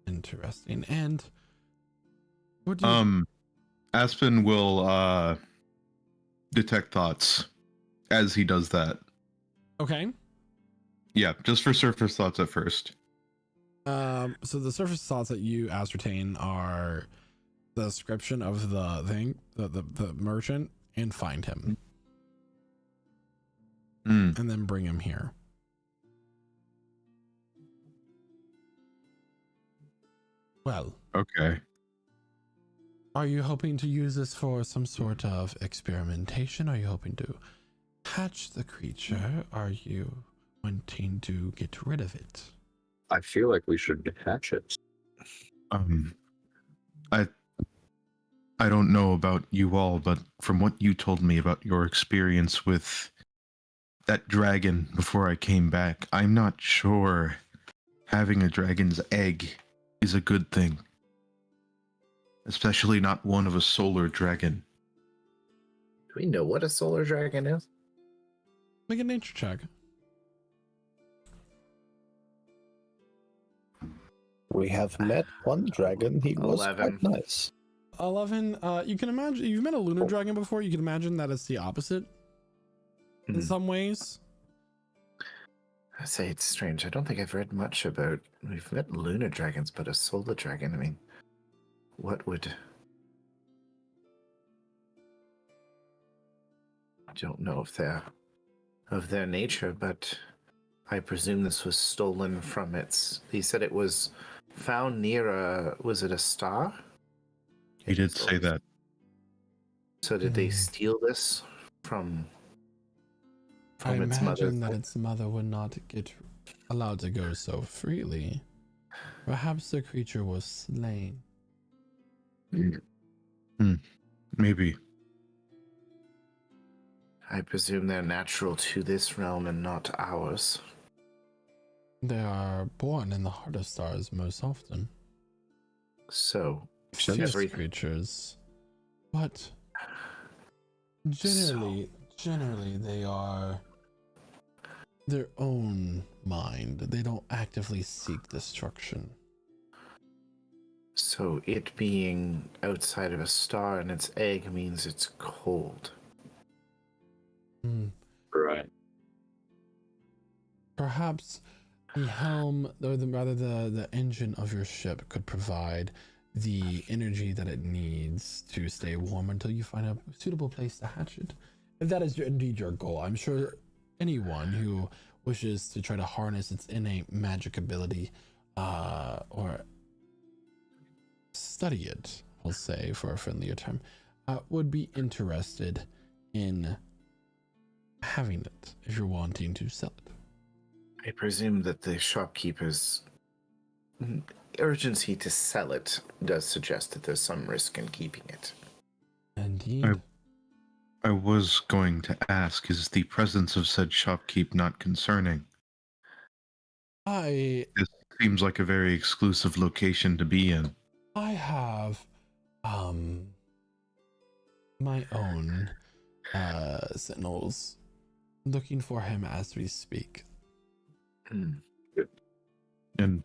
Interesting. And what do you Aspen will detect thoughts as he does that. Okay. Yeah, just for surface thoughts at first. So the surface thoughts that you ascertain are the description of the thing, the merchant, and find him. And then bring him here. Well. Okay. Are you hoping to use this for some sort of experimentation? Are you hoping to hatch the creature? Are you wanting to get rid of it? I feel like we should hatch it. I don't know about you all, but from what you told me about your experience with that dragon before I came back, I'm not sure having a dragon's egg is a good thing. Especially not one of a solar dragon. Do we know what a solar dragon is? Make a nature check. We have met one dragon. He was 11. quite nice. 11. You can imagine, you've met a lunar dragon before. You can imagine that it's the opposite in some ways. I say it's strange. I don't think I've read much about. We've met lunar dragons, but a solar dragon. I mean, what would? I don't know if they're of their nature, but I presume this was stolen from its. He said it was found near a. Was it a star? He did say that. So did they steal this from I its mother? imagine that its mother would not get allowed to go so freely. Perhaps the creature was slain. Maybe. I presume they're natural to this realm and not ours. They are born in the heart of stars most often. So, Fierce creatures. But generally they are their own mind. They don't actively seek destruction. So it being outside of a star and its egg means it's cold. Right. Perhaps the helm, or the engine of your ship could provide the energy that it needs to stay warm until you find a suitable place to hatch it. If that is indeed your goal, I'm sure anyone who wishes to try to harness its innate magic ability, or study it, we'll say for a friendlier term, would be interested in having it if you're wanting to sell it. I presume that the shopkeeper's urgency to sell it does suggest that there's some risk in keeping it. Indeed. I was going to ask, is the presence of said shopkeep not concerning? This seems like a very exclusive location to be in. I have my own sentinels looking for him as we speak. And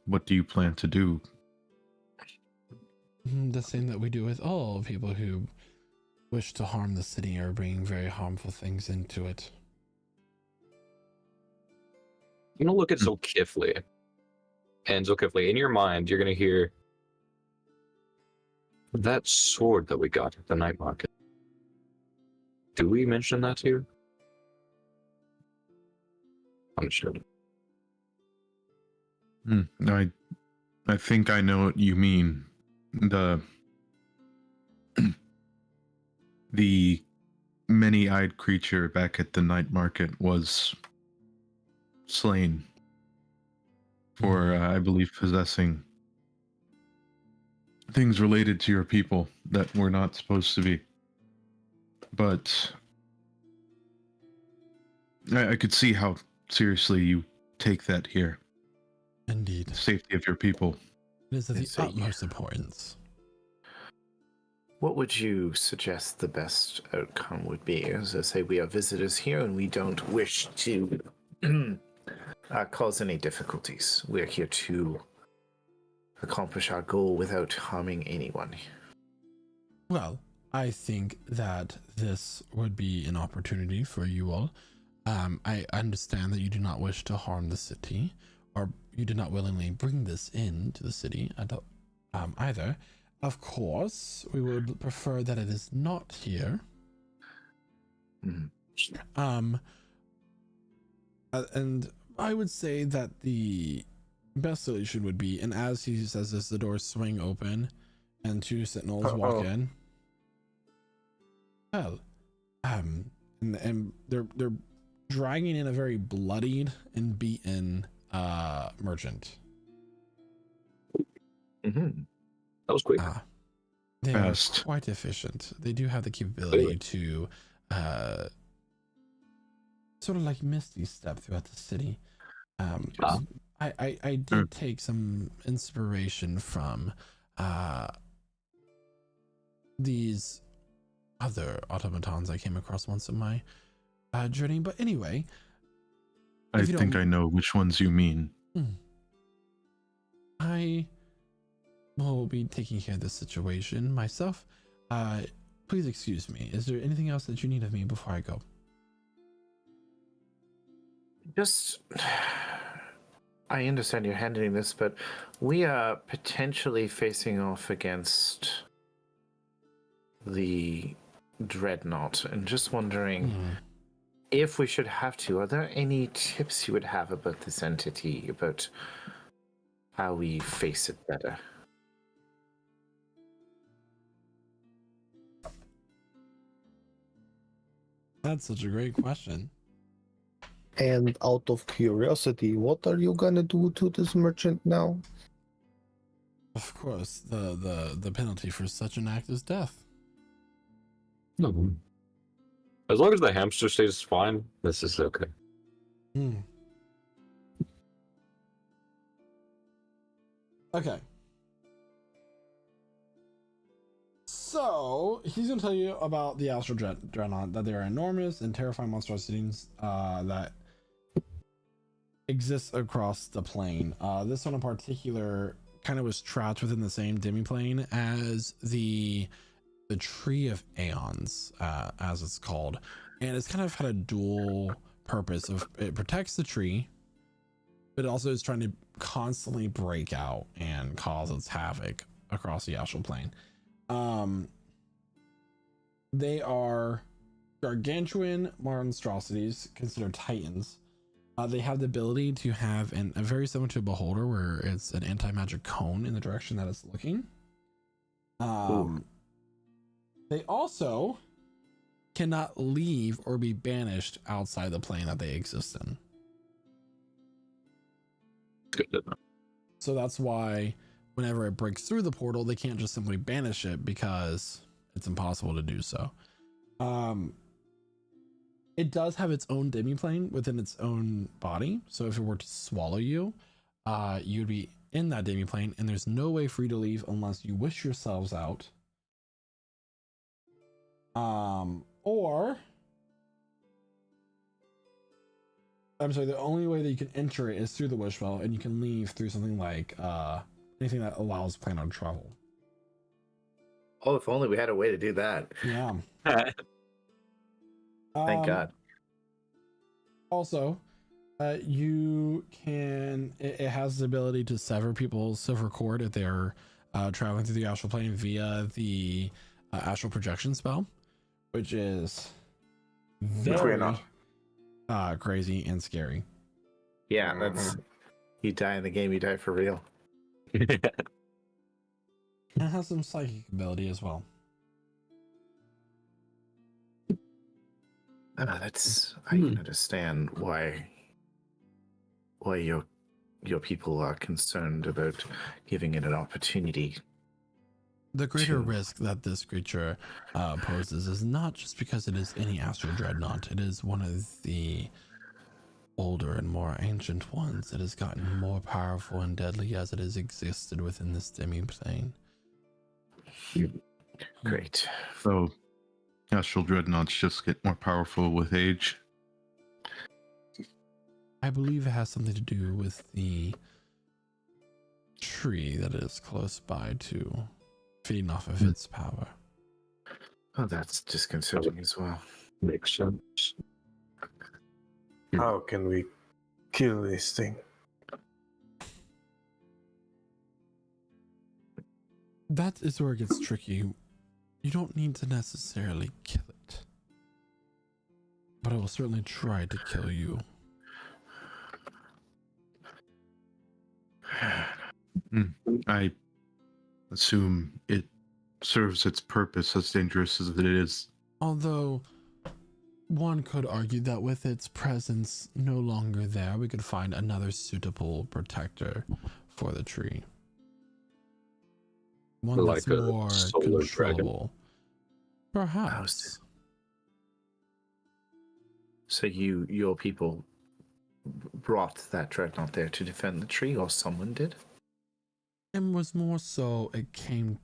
what do you plan to do? The same that we do with all people who wish to harm the city or bring very harmful things into it. I'm gonna look at Zulkifli. And Zulkifli, in your mind, you're gonna hear that sword that we got at the night market. Do we mention that to you? Understood. I think I know what you mean. The many-eyed creature back at the night market was slain for, I believe, possessing things related to your people that were not supposed to be. But I could see how seriously you take that here. Indeed. The safety of your people. It is of the utmost importance. What would you suggest the best outcome would be? As I say, we are visitors here and we don't wish to cause any difficulties. We're here to accomplish our goal without harming anyone. Well, I think that this would be an opportunity for you all. I understand that you do not wish to harm the city, or you did not willingly bring this into the city. I don't either. Of course, we would prefer that it is not here. And I would say that the best solution would be, and as he says this, the doors swing open and two sentinels walk in. Well, and they're dragging in a very bloodied and beaten merchant. That was quick. They are quite efficient. They do have the capability to sort of like Misty step throughout the city. I did take some inspiration from these other automatons I came across once in my journey. But anyway, I think I know which ones you mean. I will be taking care of this situation myself. Please excuse me. Is there anything else that you need of me before I go? Just, I understand you're handling this, but we are potentially facing off against the Dreadnought, and just wondering if we should have to, are there any tips you would have about this entity, about how we face it better? That's such a great question. And out of curiosity, what are you gonna do to this merchant now? Of course, the penalty for such an act is death. No. As long as the hamster stays fine, this is okay. Okay. So he's gonna tell you about the Astral Dreadnought, that they are enormous and terrifying monstrosities that exists across the plane. This one in particular kind of was trapped within the same demiplane as the Tree of Aeons, as it's called, and it's kind of had a dual purpose of it protects the tree, but it also is trying to constantly break out and cause its havoc across the astral plane. They are gargantuan monstrosities considered titans. They have the ability to have a very similar to a beholder, where it's an anti-magic cone in the direction that it's looking. They also cannot leave or be banished outside the plane that they exist in. Good to know. So that's why whenever it breaks through the portal, they can't just simply banish it, because it's impossible to do so. It does have its own demiplane within its own body. So if it were to swallow you, you'd be in that demiplane, and there's no way for you to leave unless you wish yourselves out. Or I'm sorry, the only way that you can enter it is through the wish well, and you can leave through something like anything that allows planar travel. Oh, if only we had a way to do that. Yeah. Thank God. Also, you can. It has the ability to sever people's silver cord if they're traveling through the astral plane via the astral projection spell, which is very crazy and scary. Yeah, that's you die in the game, you die for real. And it has some psychic ability as well. That's I can understand why your people are concerned about giving it an opportunity. The greater risk that this creature poses is not just because it is any astral dreadnought. It is one of the older and more ancient ones. It has gotten more powerful and deadly as it has existed within this demi-plane. Great. So, astral dreadnoughts just get more powerful with age. I believe it has something to do with the tree that is close by to feeding off of its power. Oh, that's disconcerting as well. Makes sense. How can we kill this thing? That is where it gets tricky. You don't need to necessarily kill it, but I will certainly try to kill you. I assume it serves its purpose, as dangerous as it is. Although one could argue that with its presence no longer there, we could find another suitable protector for the tree. One that's Like a more solar controllable. Perhaps. So your people brought that dreadnought there to defend the tree, or someone did? It was more so it came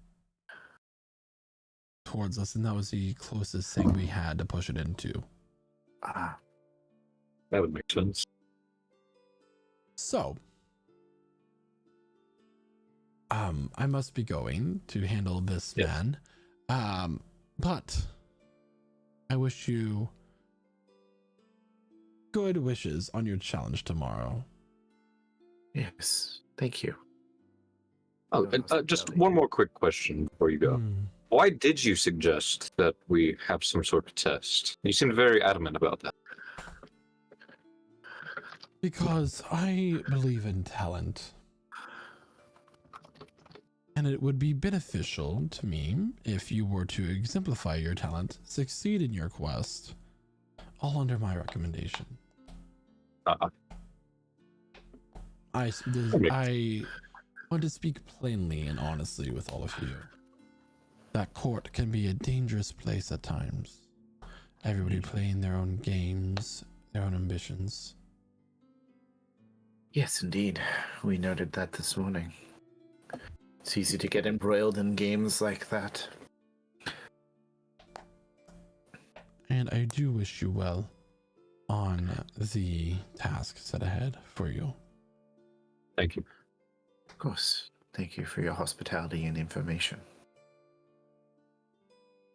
towards us, and that was the closest thing we had to push it into. Ah. That would make sense. So, I must be going to handle this man. But I wish you good wishes on your challenge tomorrow. Yes, thank you. Oh, and just one more quick question before you go. Why did you suggest that we have some sort of test? You seemed very adamant about that. Because I believe in talent. And it would be beneficial to me if you were to exemplify your talent, succeed in your quest, all under my recommendation. I want to speak plainly and honestly with all of you. That court can be a dangerous place at times. Everybody playing their own games, their own ambitions. Yes, indeed. We noted that this morning. It's easy to get embroiled in games like that. And I do wish you well on the task set ahead for you. Thank you. Of course. Thank you for your hospitality and information.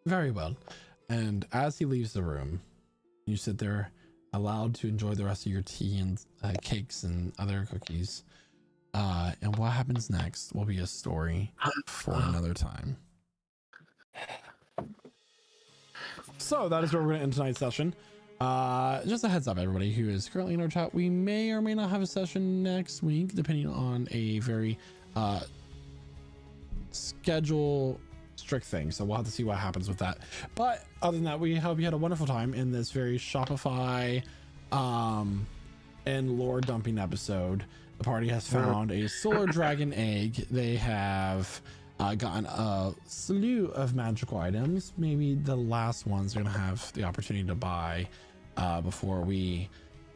Very well. And as he leaves the room, you sit there allowed to enjoy the rest of your tea and cakes and other cookies. And what happens next will be a story for another time. So that is where we're going to end tonight's session. Just a heads up, everybody who is currently in our chat, we may or may not have a session next week, depending on a very schedule strict thing. So we'll have to see what happens with that. But other than that, we hope you had a wonderful time in this very Shopify and lore dumping episode. The party has found a solar dragon egg. They have gotten a slew of magical items. Maybe the last ones they're gonna have the opportunity to buy before we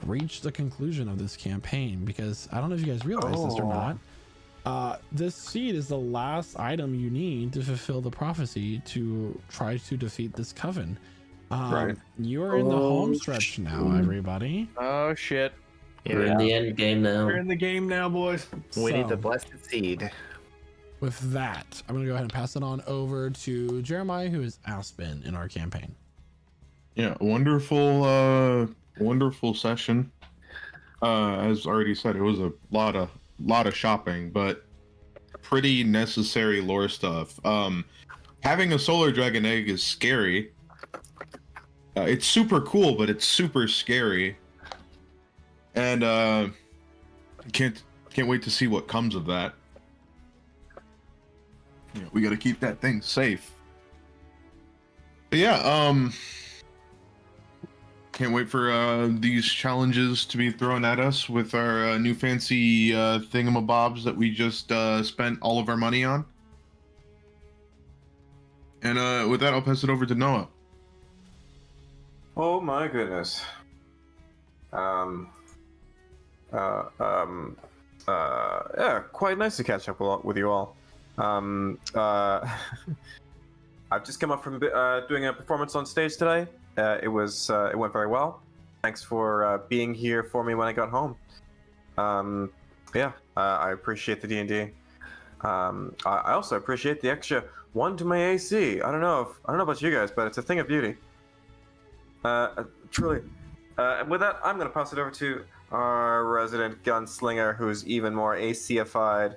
reach the conclusion of this campaign, because I don't know if you guys realize this or not. This seed is the last item you need to fulfill the prophecy to try to defeat this coven. You are in the home stretch now, everybody. Oh shit. We're in the end game now. We're in the game now, boys. We need the blessed seed. With that, I'm going to go ahead and pass it on over to Jeremiah, who is Aspen in our campaign. Yeah, wonderful session. As already said, it was a lot of shopping, but pretty necessary lore stuff. Having a solar dragon egg is scary. It's super cool, but it's super scary. And can't wait to see what comes of that. Yeah, we got to keep that thing safe. But yeah, can't wait for these challenges to be thrown at us with our new fancy thingamabobs that we just spent all of our money on. And with that, I'll pass it over to Noah. Oh my goodness. Yeah, quite nice to catch up with you all. I've just come up from doing a performance on stage today. It went very well. Thanks for being here for me when I got home. Yeah, I appreciate the D&D. I also appreciate the extra 1 to my AC. I don't know about you guys, but it's a thing of beauty. Truly. And with that, I'm going to pass it over to our resident gunslinger, who's even more AC-ified,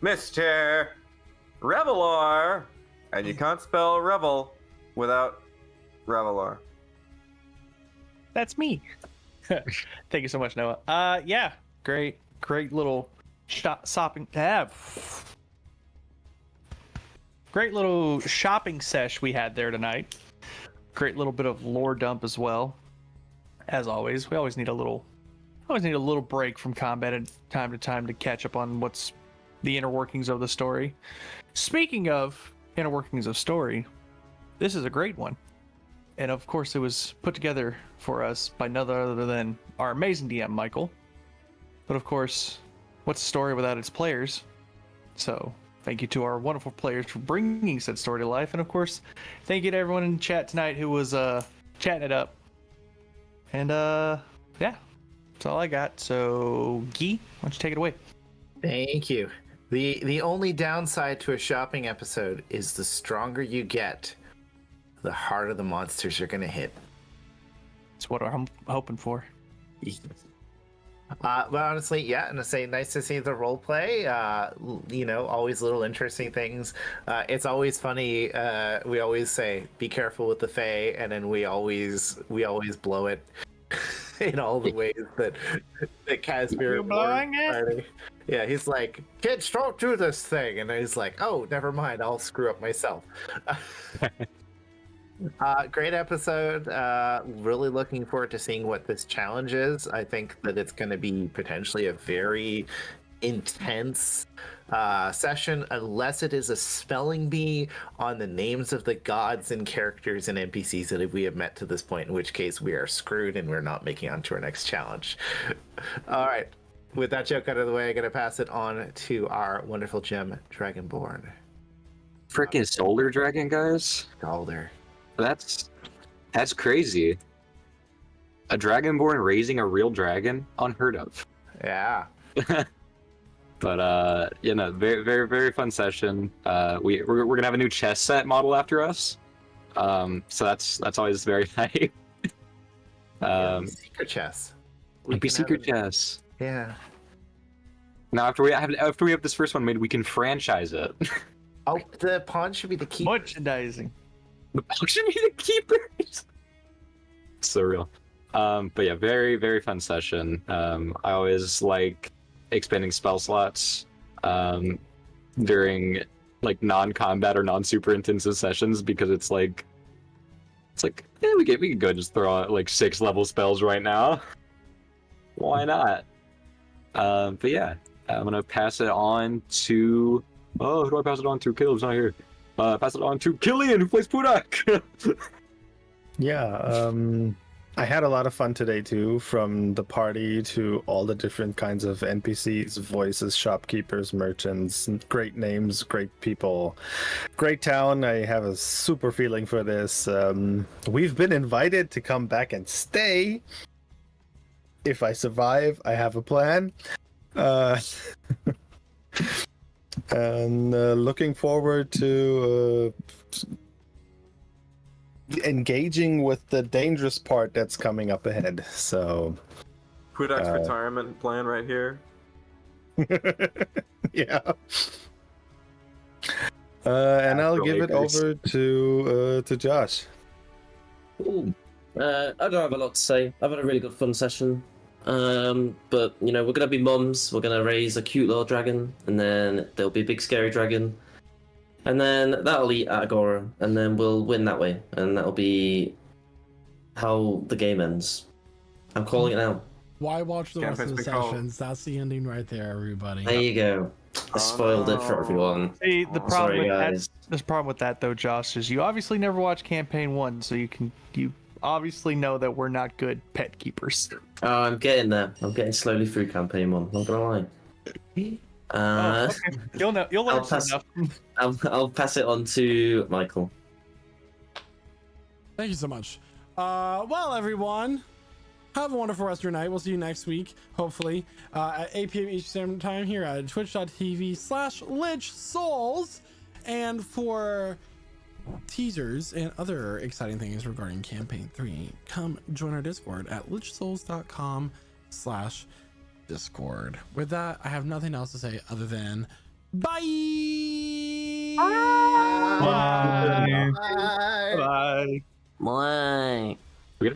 Mr. Revelar. And you can't spell Revel without Revelar. That's me. Thank you so much, Noah. Yeah, great little great little shopping sesh we had there tonight. Great little bit of lore dump as well. As always, we always need a little break from combat at time to time to catch up on what's the inner workings of the story. Speaking of inner workings of story, this is a great one. And of course, it was put together for us by none other than our amazing DM, Michael. But of course, what's a story without its players? So thank you to our wonderful players for bringing said story to life. And of course, thank you to everyone in chat tonight who was chatting it up. And yeah, that's all I got. So Guy, why don't you take it away? Thank you. The only downside to a shopping episode is the stronger you get, the harder the monsters are going to hit. That's what I'm hoping for. But honestly, yeah, and I say nice to see the role play. Always little interesting things. It's always funny. We always say, "Be careful with the Fae," and then we always blow it. in all the ways that Casimir. You blowing it? Party. Yeah, he's like, kids, don't do this thing, and he's like, oh, never mind, I'll screw up myself. Great episode. Really looking forward to seeing what this challenge is. I think that it's going to be potentially a very intense session, unless it is a spelling bee on the names of the gods and characters and NPCs that we have met to this point, in which case we are screwed and we're not making on to our next challenge. All right. With that joke out of the way, I'm going to pass it on to our wonderful gem, Dragonborn. Freaking Soldier Dragon, guys. Calder. That's crazy. A Dragonborn raising a real dragon? Unheard of. Yeah. But very, very, very fun session. We're gonna have a new chess set model after us. So that's always very hype. Secret chess. It'd be secret chess. Yeah. Now after we have this first one made, we can franchise it. Oh, the pawn should be the keeper. Merchandising. The pawn should be the keepers. Surreal. But yeah, very, very fun session. I always like expanding spell slots during like non-combat or non-super intensive sessions, because it's like we could go just throw out like 6-level spells right now. Why not? But yeah, I'm gonna pass it on to who do I pass it on to? Caleb's not here. Pass it on to Killian, who plays Pudak. Yeah, I had a lot of fun today too, from the party to all the different kinds of NPCs, voices, shopkeepers, merchants, great names, great people, great town. I have a super feeling for this. We've been invited to come back and stay. If I survive, I have a plan. And looking forward to engaging with the dangerous part that's coming up ahead. So Pudak's retirement plan right here. Yeah. And I'll give it over to Josh. Ooh. I don't have a lot to say. I've had a really good fun session. But we're gonna be mums. We're gonna raise a cute little dragon, and then there'll be a big scary dragon, and then that'll eat Agora, and then we'll win that way, and that'll be how the game ends. I'm calling it now. Why watch the rest of the sessions? That's the ending right there, everybody. There you go. I spoiled it for everyone. See, the problem Sorry, with guys. the problem with that though, Josh, is you obviously never watched campaign 1, so you obviously know that we're not good pet keepers. Oh, I'm getting there. I'm getting slowly through campaign 1. Not gonna lie. Okay. You'll learn enough. I'll pass it on to Michael. Thank you so much. Well, everyone, have a wonderful rest of your night. We'll see you next week, hopefully, at 8 p.m. Eastern Standard Time here at twitch.tv/LichSouls. And for teasers and other exciting things regarding campaign 3, come join our Discord at lichsouls.com/Discord. With that, I have nothing else to say other than bye. Bye. Bye. We